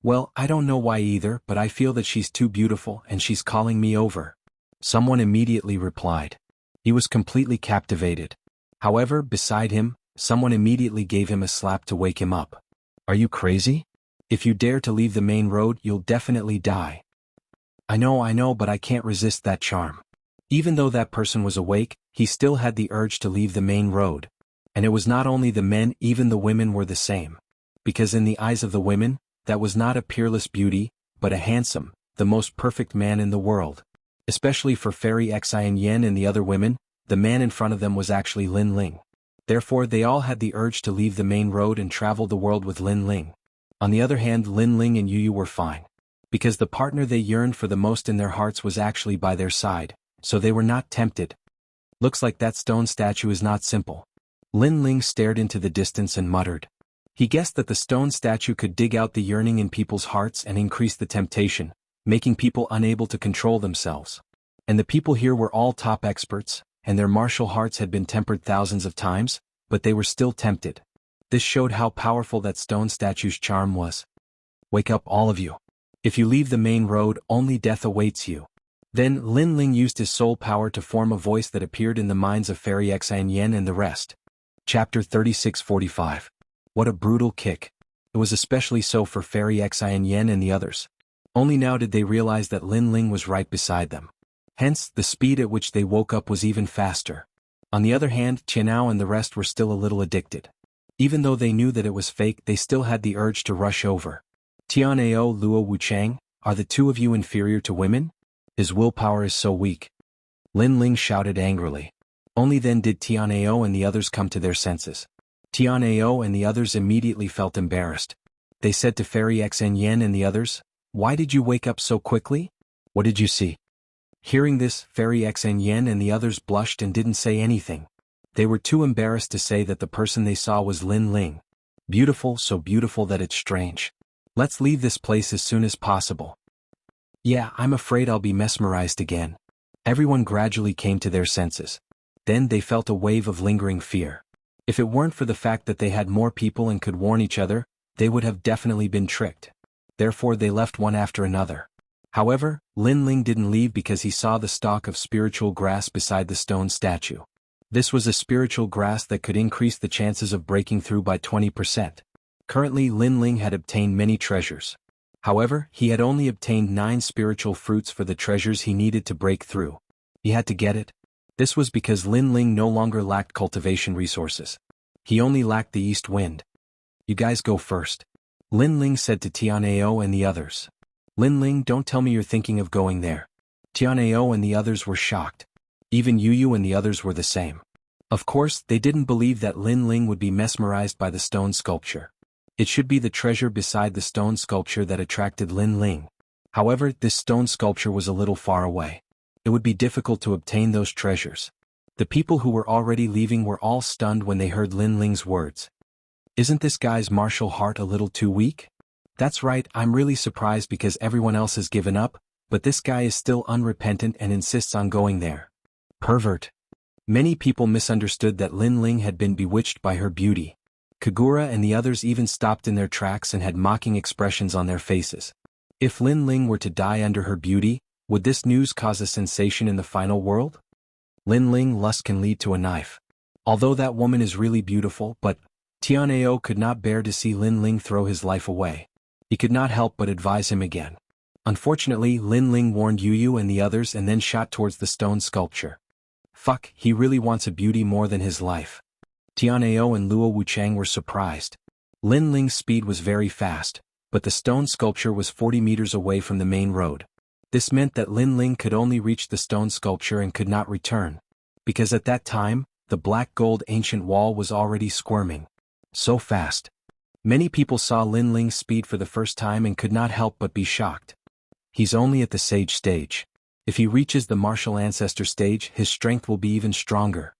Well, I don't know why either, but I feel that she's too beautiful and she's calling me over. Someone immediately replied. He was completely captivated. However, beside him, someone immediately gave him a slap to wake him up. Are you crazy? If you dare to leave the main road, you'll definitely die. I know, but I can't resist that charm. Even though that person was awake, he still had the urge to leave the main road. And it was not only the men, even the women were the same. Because in the eyes of the women, that was not a peerless beauty, but a handsome, the most perfect man in the world. Especially for Fairy Xianxia and the other women, the man in front of them was actually Lin Ling. Therefore they all had the urge to leave the main road and travel the world with Lin Ling. On the other hand, Lin Ling and Yu were fine. Because the partner they yearned for the most in their hearts was actually by their side, so they were not tempted. Looks like that stone statue is not simple. Lin Ling stared into the distance and muttered. He guessed that the stone statue could dig out the yearning in people's hearts and increase the temptation, making people unable to control themselves. And the people here were all top experts, and their martial hearts had been tempered thousands of times, but they were still tempted. This showed how powerful that stone statue's charm was. Wake up all of you. If you leave the main road, only death awaits you. Then Lin Ling used his soul power to form a voice that appeared in the minds of Fairy Xianxia and the rest. Chapter 36:45. What a brutal kick. It was especially so for Fairy Xianxia and the others. Only now did they realize that Lin Ling was right beside them. Hence, the speed at which they woke up was even faster. On the other hand, Qianao and the rest were still a little addicted. Even though they knew that it was fake, they still had the urge to rush over. Tianao, Luo Wuchang, are the two of you inferior to women? His willpower is so weak. Lin Ling shouted angrily. Only then did Tianao and the others come to their senses. Tianao and the others immediately felt embarrassed. They said to Fairy Xianxia and the others, "Why did you wake up so quickly? What did you see?" Hearing this, Fairy Xianxia and the others blushed and didn't say anything. They were too embarrassed to say that the person they saw was Lin Ling. Beautiful, so beautiful that it's strange. Let's leave this place as soon as possible. Yeah, I'm afraid I'll be mesmerized again. Everyone gradually came to their senses. Then they felt a wave of lingering fear. If it weren't for the fact that they had more people and could warn each other, they would have definitely been tricked. Therefore they left one after another. However, Lin Ling didn't leave because he saw the stalk of spiritual grass beside the stone statue. This was a spiritual grass that could increase the chances of breaking through by 20%. Currently Lin Ling had obtained many treasures. However, he had only obtained 9 spiritual fruits for the treasures he needed to break through. He had to get it. This was because Lin Ling no longer lacked cultivation resources. He only lacked the east wind. You guys go first. Lin Ling said to Tianao and the others. Lin Ling, don't tell me you're thinking of going there. Tianao and the others were shocked. Even Yu and the others were the same. Of course, they didn't believe that Lin Ling would be mesmerized by the stone sculpture. It should be the treasure beside the stone sculpture that attracted Lin Ling. However, this stone sculpture was a little far away. It would be difficult to obtain those treasures. The people who were already leaving were all stunned when they heard Lin Ling's words. Isn't this guy's martial heart a little too weak? That's right, I'm really surprised because everyone else has given up, but this guy is still unrepentant and insists on going there. Pervert. Many people misunderstood that Lin Ling had been bewitched by her beauty. Kagura and the others even stopped in their tracks and had mocking expressions on their faces. If Lin Ling were to die under her beauty, would this news cause a sensation in the final world? Lin Ling, lust can lead to a knife. Although that woman is really beautiful, but Tianao could not bear to see Lin Ling throw his life away. He could not help but advise him again. Unfortunately, Lin Ling warned Yu and the others and then shot towards the stone sculpture. Fuck, he really wants a beauty more than his life. Tianao and Luo Wuchang were surprised. Lin Ling's speed was very fast, but the stone sculpture was 40 meters away from the main road. This meant that Lin Ling could only reach the stone sculpture and could not return. Because at that time, the black gold ancient wall was already squirming. So fast. Many people saw Lin Ling's speed for the first time and could not help but be shocked. He's only at the sage stage. If he reaches the martial ancestor stage, his strength will be even stronger.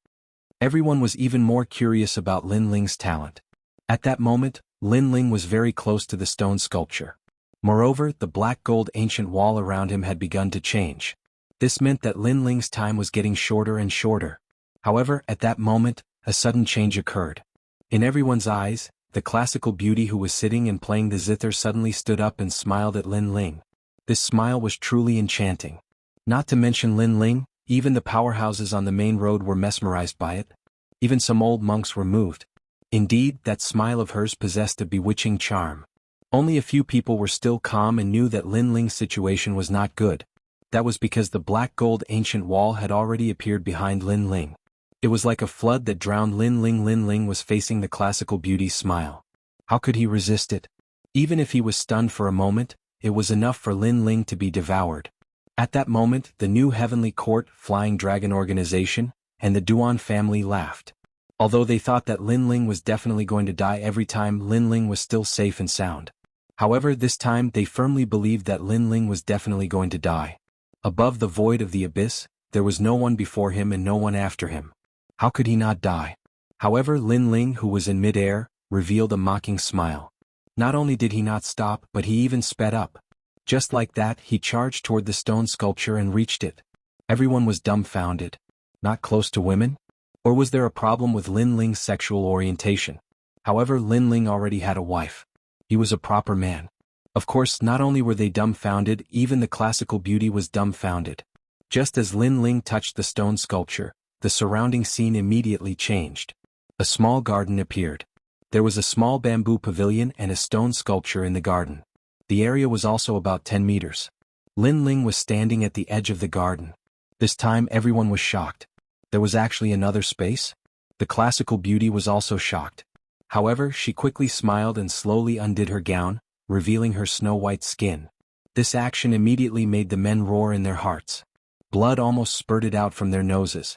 Everyone was even more curious about Lin Ling's talent. At that moment, Lin Ling was very close to the stone sculpture. Moreover, the black gold ancient wall around him had begun to change. This meant that Lin Ling's time was getting shorter and shorter. However, at that moment, a sudden change occurred. In everyone's eyes, the classical beauty who was sitting and playing the zither suddenly stood up and smiled at Lin Ling. This smile was truly enchanting. Not to mention Lin Ling, even the powerhouses on the main road were mesmerized by it. Even some old monks were moved. Indeed, that smile of hers possessed a bewitching charm. Only a few people were still calm and knew that Lin Ling's situation was not good. That was because the black gold ancient wall had already appeared behind Lin Ling. It was like a flood that drowned Lin Ling. Lin Ling was facing the classical beauty's smile. How could he resist it? Even if he was stunned for a moment, it was enough for Lin Ling to be devoured. At that moment, the new Heavenly Court, Flying Dragon Organization, and the Duan family laughed. Although they thought that Lin Ling was definitely going to die every time, Lin Ling was still safe and sound. However, this time they firmly believed that Lin Ling was definitely going to die. Above the void of the abyss, there was no one before him and no one after him. How could he not die? However, Lin Ling, who was in mid-air, revealed a mocking smile. Not only did he not stop, but he even sped up. Just like that, he charged toward the stone sculpture and reached it. Everyone was dumbfounded. Not close to women? Or was there a problem with Lin Ling's sexual orientation? However, Lin Ling already had a wife. He was a proper man. Of course, not only were they dumbfounded, even the classical beauty was dumbfounded. Just as Lin Ling touched the stone sculpture, the surrounding scene immediately changed. A small garden appeared. There was a small bamboo pavilion and a stone sculpture in the garden. The area was also about 10 meters. Lin Ling was standing at the edge of the garden. This time everyone was shocked. There was actually another space? The classical beauty was also shocked. However, she quickly smiled and slowly undid her gown, revealing her snow-white skin. This action immediately made the men roar in their hearts. Blood almost spurted out from their noses.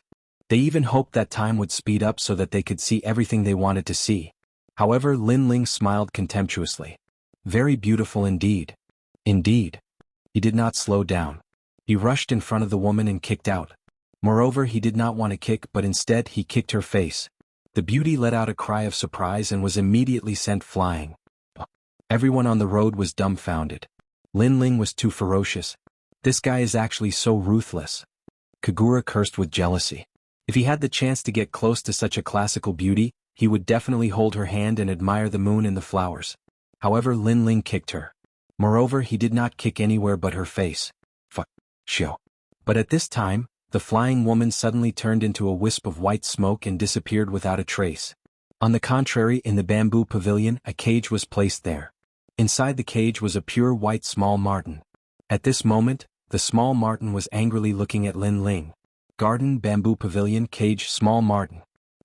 They even hoped that time would speed up so that they could see everything they wanted to see. However, Lin Ling smiled contemptuously. Very beautiful indeed. Indeed. He did not slow down. He rushed in front of the woman and kicked out. Moreover, he did not want to kick, but instead he kicked her face. The beauty let out a cry of surprise and was immediately sent flying. Everyone on the road was dumbfounded. Lin Ling was too ferocious. This guy is actually so ruthless. Kagura cursed with jealousy. If he had the chance to get close to such a classical beauty, he would definitely hold her hand and admire the moon and the flowers. However, Lin Ling kicked her. Moreover, he did not kick anywhere but her face. Fuck. Shio. But at this time, the flying woman suddenly turned into a wisp of white smoke and disappeared without a trace. On the contrary, in the bamboo pavilion, a cage was placed there. Inside the cage was a pure white small marten. At this moment, the small marten was angrily looking at Lin Ling. Garden, bamboo pavilion, cage, small marten.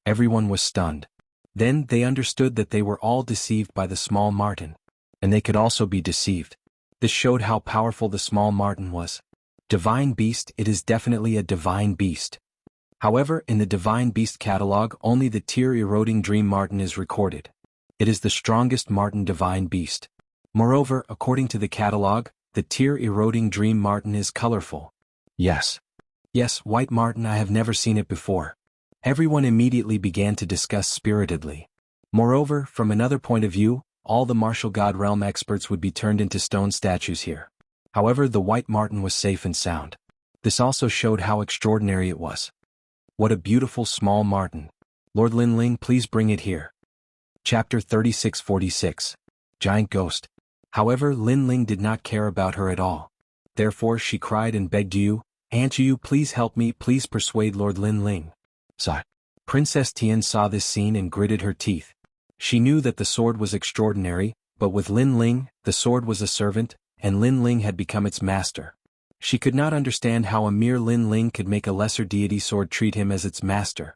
Everyone was stunned. Then they understood that they were all deceived by the small marten. And they could also be deceived. This showed how powerful the small marten was. Divine beast, it is definitely a divine beast. However, in the divine beast catalog, only the tear-eroding dream marten is recorded. It is the strongest marten divine beast. Moreover, according to the catalog, the tear-eroding dream marten is colorful. Yes. Yes, white marten, I have never seen it before. Everyone immediately began to discuss spiritedly. Moreover, from another point of view, all the martial god realm experts would be turned into stone statues here. However, the white marten was safe and sound. This also showed how extraordinary it was. What a beautiful small marten. Lord Lin Ling, please bring it here. Chapter 3646. Giant Ghost. However, Lin Ling did not care about her at all. Therefore she cried and begged you, Aunt Yu, please help me, please persuade Lord Lin Ling. Sigh. Princess Tian saw this scene and gritted her teeth. She knew that the sword was extraordinary, but with Lin Ling, the sword was a servant, and Lin Ling had become its master. She could not understand how a mere Lin Ling could make a lesser deity sword treat him as its master.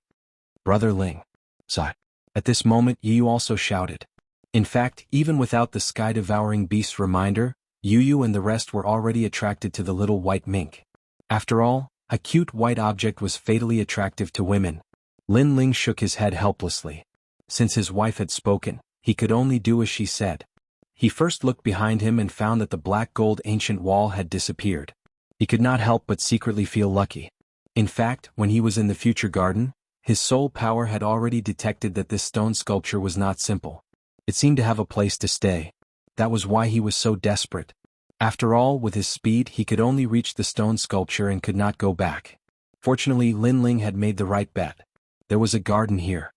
Brother Ling. Sigh. At this moment Yu also shouted. In fact, even without the sky-devouring beast's reminder, Yu and the rest were already attracted to the little white mink. After all, a cute white object was fatally attractive to women. Lin Ling shook his head helplessly. Since his wife had spoken, he could only do as she said. He first looked behind him and found that the black gold ancient wall had disappeared. He could not help but secretly feel lucky. In fact, when he was in the future garden, his soul power had already detected that this stone sculpture was not simple. It seemed to have a place to stay. That was why he was so desperate. After all, with his speed he could only reach the stone sculpture and could not go back. Fortunately, Lin Ling had made the right bet. There was a garden here.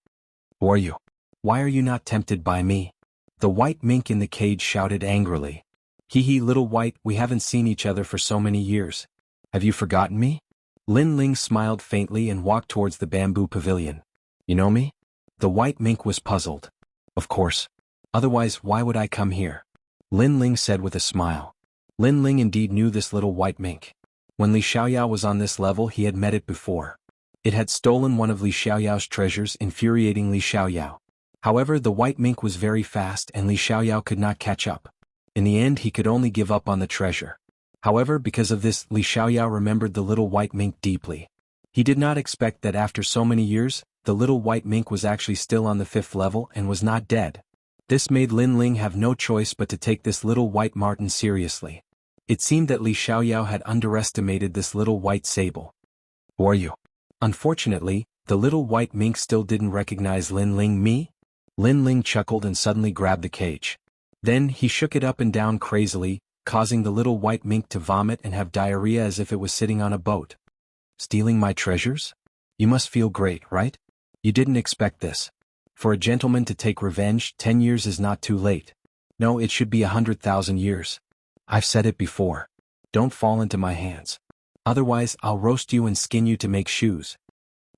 Who are you? Why are you not tempted by me? The white mink in the cage shouted angrily. Hee hee, little white, we haven't seen each other for so many years. Have you forgotten me? Lin Ling smiled faintly and walked towards the bamboo pavilion. You know me? The white mink was puzzled. Of course. Otherwise, why would I come here? Lin Ling said with a smile. Lin Ling indeed knew this little white mink. When Li Xiaoyao was on this level he had met it before. It had stolen one of Li Xiaoyao's treasures, infuriating Li Xiaoyao. However, the white mink was very fast and Li Xiaoyao could not catch up. In the end he could only give up on the treasure. However, because of this, Li Xiaoyao remembered the little white mink deeply. He did not expect that after so many years, the little white mink was actually still on the 5th level and was not dead. This made Lin Ling have no choice but to take this little white marten seriously. It seemed that Li Xiaoyao had underestimated this little white sable. Who are you? Unfortunately, the little white mink still didn't recognize Lin Ling. Me? Lin Ling chuckled and suddenly grabbed the cage. Then he shook it up and down crazily, causing the little white mink to vomit and have diarrhea as if it was sitting on a boat. Stealing my treasures? You must feel great, right? You didn't expect this. For a gentleman to take revenge, 10 years is not too late. No, it should be 100,000 years. I've said it before. Don't fall into my hands. Otherwise, I'll roast you and skin you to make shoes.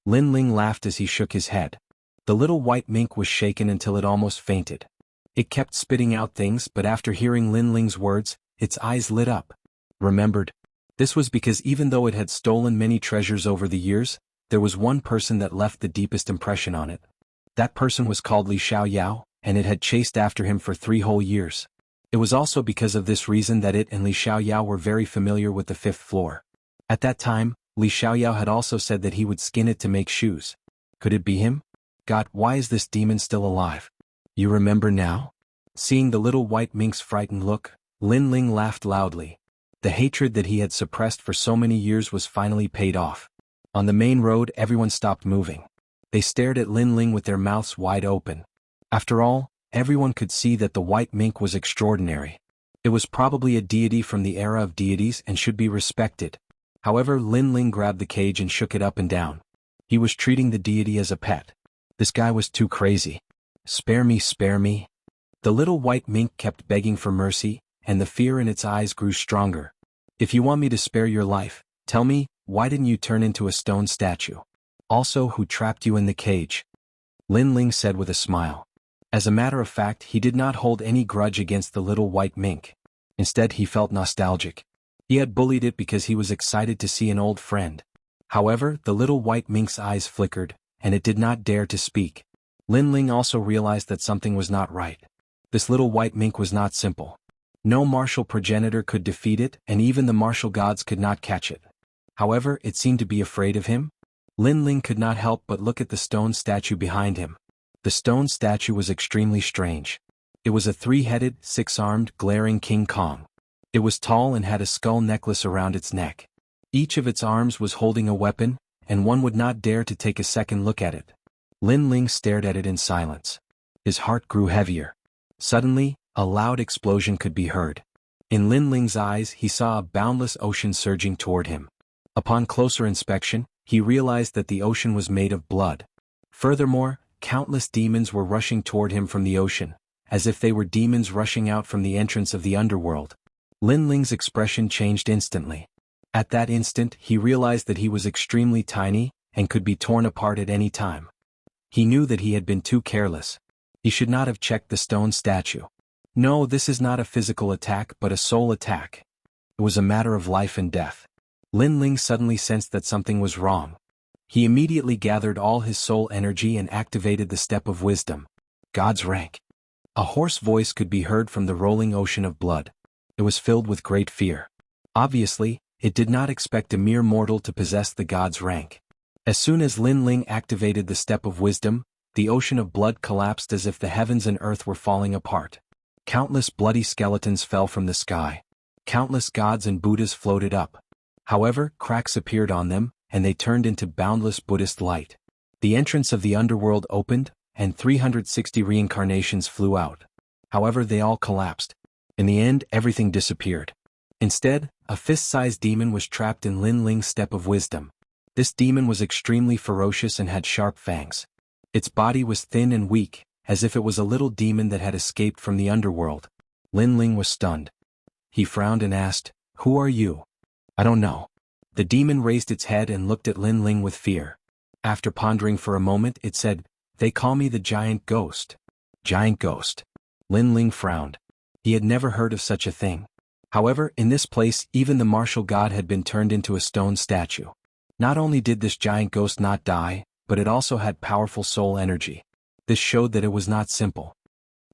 Lin Ling laughed as he shook his head. The little white mink was shaken until it almost fainted. It kept spitting out things, but after hearing Lin Ling's words, its eyes lit up. Remembered. This was because even though it had stolen many treasures over the years, there was one person that left the deepest impression on it. That person was called Li Xiaoyao, and it had chased after him for 3 whole years. It was also because of this reason that it and Li Xiaoyao were very familiar with the 5th floor. At that time, Li Xiaoyao had also said that he would skin it to make shoes. Could it be him? God, why is this demon still alive? You remember now? Seeing the little white mink's frightened look, Lin Ling laughed loudly. The hatred that he had suppressed for so many years was finally paid off. On the main road everyone stopped moving. They stared at Lin Ling with their mouths wide open. After all, everyone could see that the white mink was extraordinary. It was probably a deity from the era of deities and should be respected. However, Lin Ling grabbed the cage and shook it up and down. He was treating the deity as a pet. This guy was too crazy. Spare me, spare me. The little white mink kept begging for mercy, and the fear in its eyes grew stronger. If you want me to spare your life, tell me, why didn't you turn into a stone statue? Also, who trapped you in the cage? Lin Ling said with a smile. As a matter of fact, he did not hold any grudge against the little white mink. Instead, he felt nostalgic. He had bullied it because he was excited to see an old friend. However, the little white mink's eyes flickered, and it did not dare to speak. Lin Ling also realized that something was not right. This little white mink was not simple. No martial progenitor could defeat it, and even the martial gods could not catch it. However, it seemed to be afraid of him. Lin Ling could not help but look at the stone statue behind him. The stone statue was extremely strange. It was a 3-headed, 6-armed, glaring King Kong. It was tall and had a skull necklace around its neck. Each of its arms was holding a weapon, and one would not dare to take a second look at it. Lin Ling stared at it in silence. His heart grew heavier. Suddenly, a loud explosion could be heard. In Lin Ling's eyes he saw a boundless ocean surging toward him. Upon closer inspection, he realized that the ocean was made of blood. Furthermore, countless demons were rushing toward him from the ocean, as if they were demons rushing out from the entrance of the underworld. Lin Ling's expression changed instantly. At that instant he realized that he was extremely tiny, and could be torn apart at any time. He knew that he had been too careless. He should not have checked the stone statue. No, this is not a physical attack but a soul attack. It was a matter of life and death. Lin Ling suddenly sensed that something was wrong. He immediately gathered all his soul energy and activated the Step of Wisdom. God's rank. A hoarse voice could be heard from the rolling ocean of blood. It was filled with great fear. Obviously, it did not expect a mere mortal to possess the God's rank. As soon as Lin Ling activated the Step of Wisdom, the ocean of blood collapsed as if the heavens and earth were falling apart. Countless bloody skeletons fell from the sky. Countless gods and Buddhas floated up. However, cracks appeared on them, and they turned into boundless Buddhist light. The entrance of the underworld opened, and 360 reincarnations flew out. However, they all collapsed. In the end, everything disappeared. Instead, a fist-sized demon was trapped in Lin Ling's Step of Wisdom. This demon was extremely ferocious and had sharp fangs. Its body was thin and weak, as if it was a little demon that had escaped from the underworld. Lin Ling was stunned. He frowned and asked, "Who are you?" "I don't know." The demon raised its head and looked at Lin Ling with fear. After pondering for a moment, it said, "They call me the Giant Ghost." Giant Ghost. Lin Ling frowned. He had never heard of such a thing. However, in this place, even the martial god had been turned into a stone statue. Not only did this giant ghost not die, but it also had powerful soul energy. This showed that it was not simple.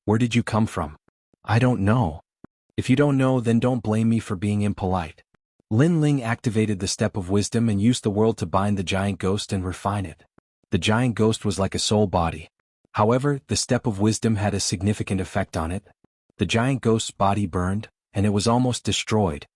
"Where did you come from?" "I don't know." "If you don't know, then don't blame me for being impolite." Lin Ling activated the Step of Wisdom and used the world to bind the giant ghost and refine it. The giant ghost was like a soul body. However, the Step of Wisdom had a significant effect on it. The giant ghost's body burned, and it was almost destroyed,